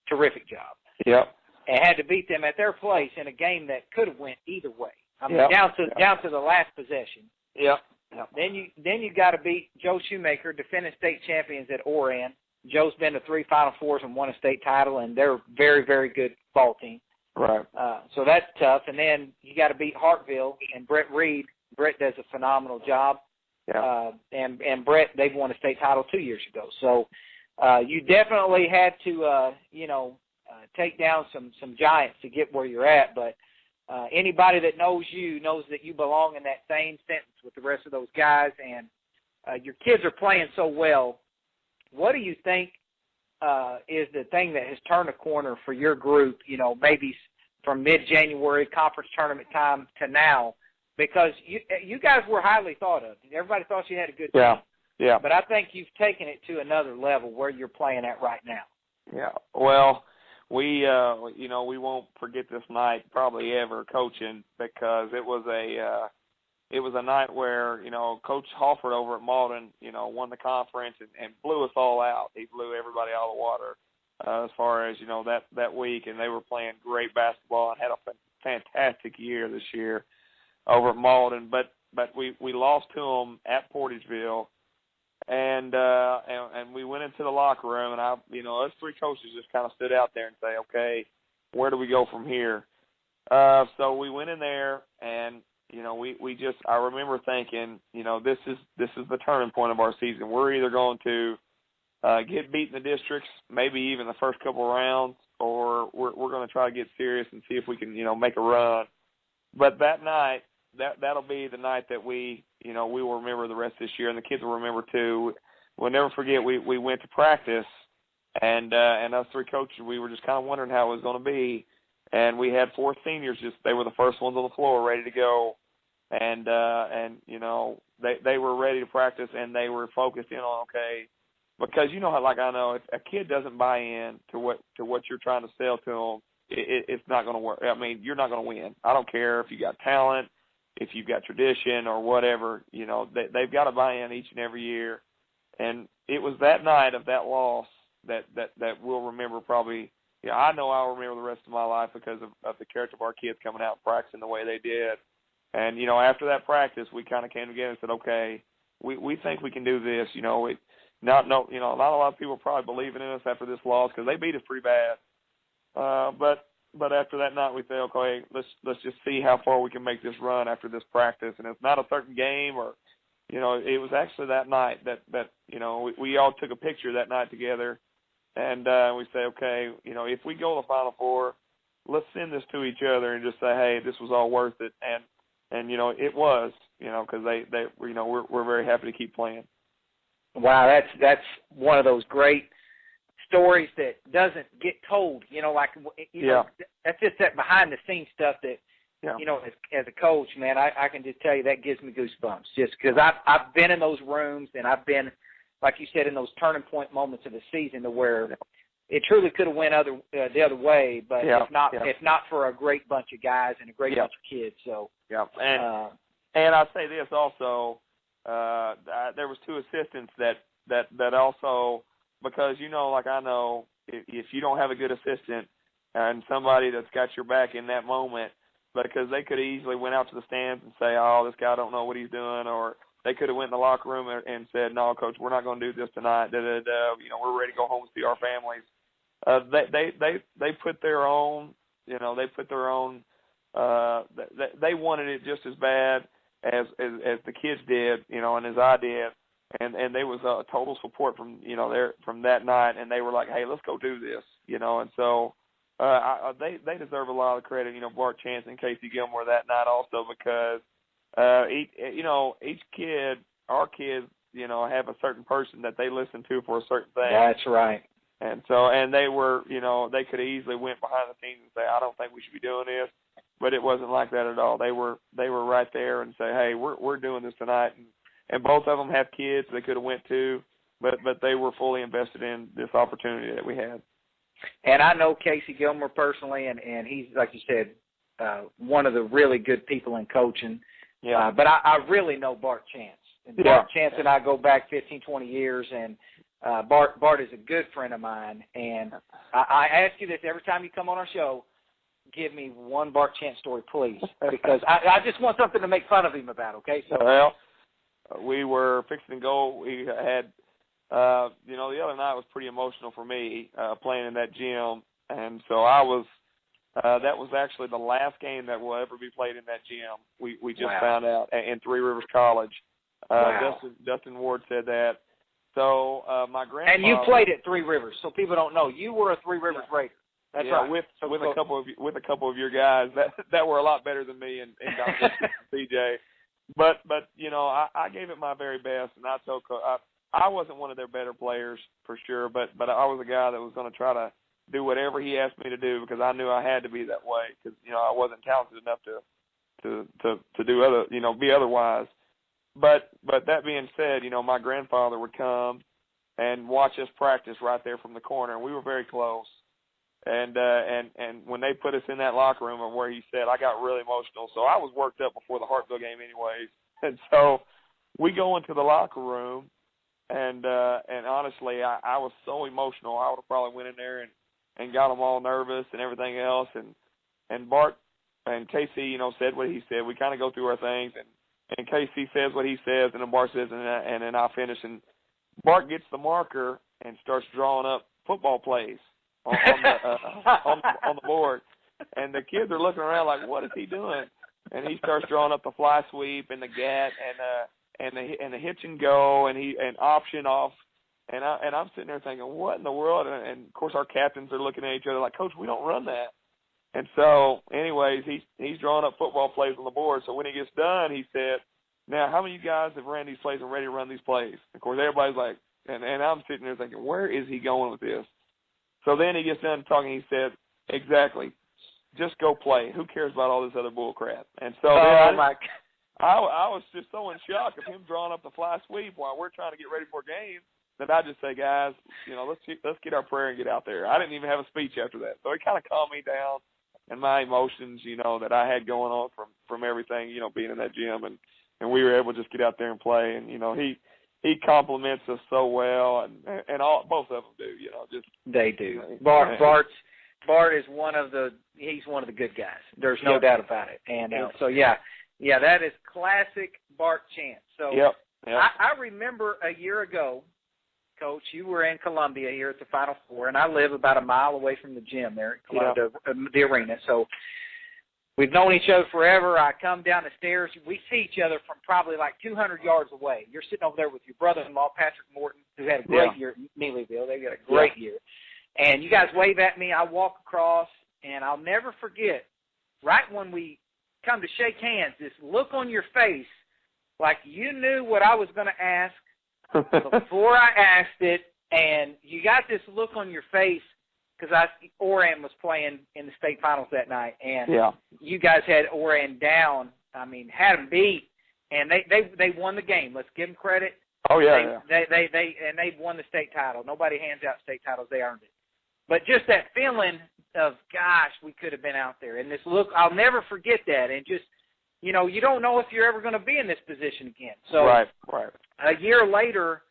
terrific job. Yep. And had to beat them at their place in a game that could have went either way. I mean, down to the last possession. Yep. Then you got to beat Joe Shoemaker, defending state champions at Oran. Joe's been to 3 Final Fours and won a state title, and they're a very, very good ball team. Right. So that's tough. And then you got to beat Hartville and Brett Reed. Brett does a phenomenal job. Yeah. And Brett, they've won a state title 2 years ago. So you definitely had to, take down some giants to get where you're at. But anybody that knows you knows that you belong in that same sentence with the rest of those guys. And your kids are playing so well. What do you think is the thing that has turned a corner for your group, maybe from mid-January conference tournament time to now? because you guys were highly thought of. Everybody thought you had a good team. Yeah. But I think you've taken it to another level where you're playing at right now. Yeah. Well, we we won't forget this night probably ever coaching, because it was a night where, Coach Halford over at Malden, won the conference and blew us all out. He blew everybody out of the water as far as, that week, and they were playing great basketball and had a fantastic year this year over at Malden. But we lost to them at Portageville, and we went into the locker room, and us three coaches just kind of stood out there and say, okay, where do we go from here? So we went in there, and I remember thinking, this is the turning point of our season. We're either going to get beat in the districts, maybe even the first couple of rounds, or we're going to try to get serious and see if we can, make a run. But that night, that'll be the night that we will remember the rest of this year, and the kids will remember too. We'll never forget, we went to practice, and us three coaches, we were just kind of wondering how it was going to be. And we had four seniors, they were the first ones on the floor ready to go. And they were ready to practice, and they were focused in on, okay, because like I know, if a kid doesn't buy in to what you're trying to sell to them, it's not going to work. I mean, you're not going to win. I don't care if you got talent, if you've got tradition or whatever, they've got to buy in each and every year. And it was that night of that loss that we'll remember probably. I know I'll remember the rest of my life because of the character of our kids coming out and practicing the way they did. And, after that practice, we kind of came together and said, okay, we think we can do this. Not a lot of people probably believing in us after this loss because they beat us pretty bad. But after that night, we said, okay, let's just see how far we can make this run after this practice. And it's not a certain game or, it was actually that night that we all took a picture that night together. And we say, okay, if we go to the Final Four, let's send this to each other and just say, hey, this was all worth it. And it was, because we're very happy to keep playing. Wow, that's one of those great stories that doesn't get told. That's just that behind the scenes stuff that, as a coach, man, I can just tell you that gives me goosebumps. Just because I've been in those rooms and I've been, like you said, in those turning point moments of the season to where it truly could have went the other way, but if not for a great bunch of guys and a great bunch of kids. So and I'll say this also, there was two assistants that also, because like I know, if you don't have a good assistant and somebody that's got your back in that moment, because they could easily went out to the stands and say, oh, this guy don't know what he's doing, or they could have went in the locker room and said, no, coach, we're not going to do this tonight. We're ready to go home and see our families. They put their own, they wanted it just as bad as the kids did, and as I did. And there was a total support from, from that night. And they were like, hey, let's go do this, and so they deserve a lot of credit, Bart Chance and Casey Gilmore that night also, because each kid, our kids, have a certain person that they listen to for a certain thing. That's right. And so, and they were, they could have easily went behind the scenes and say, I don't think we should be doing this, but it wasn't like that at all. They were right there and say, hey, we're doing this tonight. And both of them have kids they could have went to, but they were fully invested in this opportunity that we had. And I know Casey Gilmore personally, and he's, like you said, one of the really good people in coaching. Yeah. But I really know Bart Chance. And Bart Chance and I go back 15, 20 years, and Bart is a good friend of mine. And I ask you this every time you come on our show, give me one Bart Chance story, please, because I just want something to make fun of him about, okay? So. Well, we were fixing to go. We had, the other night was pretty emotional for me playing in that gym. And so I was, that was actually the last game that will ever be played in that gym. We just found out in Three Rivers College. Dustin Ward said that. So my grandfather. And you played at Three Rivers, so people don't know. You were a Three Rivers Raider. That's right. With a couple of your guys that were a lot better than me and Don CJ. But I gave it my very best, and I told Coach, I wasn't one of their better players for sure, but I was a guy that was going to try to do whatever he asked me to do because I knew I had to be that way because I wasn't talented enough do other, be otherwise. But that being said, my grandfather would come and watch us practice right there from the corner, and we were very close. And when they put us in that locker room, or where he said, I got really emotional. So I was worked up before the Hartville game, anyways. And so we go into the locker room, and honestly, I was so emotional. I would have probably went in there and got them all nervous and everything else. And Bart and Casey, said what he said. We kind of go through our things, and Casey says what he says, and then Bart says, and then I finish. And Bart gets the marker and starts drawing up football plays on the board, and the kids are looking around like, what is he doing? And he starts drawing up the fly sweep and the gat and the hitch and go and option off, and I'm sitting there thinking, what in the world? And of course our captains are looking at each other like, Coach, we don't run that. And so anyways, he's drawing up football plays on the board. So when he gets done, he said, now how many of you guys have ran these plays and ready to run these plays? Of course everybody's like, and I'm sitting there thinking, where is he going with this? So then he gets done talking. He said, exactly, just go play. Who cares about all this other bull crap? And so I was just so in shock of him drawing up the fly sweep while we're trying to get ready for a game that I just say, guys, let's get our prayer and get out there. I didn't even have a speech after that. So it kind of calmed me down and my emotions, that I had going on from everything, being in that gym. And we were able to just get out there and play. And, he compliments us so well, and both of them do, They do. Bart is one of the good guys. There's no doubt about it. And so that is classic Bart Chance. So yep. I remember a year ago, Coach, you were in Columbia here at the Final Four, and I live about a mile away from the gym there at Columbia, the arena. So we've known each other forever. I come down the stairs. We see each other from probably like 200 yards away. You're sitting over there with your brother-in-law, Patrick Morton, who had a great year at Mealyville. They got a great year. And you guys wave at me. I walk across, and I'll never forget, right when we come to shake hands, this look on your face like you knew what I was going to ask before I asked it, and you got this look on your face because Oran was playing in the state finals that night, and you guys had Oran down. I mean, had them beat, and they won the game. Let's give them credit. Oh yeah, they won the state title. Nobody hands out state titles; they earned it. But just that feeling of, gosh, we could have been out there, and this look, I'll never forget that. And just, you don't know if you're ever going to be in this position again. So right. A year later,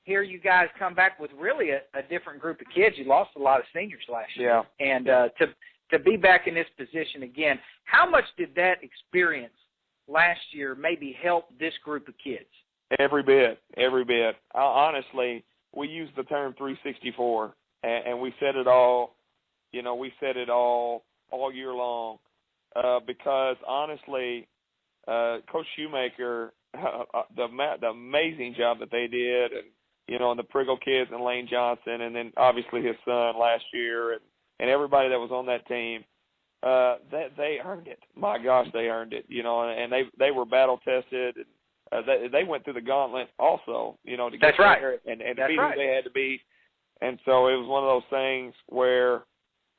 here you guys come back with really a different group of kids. You lost a lot of seniors last year. And to be back in this position again, how much did that experience last year maybe help this group of kids? Every bit. Honestly, we use the term 364, and we said it all, all year long, because honestly, Coach Shoemaker, the amazing job that they did, and the Priggle kids and Lane Johnson, and then obviously his son last year, and everybody that was on that team, they earned it. My gosh, they earned it. And they were battle tested. They went through the gauntlet also. To get That's right. there and to beat who they had to beat. And so it was one of those things where,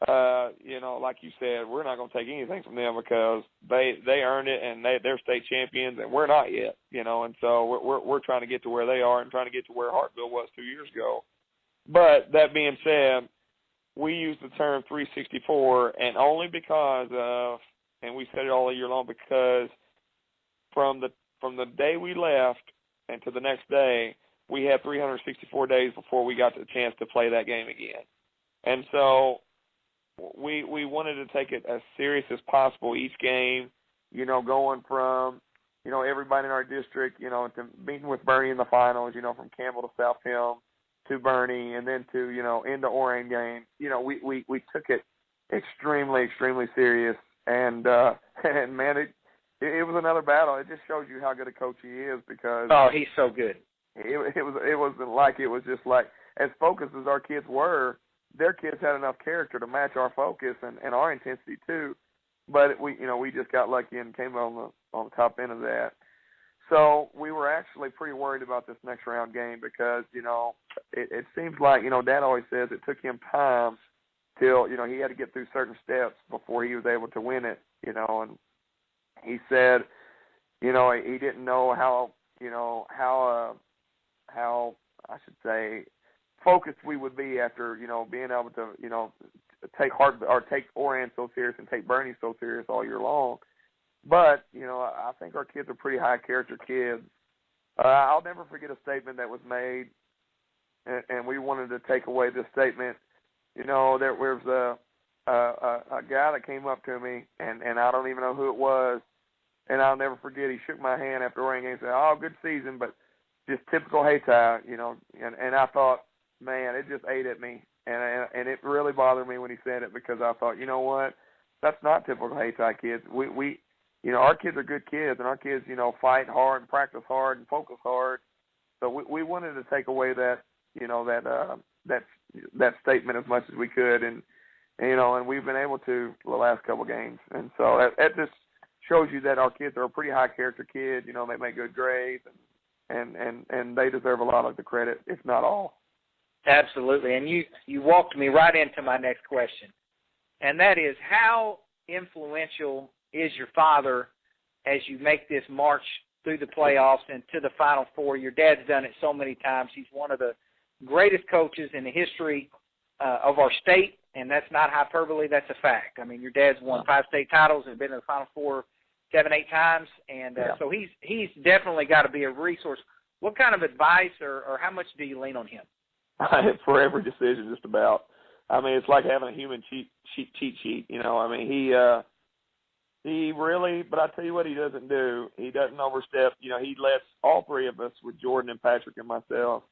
like you said, we're not going to take anything from them because they earned it, and they're state champions, and we're not yet, and so we're trying to get to where they are and trying to get to where Hartville was 2 years ago. But that being said, we use the term 364, and only because of, and we said it all year long, because from the day we left and to the next day, we had 364 days before we got the chance to play that game again. And so we wanted to take it as serious as possible each game, going from, everybody in our district, to meeting with Bernie in the finals, from Campbell to South Hill to Bernie, and then to, in the Oran game. We took it extremely, extremely serious. And man, it was another battle. It just shows you how good a coach he is, because he's so good. It wasn't like it was just like, as focused as our kids were, their kids had enough character to match our focus and our intensity too. But we just got lucky and came on the top end of that. So we were actually pretty worried about this next round game because, it seems like, Dad always says it took him time till, he had to get through certain steps before he was able to win it, and he said, he didn't know how I should say focused we would be after, being able to, take Oran so serious and take Bernie so serious all year long. But, I think our kids are pretty high character kids. I'll never forget a statement that was made, and we wanted to take away this statement. There was a guy that came up to me, and I don't even know who it was, and I'll never forget, he shook my hand after Oregon game and said, "Oh, good season, but just typical Hayti," and I thought, man, it just ate at me, and it really bothered me when he said it, because I thought, you know what, that's not typical Hayti kids. We our kids are good kids, and our kids, fight hard and practice hard and focus hard. So we wanted to take away that, that statement as much as we could, and we've been able to the last couple games. And so that just shows you that our kids are a pretty high character kids. They make good grades, and they deserve a lot of the credit, if not all. Absolutely. And you walked me right into my next question, and that is, how influential is your father as you make this march through the playoffs and to the Final Four? Your dad's done it so many times. He's one of the greatest coaches in the history of our state, and that's not hyperbole. That's a fact. I mean, your dad's won 5 state titles and been in the Final Four 7-8 times, and so he's definitely got to be a resource. What kind of advice or how much do you lean on him? For every decision, just about. I mean, it's like having a human cheat sheet. He really, but I tell you what he doesn't do. He doesn't overstep. He lets all 3 of us, with Jordan and Patrick and myself,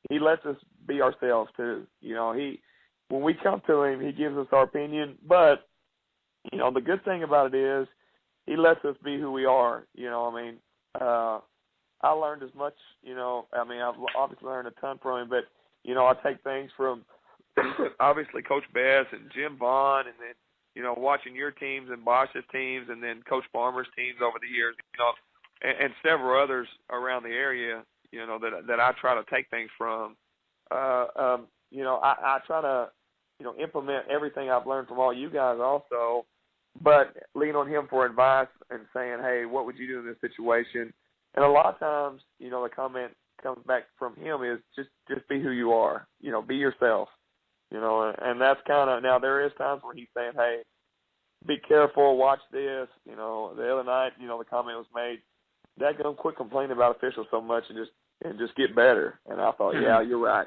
he lets us be ourselves too. When we come to him, he gives us our opinion. But, the good thing about it is he lets us be who we are. I learned as much, I've obviously learned a ton from him, but, I take things from obviously Coach Bass and Jim Vaughn, and then, watching your teams and Botsch's teams, and then Coach Farmer's teams over the years, and several others around the area, that I try to take things from. I try to, implement everything I've learned from all you guys also, but lean on him for advice and saying, hey, what would you do in this situation? And a lot of times, the comment comes back from him is just be who you are, be yourself. And that's kind of, now there is times where he's saying, hey, be careful, watch this. The other night, the comment was made, Dad, don't quit complaining about officials so much and just get better. And I thought, yeah, you're right,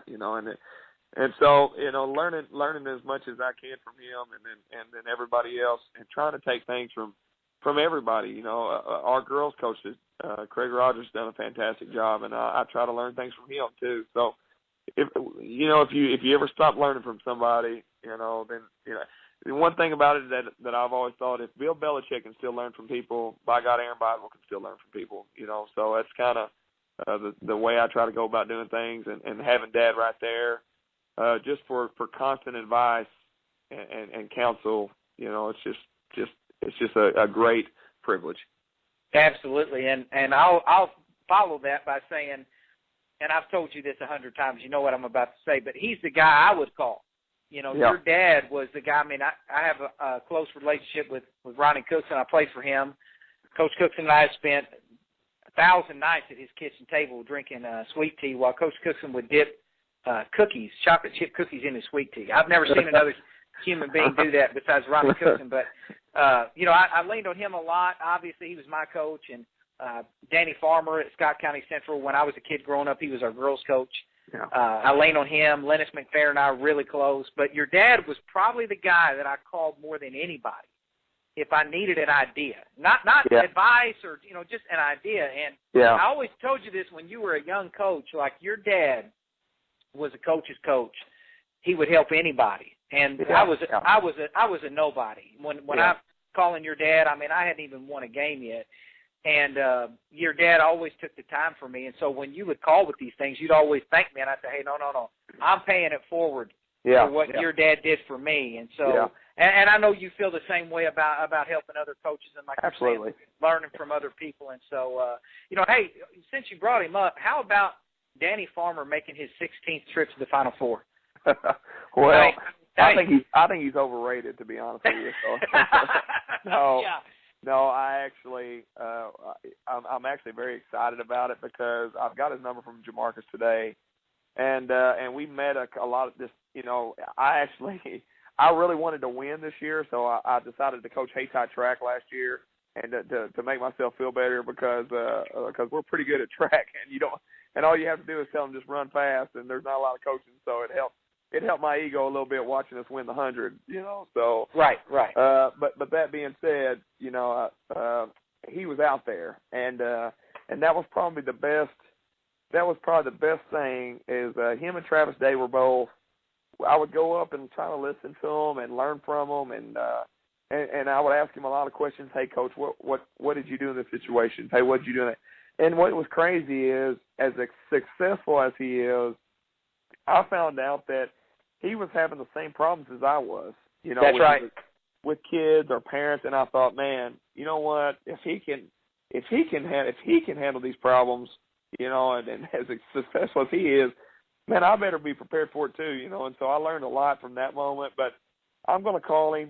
and so, learning as much as I can from him and then everybody else, and trying to take things from everybody. Our girls coach, Craig Rogers, done a fantastic job, and I try to learn things from him too. So, if you ever stop learning from somebody, then the one thing about it that I've always thought, if Bill Belichick can still learn from people, by God, Aaron Bidewell can still learn from people. So that's kind of the way I try to go about doing things, and having Dad right there, just for constant advice and counsel. It's just a great privilege. Absolutely, and I'll follow that by saying, and I've told you this 100 times, you know what I'm about to say, but he's the guy I would call. Your dad was the guy. I mean, I have a close relationship with Ronnie Cookson. I played for him. Coach Cookson and I have spent 1,000 nights at his kitchen table drinking sweet tea while Coach Cookson would dip cookies, chocolate chip cookies, in his sweet tea. I've never seen another human being do that besides Ronnie Cookson. But, I leaned on him a lot. Obviously, he was my coach. And Danny Farmer at Scott County Central, when I was a kid growing up, he was our girls coach. Yeah. I leaned on him. Lennis McFerrin and I were really close. But your dad was probably the guy that I called more than anybody if I needed an idea. Not advice or, just an idea. And I always told you this when you were a young coach, like your dad was a coach's coach. He would help anybody. And I was a nobody. When I calling your dad, I mean, I hadn't even won a game yet. And your dad always took the time for me. And so when you would call with these things, you'd always thank me. And I'd say, hey, no, I'm paying it forward for what your dad did for me. And so, and I know you feel the same way about helping other coaches and, like you're saying, learning from other people. And so, hey, since you brought him up, how about Danny Farmer making his 16th trip to the Final Four? Well, I think he's overrated, to be honest with you. So. No, I actually, I'm actually very excited about it because I've got his number from Jamarcus today, and we met a lot of this. You know, I really wanted to win this year, so I decided to coach Hayti track last year, and to make myself feel better because we're pretty good at track, and all you have to do is tell them just run fast, and there's not a lot of coaching, so it helped. It helped my ego a little bit watching us win the 100, you know. So right. But that being said, you know, he was out there, and that was probably the best. That was probably the best thing is him and Travis Day were both. I would go up and try to listen to them and learn from them, and I would ask him a lot of questions. Hey, Coach, what did you do in this situation? Hey, what did you do in that? And what was crazy is, as successful as he is, I found out that he was having the same problems as I was, you know. That's right. With kids or parents, and I thought, man, you know what? If he can handle these problems, you know, and as successful as he is, man, I better be prepared for it too, you know. And so I learned a lot from that moment. But I'm going to call him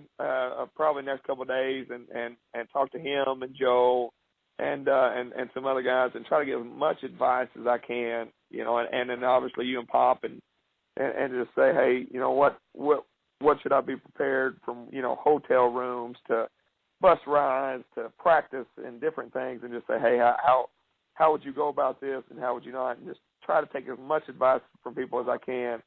probably next couple of days and talk to him and Joe and some other guys and try to give as much advice as I can, you know, and then obviously you and Pop and just say, hey, you know, what should I be prepared from, you know, hotel rooms to bus rides to practice and different things, and just say, hey, how would you go about this and how would you not, and just try to take as much advice from people as I can.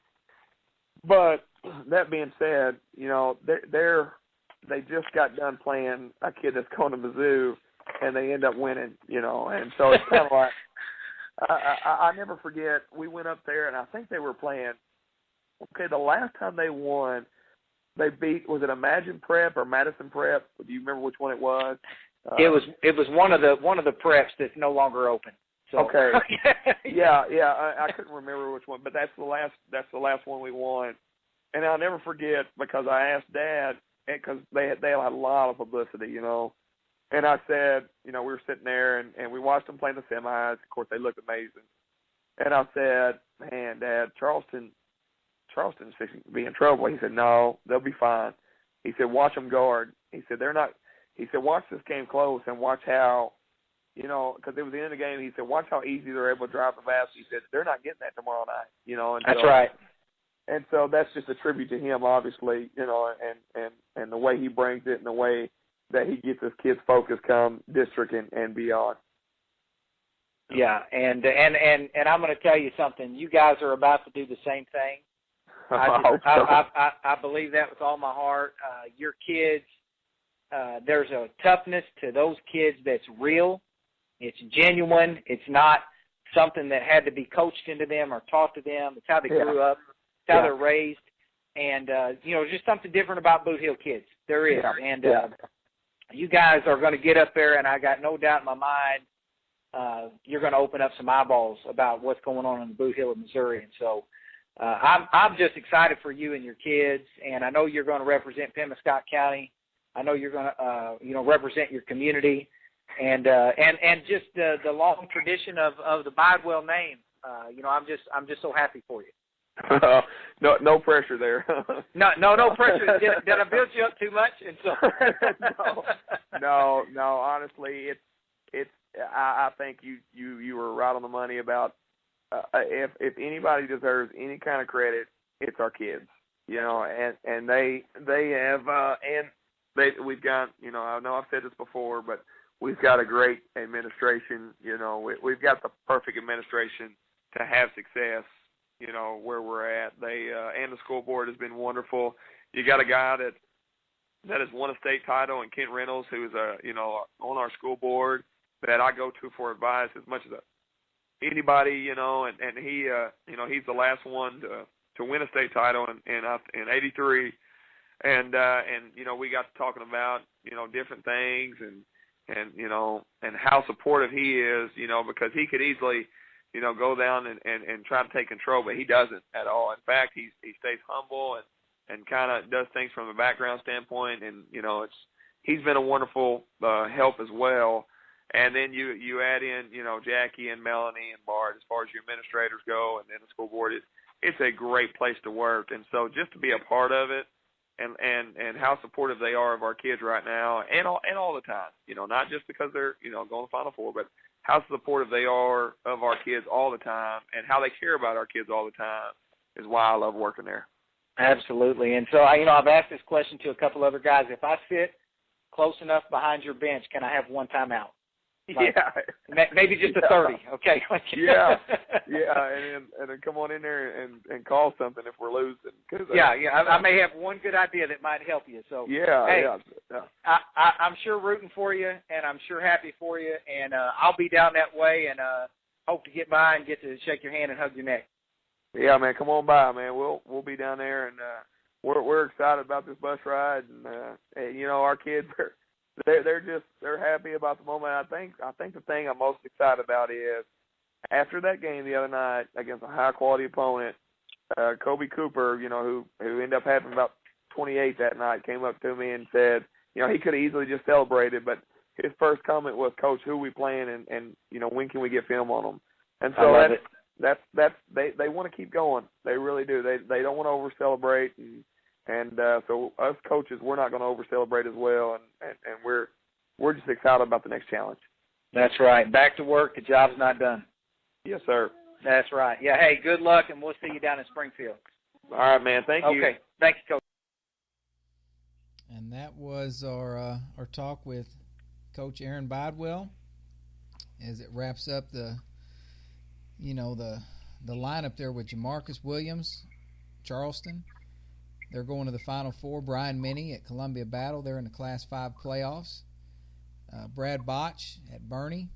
But that being said, you know, they just got done playing a kid that's going to Mizzou, and they end up winning, you know, and so it's kind of like I never forget, we went up there, and I think they were playing. Okay, the last time they won, they beat, was it Imagine Prep or Madison Prep? Do you remember which one it was? It was one of the preps that's no longer open. So. Okay. yeah. I couldn't remember which one, but that's the last one we won. And I'll never forget because I asked Dad, because they had a lot of publicity, you know. And I said, you know, we were sitting there and we watched them play the semis. Of course, they looked amazing. And I said, man, Dad, Charleston's fixing to be in trouble. He said, no, they'll be fine. He said, watch them guard. He said, watch this game close and watch how, you know, because it was the end of the game. He said, watch how easy they're able to drive the basket. He said, they're not getting that tomorrow night, you know. And that's right. And so that's just a tribute to him, obviously, you know, and the way he brings it and the way that he gets his kids focused come district and beyond. Yeah, and I'm going to tell you something. You guys are about to do the same thing. I believe that with all my heart. Your kids, there's a toughness to those kids that's real. It's genuine. It's not something that had to be coached into them or taught to them. It's how they grew up. It's how they're raised. And, you know, just something different about Boot Hill kids. There is. Yeah. And you guys are going to get up there, and I got no doubt in my mind you're going to open up some eyeballs about what's going on in the Boot Hill of Missouri. And so I'm just excited for you and your kids, and I know you're going to represent Pemiscot County. I know you're going to, you know, represent your community, and just the long tradition of the Bidewell name. You know, I'm just so happy for you. No pressure there. no pressure. Did I build you up too much? And so no. Honestly, it's. I think you were right on the money about if anybody deserves any kind of credit, it's our kids. You know, and they have we've got, you know, I know I've said this before, but we've got a great administration. You know, we've got the perfect administration to have success. You know, where we're at. They and the school board has been wonderful. You got a guy that has won a state title, and Kent Reynolds, who is on our school board, that I go to for advice as much as anybody, you know, and he he's the last one to win a state title in '83, and you know, we got to talking about, you know, different things and you know, and how supportive he is, you know, because he could easily, you know, go down and try to take control, but he doesn't at all. In fact, he stays humble and kind of does things from a background standpoint, and, you know, he's been a wonderful help as well. And then you add in, you know, Jackie and Melanie and Bart as far as your administrators go, and then the school board it's a great place to work. And so just to be a part of it, and how supportive they are of our kids right now, and all the time. Not just because they're going to Final Four, but how supportive they are of our kids all the time, and how they care about our kids all the time is why I love working there. Absolutely. And so I've asked this question to a couple other guys. If I sit close enough behind your bench, can I have one timeout? Maybe just a 30. Okay. yeah, and then come on in there and call something if we're losing. I may have one good idea that might help you. So I'm sure rooting for you, and I'm sure happy for you, and I'll be down that way, and hope to get by and get to shake your hand and hug your neck. Yeah, man, come on by, man. We'll be down there, and we're excited about this bus ride, and our kids are. They're happy about the moment. I think the thing I'm most excited about is after that game the other night against a high quality opponent, Kobe Cooper, who ended up having about 28 that night, came up to me and said, he could have easily just celebrated, but his first comment was, "Coach, who we playing, and when can we get film on them?" And so they want to keep going. They really do. They don't want to over celebrate. And so us coaches, we're not going to over-celebrate as well, and we're just excited about the next challenge. That's right. Back to work. The job's not done. Yes, sir. That's right. Yeah, hey, good luck, and we'll see you down in Springfield. All right, man. Thank you. Okay. Thank you, Coach. And that was our talk with Coach Aaron Bidewell as it wraps up the lineup there with Jamarcus Williams, Charleston. They're going to the Final Four. Brian Meny at Columbia Battle. They're in the Class 5 playoffs. Brad Botsch at Bernie,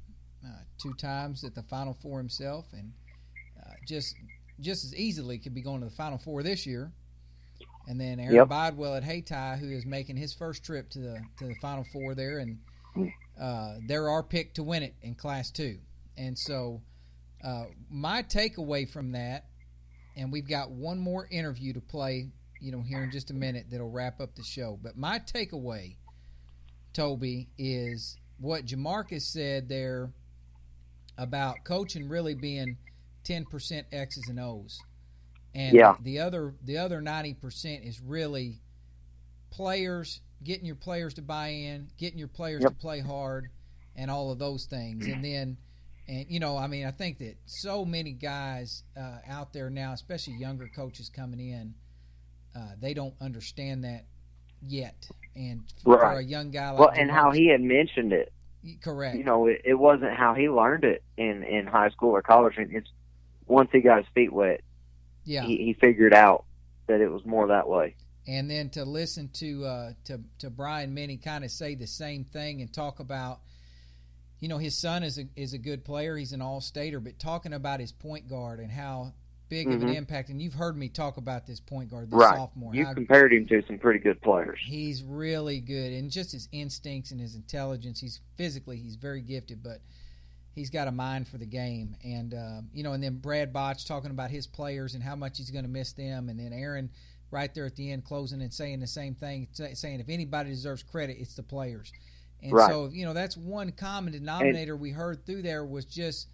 2 times at the Final Four himself, and just as easily could be going to the Final Four this year. And then Aaron Bidewell at Hayti, who is making his first trip to the Final Four there, and they're our pick to win it in Class 2. And so my takeaway from that, and we've got one more interview to play here in just a minute that'll wrap up the show. But my takeaway, Toby, is what Jamarcus said there about coaching really being 10% X's and O's. And the other 90% is really players, getting your players to buy in, getting your players to play hard, and all of those things. And then, I think that so many guys out there now, especially younger coaches coming in, they don't understand that yet. And for a young guy like and how he had mentioned it. Correct. It wasn't how he learned it in high school or college. It's once he got his feet wet, he figured out that it was more that way. And then to listen to Brian Meny kind of say the same thing and talk about, his son is a good player. He's an all-stater, but talking about his point guard and how big of an impact, and you've heard me talk about this point guard, this sophomore. You compared him to some pretty good players. He's really good, and just his instincts and his intelligence. He's very gifted, but he's got a mind for the game. And and then Brad Botsch talking about his players and how much he's going to miss them, and then Aaron right there at the end closing and saying the same thing, saying if anybody deserves credit, it's the players. And so that's one common denominator we heard through there was just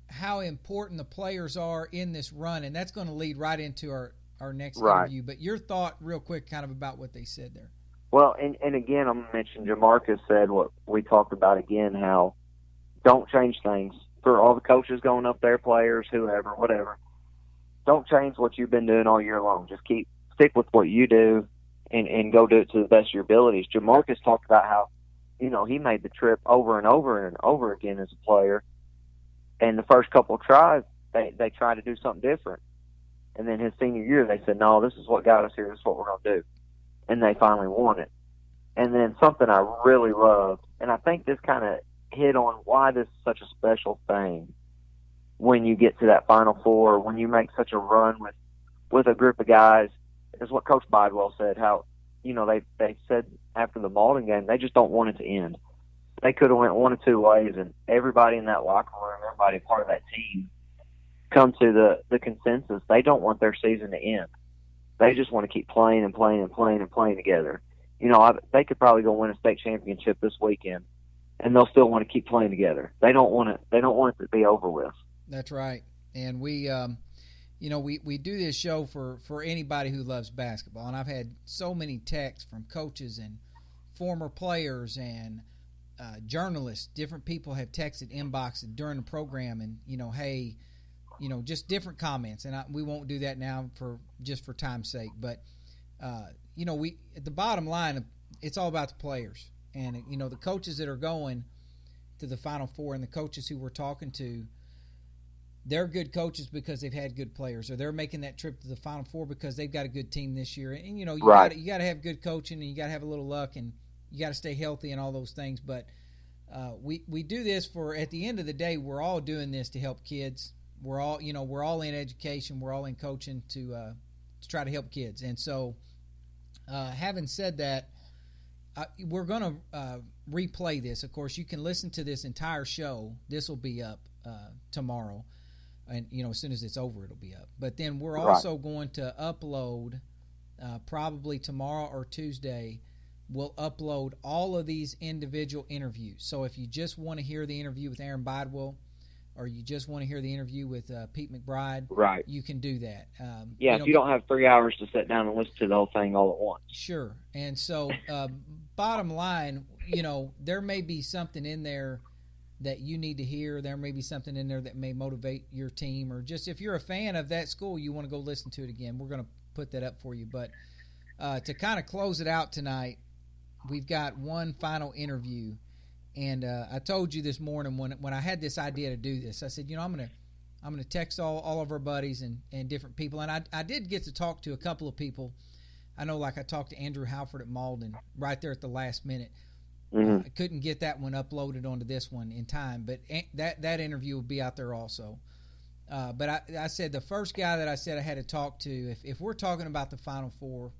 how important the players are in this run, and that's going to lead right into our next interview. But your thought real quick kind of about what they said there. Well, and again, I'm going to mention Jamarcus said what we talked about again, how don't change things. For all the coaches going up there, players, whoever, whatever, don't change what you've been doing all year long. Just stick with what you do and go do it to the best of your abilities. Jamarcus talked about how, he made the trip over and over and over again as a player. And the first couple of tries, they tried to do something different. And then his senior year, they said, no, this is what got us here. This is what we're going to do. And they finally won it. And then something I really loved, and I think this kind of hit on why this is such a special thing when you get to that Final Four, when you make such a run with a group of guys, is what Coach Bidewell said, how, they said after the Malden game, they just don't want it to end. They could have went one of two ways, and everybody in that locker room, everybody part of that team, come to the consensus. They don't want their season to end. They just want to keep playing and playing and playing and playing together. They could probably go win a state championship this weekend, and they'll still want to keep playing together. They don't want it to be over with. That's right. And we, we do this show for anybody who loves basketball, and I've had so many texts from coaches and former players and journalists. Different people have texted, inboxed during the program, and hey, just different comments. And we won't do that now for time's sake. But we at the bottom line, it's all about the players, and the coaches that are going to the Final Four and the coaches who we're talking to. They're good coaches because they've had good players, or they're making that trip to the Final Four because they've got a good team this year. And you got to have good coaching, and you got to have a little luck, and you got to stay healthy and all those things. But we do this for, at the end of the day, we're all doing this to help kids. We're all in education, we're all in coaching to try to help kids. And so, having said that, we're going to replay this. Of course, you can listen to this entire show. This will be up tomorrow. And, as soon as it's over, it'll be up. But then we're also going to upload, probably tomorrow or Tuesday, we'll upload all of these individual interviews. So if you just want to hear the interview with Aaron Bidewell, or you just want to hear the interview with Pete McBride, you can do that. If you don't have 3 hours to sit down and listen to the whole thing all at once. Sure. And so bottom line, there may be something in there that you need to hear. There may be something in there that may motivate your team, or just if you're a fan of that school, you want to go listen to it again. We're going to put that up for you. But to kind of close it out tonight, we've got one final interview. And I told you this morning when I had this idea to do this, I said, I'm gonna text all of our buddies and different people. And I did get to talk to a couple of people. I know, like I talked to Andrew Halford at Malden right there at the last minute. I couldn't get that one uploaded onto this one in time, but that interview will be out there also. But I said the first guy that I said I had to talk to, if we're talking about the Final Four,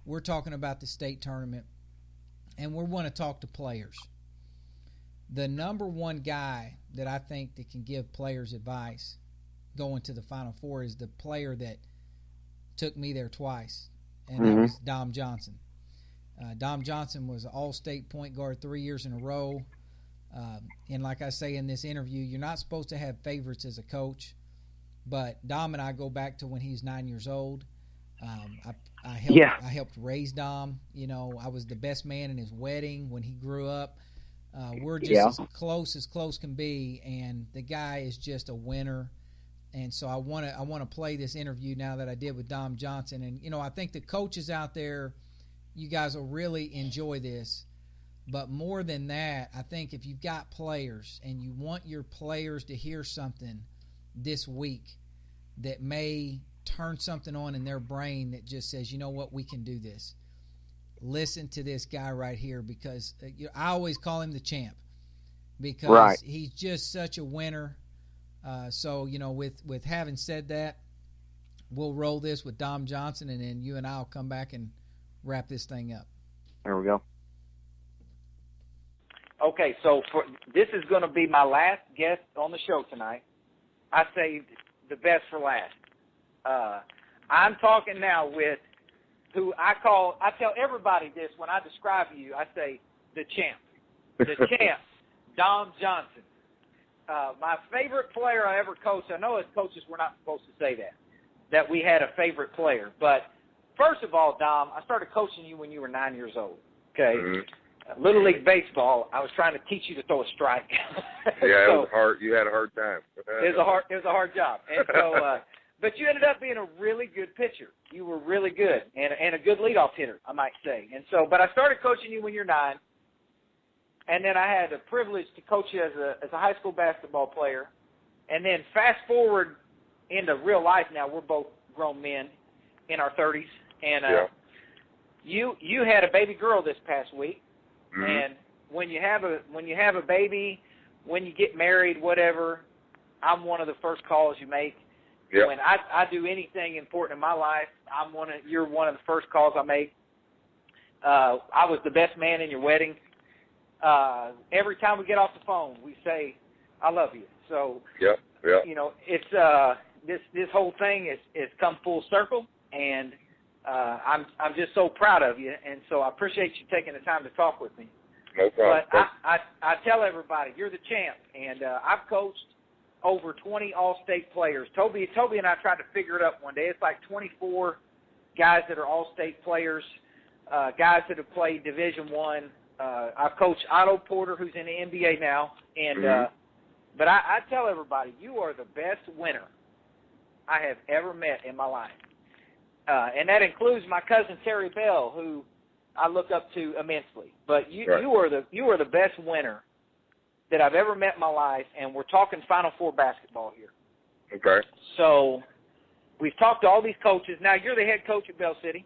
we're talking about the state tournament, and we want to talk to players. The number one guy that I think that can give players advice going to the Final Four is the player that took me there twice, and that was Dom Johnson. Dom Johnson was an all-state point guard 3 years in a row. And like I say in this interview, you're not supposed to have favorites as a coach, but Dom and I go back to when he's 9 years old. I helped raise Dom. I was the best man in his wedding when he grew up. We're just as close can be, and the guy is just a winner. And so I want to play this interview now that I did with Dom Johnson. And I think the coaches out there, you guys will really enjoy this. But more than that, I think if you've got players and you want your players to hear something this week that may turn something on in their brain that just says, we can do this. Listen to this guy right here, because I always call him the champ, because he's just such a winner. So, with having said that, we'll roll this with Dom Johnson, and then you and I will come back and wrap this thing up. There we go. Okay, so this is going to be my last guest on the show tonight. I saved the best for last. I'm talking now with who I tell everybody this when I describe you. I say the champ. The champ, Dom Johnson. My favorite player I ever coached. I know as coaches we're not supposed to say that we had a favorite player. But first of all, Dom, I started coaching you when you were 9 years old. Okay. Little League Baseball, I was trying to teach you to throw a strike. Yeah, it was hard. You had a hard time. It was a hard job. And so, but you ended up being a really good pitcher. You were really good and a good leadoff hitter, I might say. And so, but I started coaching you when you're 9, and then I had the privilege to coach you as a high school basketball player. And then fast forward into real life now, we're both grown men in our 30s, and you had a baby girl this past week. And when you have a baby, when you get married, whatever, I'm one of the first calls you make. Yep. When I do anything important in my life, you're one of the first calls I make. I was the best man in your wedding. Every time we get off the phone, we say, "I love you." So, it's this whole thing is come full circle, and I'm just so proud of you, and so I appreciate you taking the time to talk with me. No problem. But I tell everybody, you're the champ, and I've coached over 20 All-State players. Toby and I tried to figure it up one day. It's like 24 guys that are All-State players, guys that have played Division I. I've coached Otto Porter, who's in the NBA now, and but I tell everybody, you are the best winner I have ever met in my life. And that includes my cousin Terry Bell, who I look up to immensely. But you are the best winner that I've ever met in my life, and we're talking Final Four basketball here. Okay. So we've talked to all these coaches. Now you're the head coach at Bell City,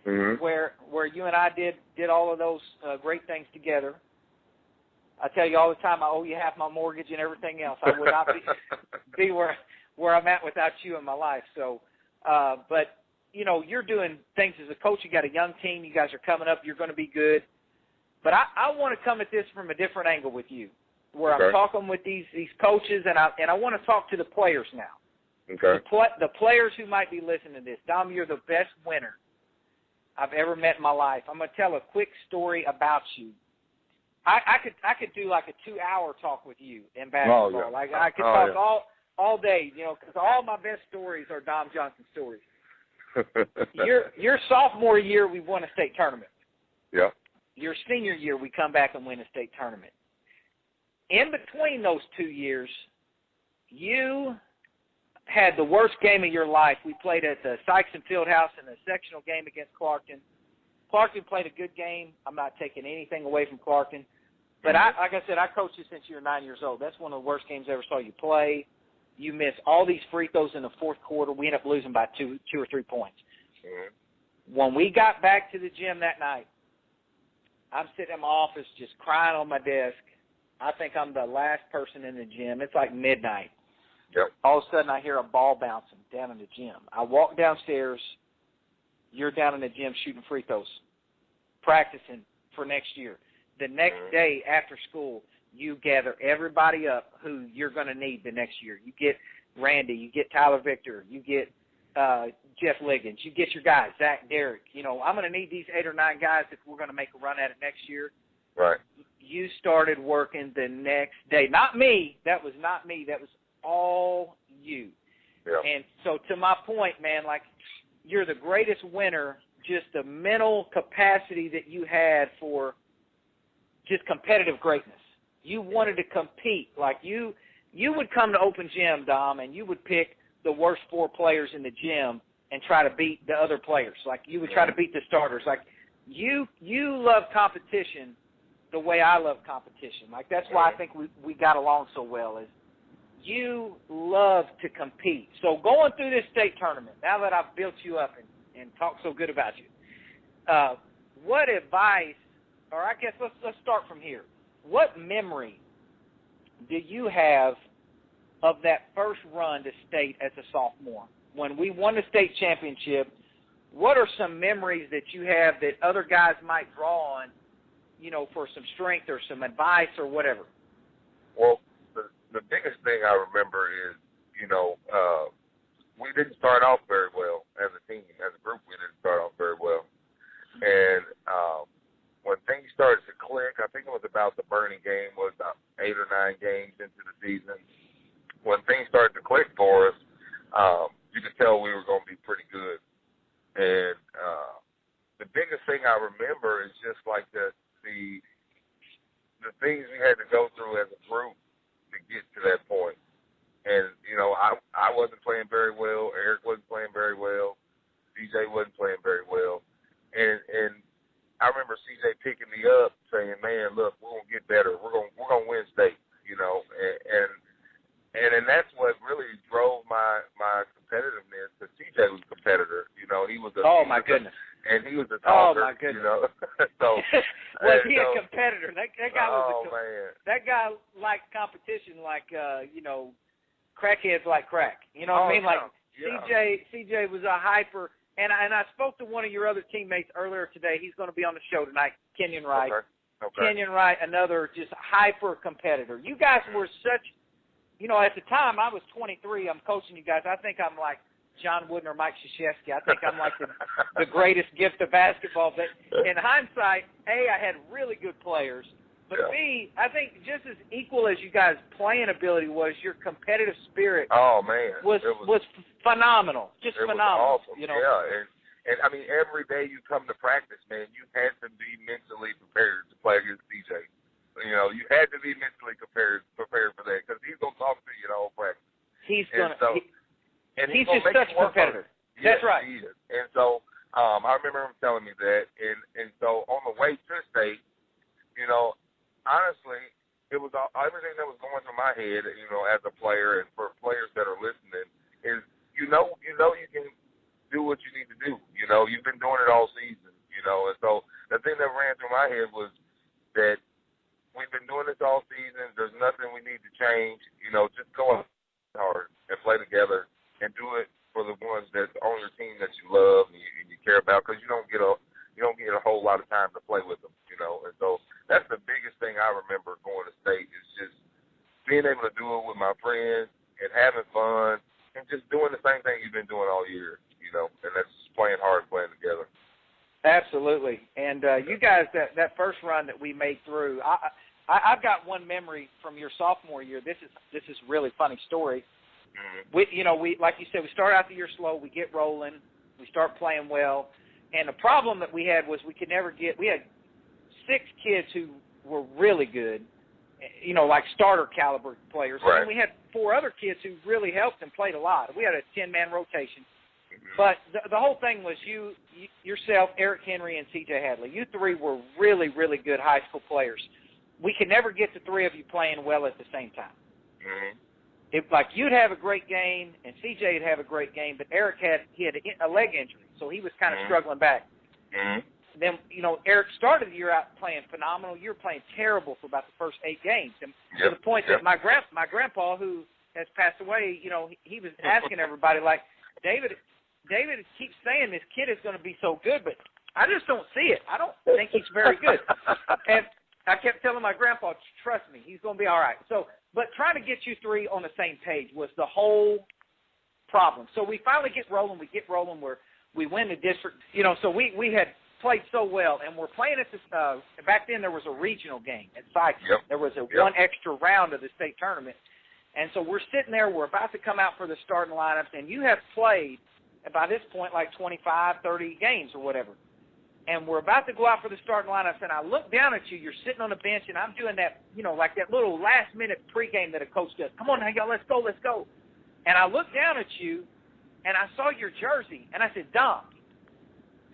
where you and I did all of those great things together. I tell you all the time, I owe you half my mortgage and everything else. I would not be where I'm at without you in my life. So, but you know, you're doing things as a coach. You got a young team. You guys are coming up. You're going to be good. But I want to come at this from a different angle with you, where I'm talking with these coaches, and I want to talk to the players now. Okay. The players who might be listening to this. Dom, you're the best winner I've ever met in my life. I'm going to tell a quick story about you. I could do like a 2-hour talk with you in basketball. Oh, yeah. Like I could talk all day, you know, because all my best stories are Dom Johnson stories. Your sophomore year, we won a state tournament. Yeah. Your senior year, we come back and win a state tournament. In between those 2 years, you had the worst game of your life. We played at the Sykes and Fieldhouse in a sectional game against Clarkton. Clarkton played a good game. I'm not taking anything away from Clarkton. But like I said, I coached you since you were 9 years old. That's one of the worst games I ever saw you play. You missed all these free throws in the fourth quarter. We ended up losing by 2 or 3 points. When we got back to the gym that night, I'm sitting in my office just crying on my desk. I think I'm the last person in the gym. It's like midnight. Yep. All of a sudden, I hear a ball bouncing down in the gym. I walk downstairs. You're down in the gym shooting free throws, practicing for next year. The next day after school, you gather everybody up who you're going to need the next year. You get Randy, you get Tyler Victor, you get Jeff Liggins, you get your guys, Zach, Derek. You know, I'm going to need these 8 or 9 guys if we're going to make a run at it next year. Right. You started working the next day. Not me. That was not me. That was all you. Yeah. And so to my point, man, like you're the greatest winner, just the mental capacity that you had for just competitive greatness. You wanted to compete. Like you would come to open gym, Dom, and you would pick the worst 4 players in the gym and try to beat the other players. Like you would try to beat the starters. Like you love competition the way I love competition. Like that's why I think we got along so well is you love to compete. So going through this state tournament, now that I've built you up and talked so good about you, what advice, or I guess let's start from here. What memory do you have of that first run to state as a sophomore? When we won the state championship, what are some memories that you have that other guys might draw on, you know, for some strength or some advice or whatever? Well, the biggest thing I remember is, you know, we didn't start off very well as a team. As a group, we didn't start off very well. And when things started to click, I think it was about the Bernie game, was about 8 or 9 games into the season. When things started to click for us, you could tell we were going to be pretty good. And the biggest thing I remember is just like the things we had to go through as a group to get to that point. And, you know, I wasn't playing very well. Eric wasn't playing very well. CJ wasn't playing very well. And I remember CJ picking me up saying, man, look, we're going to get better. We're going to win state, you know. And that's what really drove my competitiveness, because CJ was a competitor. You know, he was a goodness. And he was a talker, oh, my goodness. You know. So was he a competitor? That guy was man. That guy liked competition like, you know, crackheads like crack. You know what I mean? Like CJ was a hyper. And I spoke to one of your other teammates earlier today. He's going to be on the show tonight, Kenyon Wright. Okay. Kenyon Wright, another just hyper competitor. You guys were such, you know, at the time I was 23. I'm coaching you guys. I think I'm like John Wooden or Mike Krzyzewski. I think I'm like the greatest gift of basketball. But in hindsight, I had really good players. But B, I think just as equal as you guys' playing ability was, your competitive spirit. Oh man, was phenomenal. Just phenomenal. Awesome. You know. Yeah, and I mean every day you come to practice, man, you had to be mentally prepared to play against DJ. You know, you had to be mentally prepared for that because he's gonna talk to you the whole practice. He's he's just such a competitor. Yes, that's right. He is. And so I remember him telling me that, and so on the way to state, you know, honestly, it was everything that was going through my head, you know, as a player, and for players that are listening, is you know you can do what you need to do. You know, you've been doing it all season. You know, and so the thing that ran through my head was that we've been doing this all season. There's nothing we need to change. You know, just go out hard and play together and do it for the ones that's on your team that you love and you care about, because you don't get a whole lot of time to play with them. You know, and so that's the biggest thing I remember going to state is just being able to do it with my friends and having fun and just doing the same thing you've been doing all year. You know, and that's playing hard, playing together. Absolutely. And you guys, that first run that we made through, I've got one memory from your sophomore year. This is a really funny story. Mm-hmm. We like you said, we start out the year slow. We get rolling. We start playing well. And the problem that we had was we had 6 kids who were really good, you know, like starter caliber players. Right. And we had 4 other kids who really helped and played a lot. We had a 10-man rotation. But the whole thing was you, yourself, Eric Henry, and C.J. Hadley. You 3 were really, really good high school players. We could never get the 3 of you playing well at the same time. Mm-hmm. Like you'd have a great game and C.J. would have a great game, but Eric had a leg injury, so he was kind of struggling back. Mm-hmm. Then, you know, Eric started the year out playing phenomenal. You were playing terrible for about the first 8 games, and to the point that my grandpa, who has passed away, you know, he was asking everybody like, David keeps saying this kid is going to be so good, but I just don't see it. I don't think he's very good. And I kept telling my grandpa, trust me, he's going to be all right. So, but trying to get you 3 on the same page was the whole problem. So we finally get rolling. Where we win the district. You know, so we had played so well, and we're playing at this. Back then there was a regional game at Sykes. There was one extra round of the state tournament, and so we're sitting there. We're about to come out for the starting lineups, and you have played by this point like 25, 30 games or whatever. And we're about to go out for the starting lineups, and I look down at you. You're sitting on the bench, and I'm doing that, you know, like that little last-minute pregame that a coach does. Come on now, y'all, let's go. And I looked down at you, and I saw your jersey, and I said, Dom,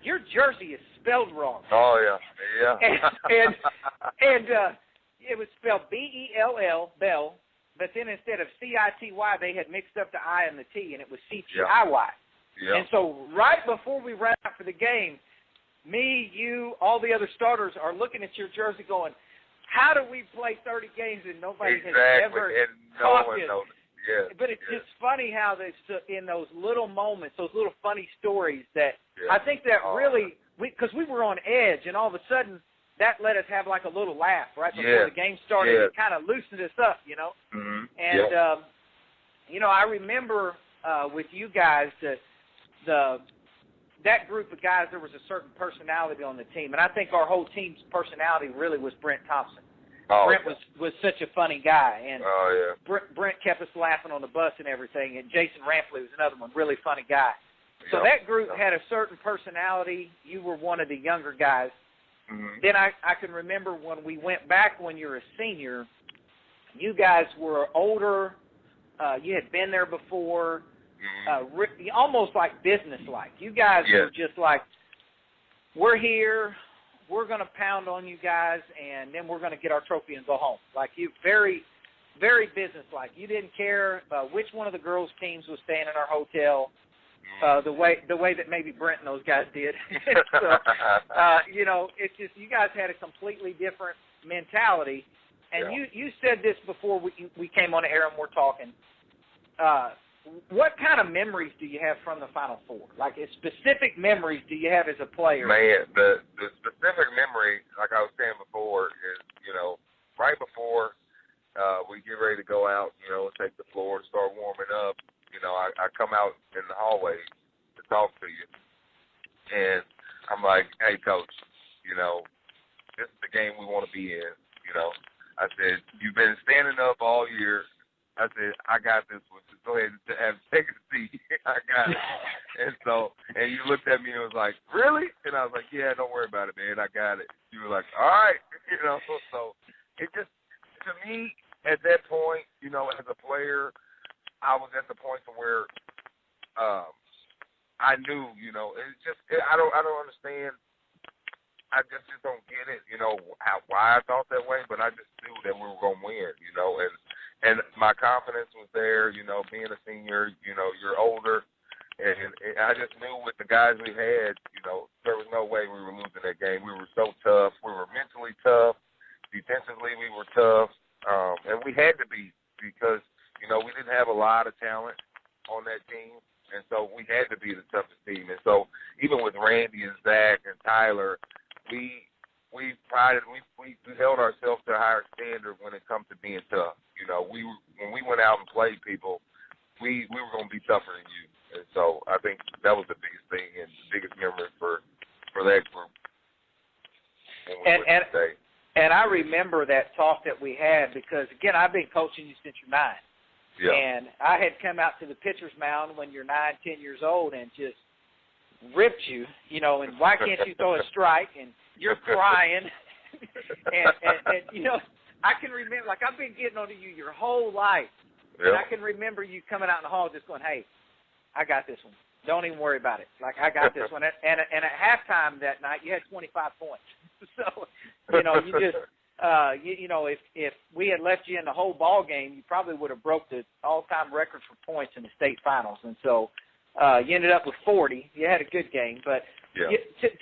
your jersey is spelled wrong. Oh, yeah. and it was spelled B-E-L-L, Bell, but then instead of C-I-T-Y, they had mixed up the I and the T, and it was C-T-I-Y. Yeah. And so right before we ran out for the game, me, you, all the other starters are looking at your jersey going, how do we play 30 games and nobody has ever talked it? Yeah, but it's just funny how in those little moments, those little funny stories that I think that really, because we were on edge, and all of a sudden that let us have like a little laugh right before the game started. It kind of loosened us up, you know. Mm-hmm. And, you know, I remember with you guys that group of guys, there was a certain personality on the team, and I think our whole team's personality really was Brent Thompson. Brent was such a funny guy, and Brent kept us laughing on the bus and everything, and Jason Rampley was another one, really funny guy. So that group had a certain personality. You were one of the younger guys. Mm-hmm. Then I can remember when we went back when you were a senior, you guys were older. You had been there before. Almost like business-like. You guys were just like, we're here, we're going to pound on you guys, and then we're going to get our trophy and go home. Like you, very, very business-like. You didn't care which one of the girls' teams was staying in our hotel, the way that maybe Brent and those guys did. So, you know, it's just you guys had a completely different mentality. And you said this before we came on the air and we're talking. What kind of memories do you have from the Final Four? Like, specific memories do you have as a player? Man, the specific memory, like I was saying before, is, you know, right before we get ready to go out, you know, take the floor and start warming up, you know, I come out in the hallway to talk to you. And I'm like, hey, Coach, you know, this is the game we want to be in. You know, I said, you've been standing up all year. I said, I got this one. Just go ahead and take a seat. I got it. And you looked at me and was like, really? And I was like, yeah, don't worry about it, man. I got it. You were like, all right. You know, so it just, to me, at that point, you know, as a player, I was at the point to where I knew, you know, it's just, I don't understand. I just don't get it, you know, why I thought that way, but I just knew that we were going to win, you know, and my confidence was there, you know, being a senior, you know, you're older, and I just knew with the guys we had, you know, there was no way we were losing that game. We were so tough. We were mentally tough. Defensively, we were tough, and we had to be because, you know, we didn't have a lot of talent on that team, and so we had to be the toughest team. And so even with Randy and Zach and Tyler, we held ourselves to a higher standard when it comes to being tough. You know, when we went out and played people, we were going to be tougher than you. And so I think that was the biggest thing and the biggest memory for that group. And I remember that talk that we had because, again, I've been coaching you since you're 9. Yeah. And I had come out to the pitcher's mound when you're 9, 10 years old and just ripped you, you know, and why can't you throw a strike? And you're crying. and, you know, I can remember, like, I've been getting onto you your whole life. Yeah. And I can remember you coming out in the hall just going, hey, I got this one. Don't even worry about it. Like, I got this one. And at halftime that night, you had 25 points. So, you know, you just, you know, if we had left you in the whole ball game, you probably would have broke the all-time record for points in the state finals. And so you ended up with 40. You had a good game. But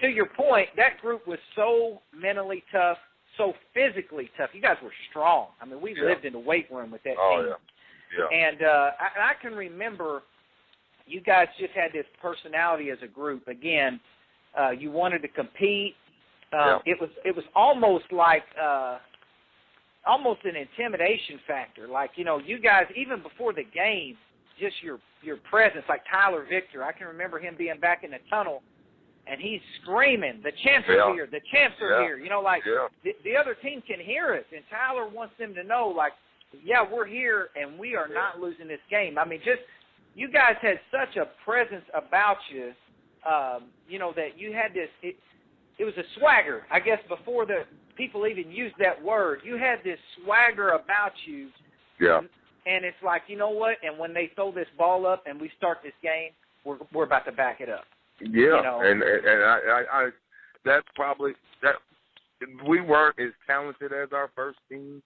to your point, that group was so mentally tough, so physically tough. You guys were strong. I mean, we lived in the weight room with that team. And I can remember you guys just had this personality as a group. Again, you wanted to compete. It was almost like almost an intimidation factor. Like, you know, you guys, even before the game, just your presence, like Tyler Victor. I can remember him being back in the tunnel, and he's screaming, the champs are here, the champs are here. You know, like the other team can hear us, and Tyler wants them to know, like, yeah, we're here, and we are not losing this game. I mean, just you guys had such a presence about you, you know, that you had this it was a swagger, I guess, before the people even used that word. You had this swagger about you. Yeah. And it's like, you know what? And when they throw this ball up and we start this game, we're about to back it up. Yeah. You know? And I that's probably that. We weren't as talented as our first team,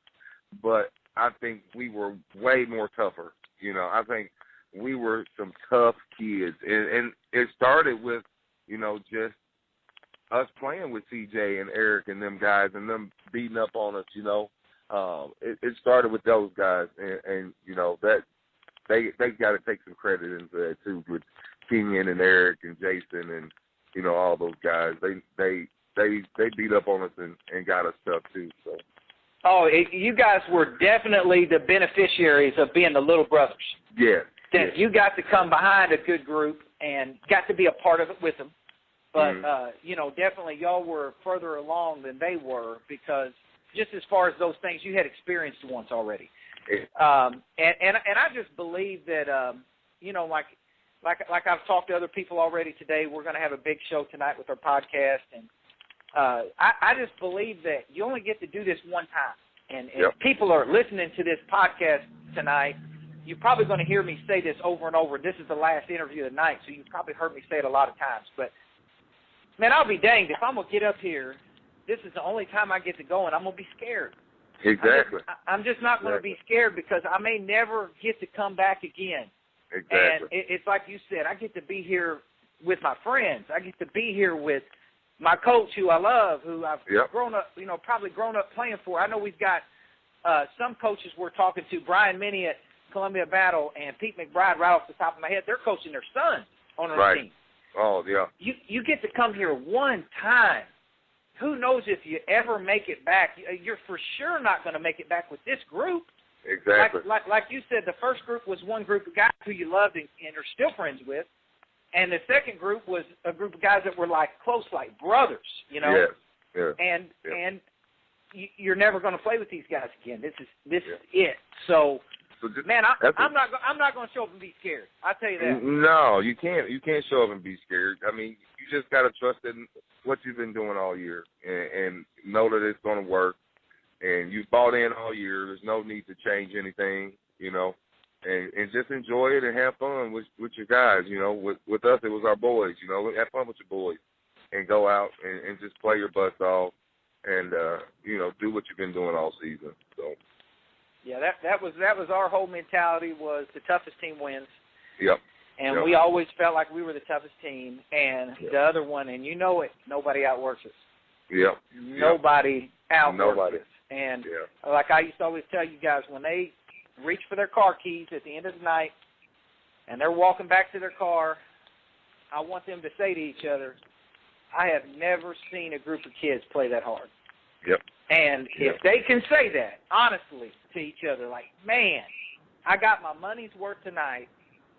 but I think we were way more tougher. You know, I think we were some tough kids, and it started with, you know, just us playing with CJ and Eric and them guys and them beating up on us, you know. It started with those guys, and you know, that they got to take some credit into that too, with Kenyon and Eric and Jason and, you know, all those guys. They beat up on us and got us stuff too. So. Oh, you guys were definitely the beneficiaries of being the little brothers. Yeah. You got to come behind a good group and got to be a part of it with them. But, you know, definitely y'all were further along than they were because just as far as those things, you had experienced once already. And I just believe that, you know, like I've talked to other people already today, we're going to have a big show tonight with our podcast. And I just believe that you only get to do this one time. And if people are listening to this podcast tonight, you're probably going to hear me say this over and over. This is the last interview of the night, so you've probably heard me say it a lot of times. But, man, I'll be danged if I'm going to get up here. This is the only time I get to go, and I'm going to be scared. Exactly. I'm just not going to be scared because I may never get to come back again. Exactly. And it's like you said, I get to be here with my friends. I get to be here with my coach who I love, who I've grown up, you know, probably grown up playing for. I know we've got some coaches we're talking to, Brian Meny at Columbia Battle and Pete McBride right off the top of my head. They're coaching their sons on our team. Oh, yeah. You get to come here one time. Who knows if you ever make it back? You're for sure not going to make it back with this group. Exactly. Like you said, the first group was one group of guys who you loved and are still friends with. And the second group was a group of guys that were like close, like brothers, you know. Yeah. And you're never going to play with these guys again. This is it. So man, I'm not going to show up and be scared. I tell you that. No, you can't. You can't show up and be scared. I mean, you just got to trust in what you've been doing all year and know that it's going to work. And you've bought in all year. There's no need to change anything, you know. And just enjoy it and have fun with your guys, you know. With us, it was our boys, you know. Have fun with your boys and go out and just play your butts off and, you know, do what you've been doing all season. So. Yeah, that was our whole mentality was the toughest team wins. Yep. And we always felt like we were the toughest team. And the other one, and you know it, nobody outworks us. Yep. Nobody outworks us. And like I used to always tell you guys, when they reach for their car keys at the end of the night and they're walking back to their car, I want them to say to each other, I have never seen a group of kids play that hard. Yep. And if they can say that, honestly, to each other, like, man, I got my money's worth tonight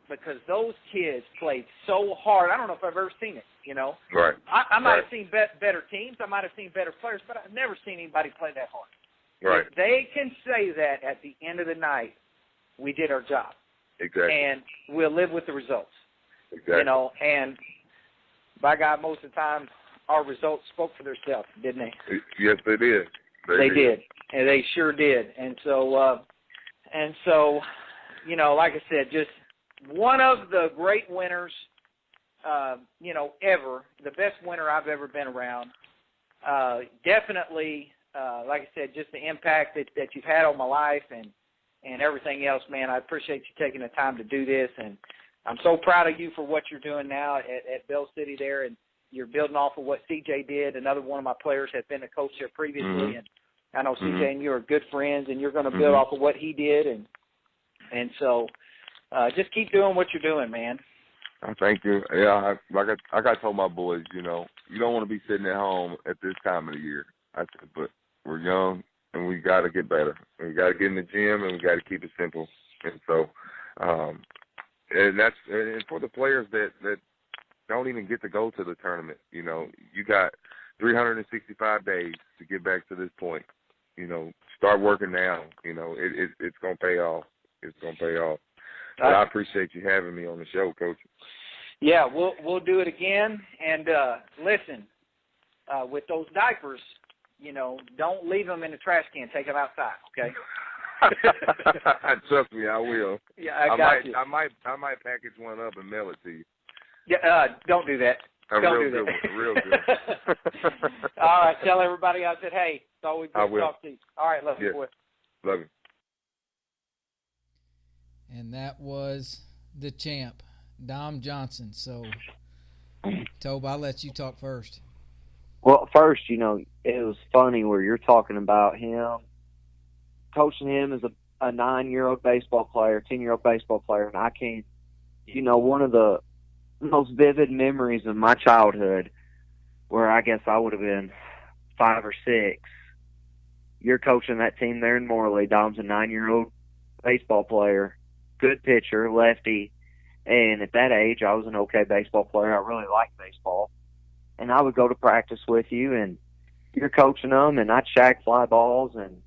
because those kids played so hard. I don't know if I've ever seen it, you know. Right. I might have seen better teams. I might have seen better players, but I've never seen anybody play that hard. Right. If they can say that at the end of the night, we did our job. Exactly. And we'll live with the results. Exactly. You know, and by God, most of the time, our results spoke for themselves, didn't they? Yes, they did. They did. And they sure did. And so, you know, like I said, just one of the great winners, you know, ever, the best winner I've ever been around. Definitely, like I said, just the impact that you've had on my life and everything else, man. I appreciate you taking the time to do this. And I'm so proud of you for what you're doing now at Bell City there. And you're building off of what CJ did. Another one of my players had been a coach there previously. Mm-hmm. And I know CJ and you are good friends, and you're going to build off of what he did. And so just keep doing what you're doing, man. Thank you. Yeah, like I told my boys, you know, you don't want to be sitting at home at this time of the year. I said, but we're young, and we got to get better. And we got to get in the gym, and we got to keep it simple. And so, and for the players that don't even get to go to the tournament, you know, you got 365 days to get back to this point. You know, start working now. You know, it's going to pay off. It's going to pay off. But I appreciate you having me on the show, Coach. Yeah, we'll do it again. And listen, with those diapers, you know, don't leave them in the trash can. Take them outside, okay? Trust me, I will. Yeah, I got you. I might package one up and mail it to you. Yeah, don't do that. Don't do that. Real good. All right, tell everybody I said, hey, it's always good to talk to you. All right, love you, boy. Love you. And that was the champ, Dom Johnson. So, Tobe, I'll let you talk first. Well, first, you know, it was funny where you're talking about him, coaching him as a 9-year-old baseball player, 10-year-old baseball player, and I can't, you know, one of the most vivid memories of my childhood where I guess I would have been 5 or 6. You're coaching that team there in Morley. Dom's a 9-year-old baseball player, good pitcher, lefty, and at that age I was an okay baseball player. I really liked baseball. And I would go to practice with you, and you're coaching them, and I'd shag fly balls, and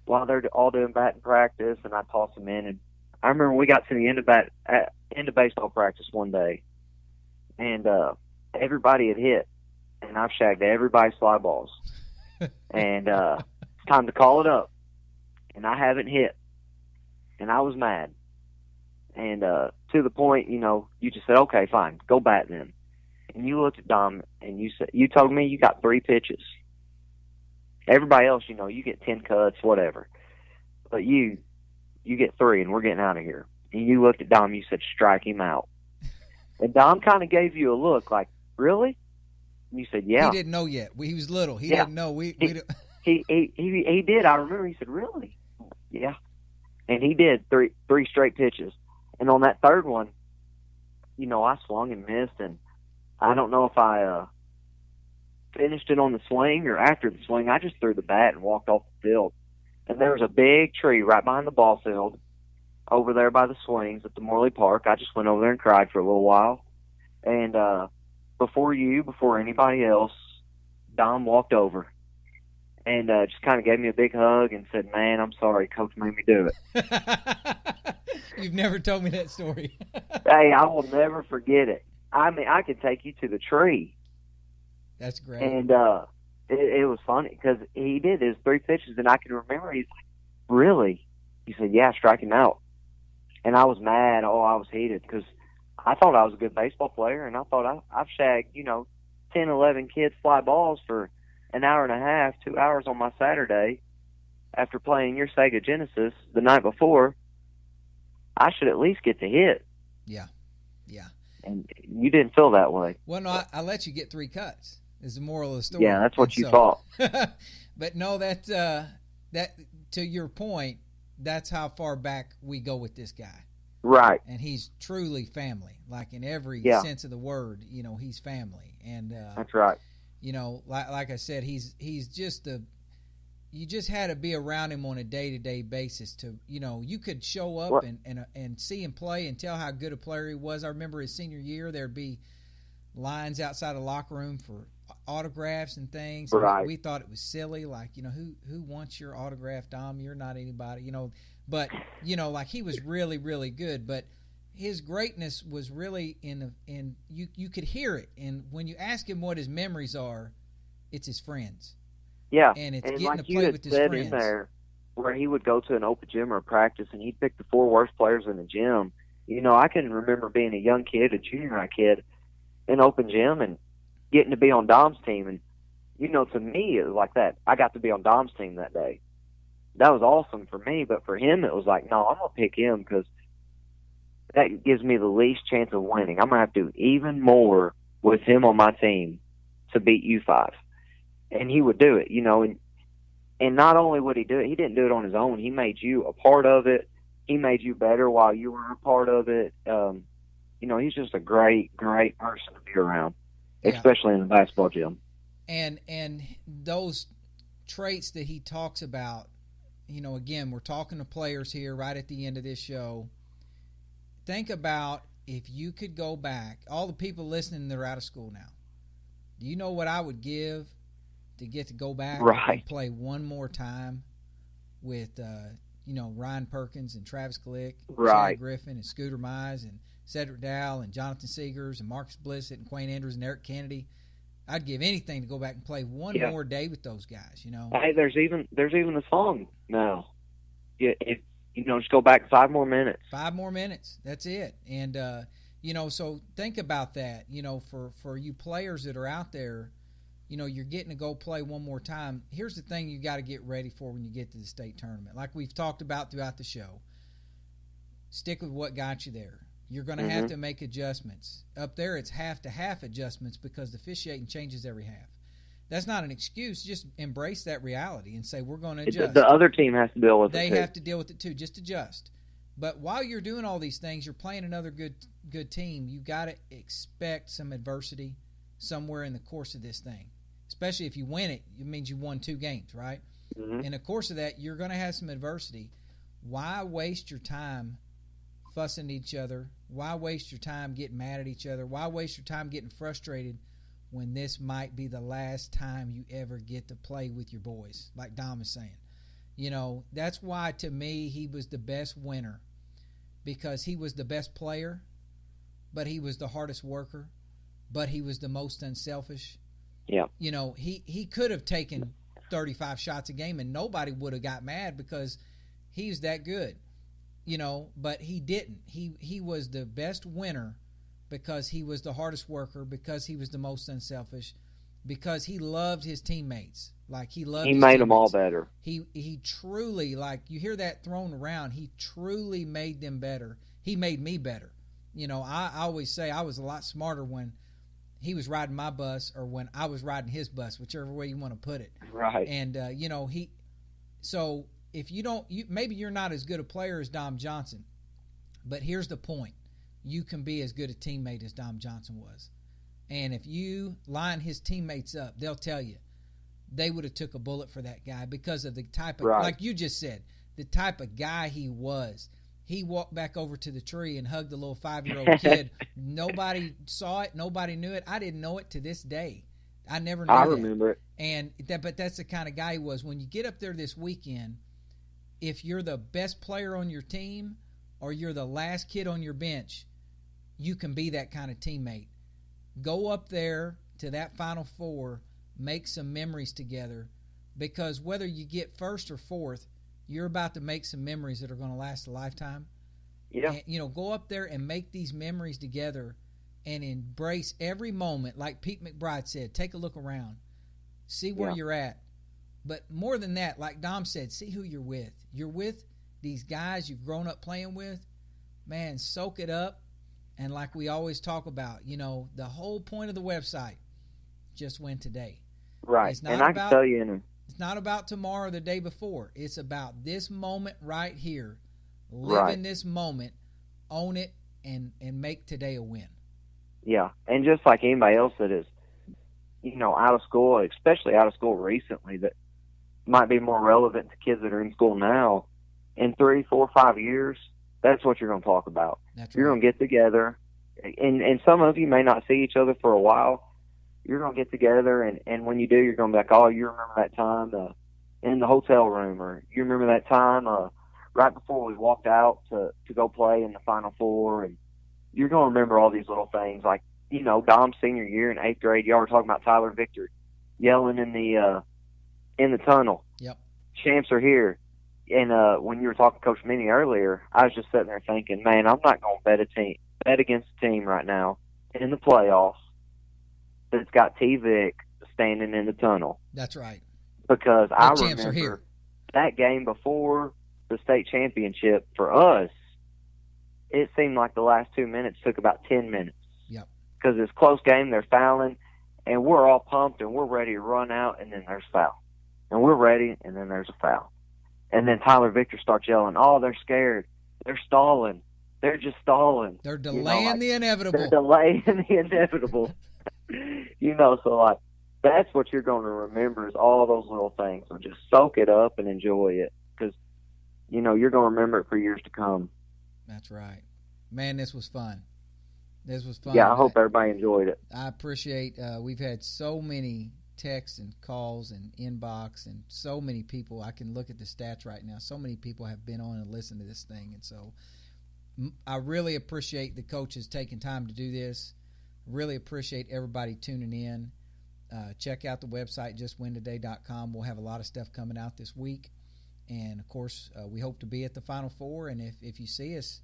while they're all doing batting practice, and I'd toss them in. And I remember we got to the end of baseball practice one day, and everybody had hit, and I've shagged everybody's fly balls. And it's time to call it up, and I haven't hit, and I was mad. And to the point, you know, you just said, okay, fine, go bat then. And you looked at Dom, and you told me you got 3 pitches. Everybody else, you know, you get 10 cuts, whatever. But you get 3, and we're getting out of here. And you looked at Dom, you said, strike him out. And Dom kind of gave you a look like, really? And you said, yeah. He didn't know yet. He was little. He didn't know. He did. I remember he said, really? Yeah. And he did 3 straight pitches. And on that third one, you know, I swung and missed, and I don't know if I finished it on the swing or after the swing. I just threw the bat and walked off the field. And there was a big tree right behind the ball field over there by the swings at the Morley Park. I just went over there and cried for a little while. And before anybody else, Dom walked over. and just kind of gave me a big hug and said, "Man, I'm sorry, Coach made me do it." You've never told me that story. Hey, I will never forget it. I mean, I could take you to the tree. That's great. And it was funny because he did his 3 pitches, and I can remember he's like, "Really?" He said, "Yeah, striking out." And I was mad. Oh, I was heated because I thought I was a good baseball player, and I thought I've shagged, 10, 11 kids fly balls for an hour and a half, 2 hours on my Saturday after playing your Sega Genesis the night before. I should at least get to hit. Yeah. And you didn't feel that way. Well, no, I let you get 3 cuts is the moral of the story. Yeah, that's what you thought. But no, that to your point, that's how far back we go with this guy. Right. And he's truly family, like in every sense of the word. He's family, and that's right. Like I said, he's just you just had to be around him on a day-to-day basis to, you could show up and see him play and tell how good a player he was. I remember his senior year, there'd be lines outside the locker room for autographs and things. Right. We thought it was silly, like, who wants your autograph, Dom? You're not anybody, But, like he was really, really good. But his greatness was really you could hear it. And when you ask him what his memories are, it's his friends. Yeah, and it's and getting like to you play had with his said friends. In there, where he would go to an open gym or a practice, and he'd pick the 4 worst players in the gym. I can remember being a young kid, a junior high kid, in open gym and getting to be on Dom's team. And, to me, it was like that. I got to be on Dom's team that day. That was awesome for me, but for him, it was like, no, I'm going to pick him because that gives me the least chance of winning. I'm going to have to do even more with him on my team to beat you 5. And he would do it, and not only would he do it, he didn't do it on his own. He made you a part of it. He made you better while you were a part of it. He's just a great, great person to be around, especially in the basketball gym. And those traits that he talks about, again, we're talking to players here right at the end of this show. Think about if you could go back, all the people listening that are out of school now, do you know what I would give to get to go back and play one more time with, Ryan Perkins and Travis Glick, Chad Griffin and Scooter Mize and Cedric Dow and Jonathan Seegers and Marcus Blissett and Quayne Andrews and Eric Kennedy? I'd give anything to go back and play one more day with those guys, Hey, there's even a song now. Just go back 5 more minutes. 5 more minutes. That's it. And, so think about that, for you players that are out there, you're getting to go play one more time. Here's the thing you got to get ready for when you get to the state tournament. Like we've talked about throughout the show, stick with what got you there. You're going to have to make adjustments. Up there, it's half-to-half adjustments because the officiating changes every half. That's not an excuse. Just embrace that reality and say, we're going to adjust. The other team has to deal with it, They have to deal with it, too. Just adjust. But while you're doing all these things, you're playing another good team. You got to expect some adversity somewhere in the course of this thing. Especially if you win it, it means you won 2 games, right? In the course of that, you're going to have some adversity. Why waste your time fussing at each other? Why waste your time getting mad at each other? Why waste your time getting frustrated when this might be the last time you ever get to play with your boys, like Dom is saying? That's why, to me, he was the best winner, because he was the best player, but he was the hardest worker, but he was the most unselfish. Yeah. He could have taken 35 shots a game and nobody would have got mad because he's that good. But he didn't. He was the best winner because he was the hardest worker, because he was the most unselfish, because he loved his teammates. Like he made them all better. He truly, like you hear that thrown around, he truly made them better. He made me better. I always say I was a lot smarter when he was riding my bus or when I was riding his bus, whichever way you want to put it. Right. And, so if you don't, maybe you're not as good a player as Dom Johnson, but here's the point. You can be as good a teammate as Dom Johnson was. And if you line his teammates up, they'll tell you they would have took a bullet for that guy because of the type of, like you just said, the type of guy he was. He walked back over to the tree and hugged the little 5-year-old kid. Nobody saw it. Nobody knew it. I didn't know it to this day. I never knew I that. remember it. And but that's the kind of guy he was. When you get up there this weekend, if you're the best player on your team or you're the last kid on your bench, you can be that kind of teammate. Go up there to that Final Four, make some memories together, because whether you get first or fourth, you're about to make some memories that are going to last a lifetime. Yeah. And, go up there and make these memories together and embrace every moment. Like Pete McBride said, take a look around. See where you're at. But more than that, like Dom said, see who you're with. You're with these guys you've grown up playing with. Man, soak it up. And like we always talk about, the whole point of the website, just win today. Right. It's not and I can tell you, it's not about tomorrow or the day before. It's about this moment right here. Live in this moment, own it, and make today a win. Yeah, and just like anybody else that is, out of school, especially out of school recently, that might be more relevant to kids that are in school now, in 3, 4, 5 years, that's what you're going to talk about. You're going to get together, and some of you may not see each other for a while. You're going to get together, and when you do, you're going to be like, oh, you remember that time in the hotel room, or you remember that time right before we walked out to go play in the Final Four, and you're going to remember all these little things, like, Dom's senior year in 8th grade, y'all were talking about Tyler Victor yelling in the tunnel. Yep. Champs are here. And when you were talking to Coach Meny earlier, I was just sitting there thinking, man, I'm not going to bet against a team right now in the playoffs that's got T-Vic standing in the tunnel. That's right. Because I champs are remember here. That game before the state championship for us, it seemed like the last 2 minutes took about 10 minutes. Yep. Because it's a close game, they're fouling, and we're all pumped, and we're ready to run out, and then there's a foul. And we're ready, and then there's a foul. And then Tyler Victor starts yelling, oh, they're scared. They're stalling. They're just stalling. They're delaying the inevitable. They're delaying the inevitable. So that's what you're going to remember is all those little things. So just soak it up and enjoy it because, you're going to remember it for years to come. That's right. Man, this was fun. Yeah, I hope everybody enjoyed it. I appreciate we've had so many texts and calls and inbox and so many people. I can look at the stats right now. So many people have been on and listened to this thing. And so I really appreciate the coaches taking time to do this. Really appreciate everybody tuning in. Check out the website, justwintoday.com. We'll have a lot of stuff coming out this week. And, of course, we hope to be at the Final Four. And if you see us,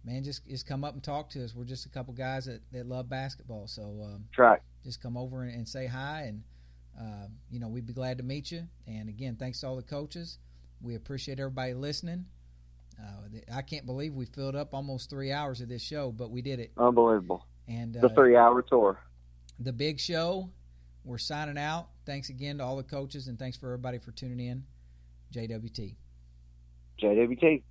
man, just come up and talk to us. We're just a couple guys that love basketball. So just come over and say hi. And, we'd be glad to meet you. And, again, thanks to all the coaches. We appreciate everybody listening. I can't believe we filled up almost 3 hours of this show, but we did it. Unbelievable. And the 3-hour tour. The big show. We're signing out. Thanks again to all the coaches, and thanks for everybody for tuning in. JWT. JWT.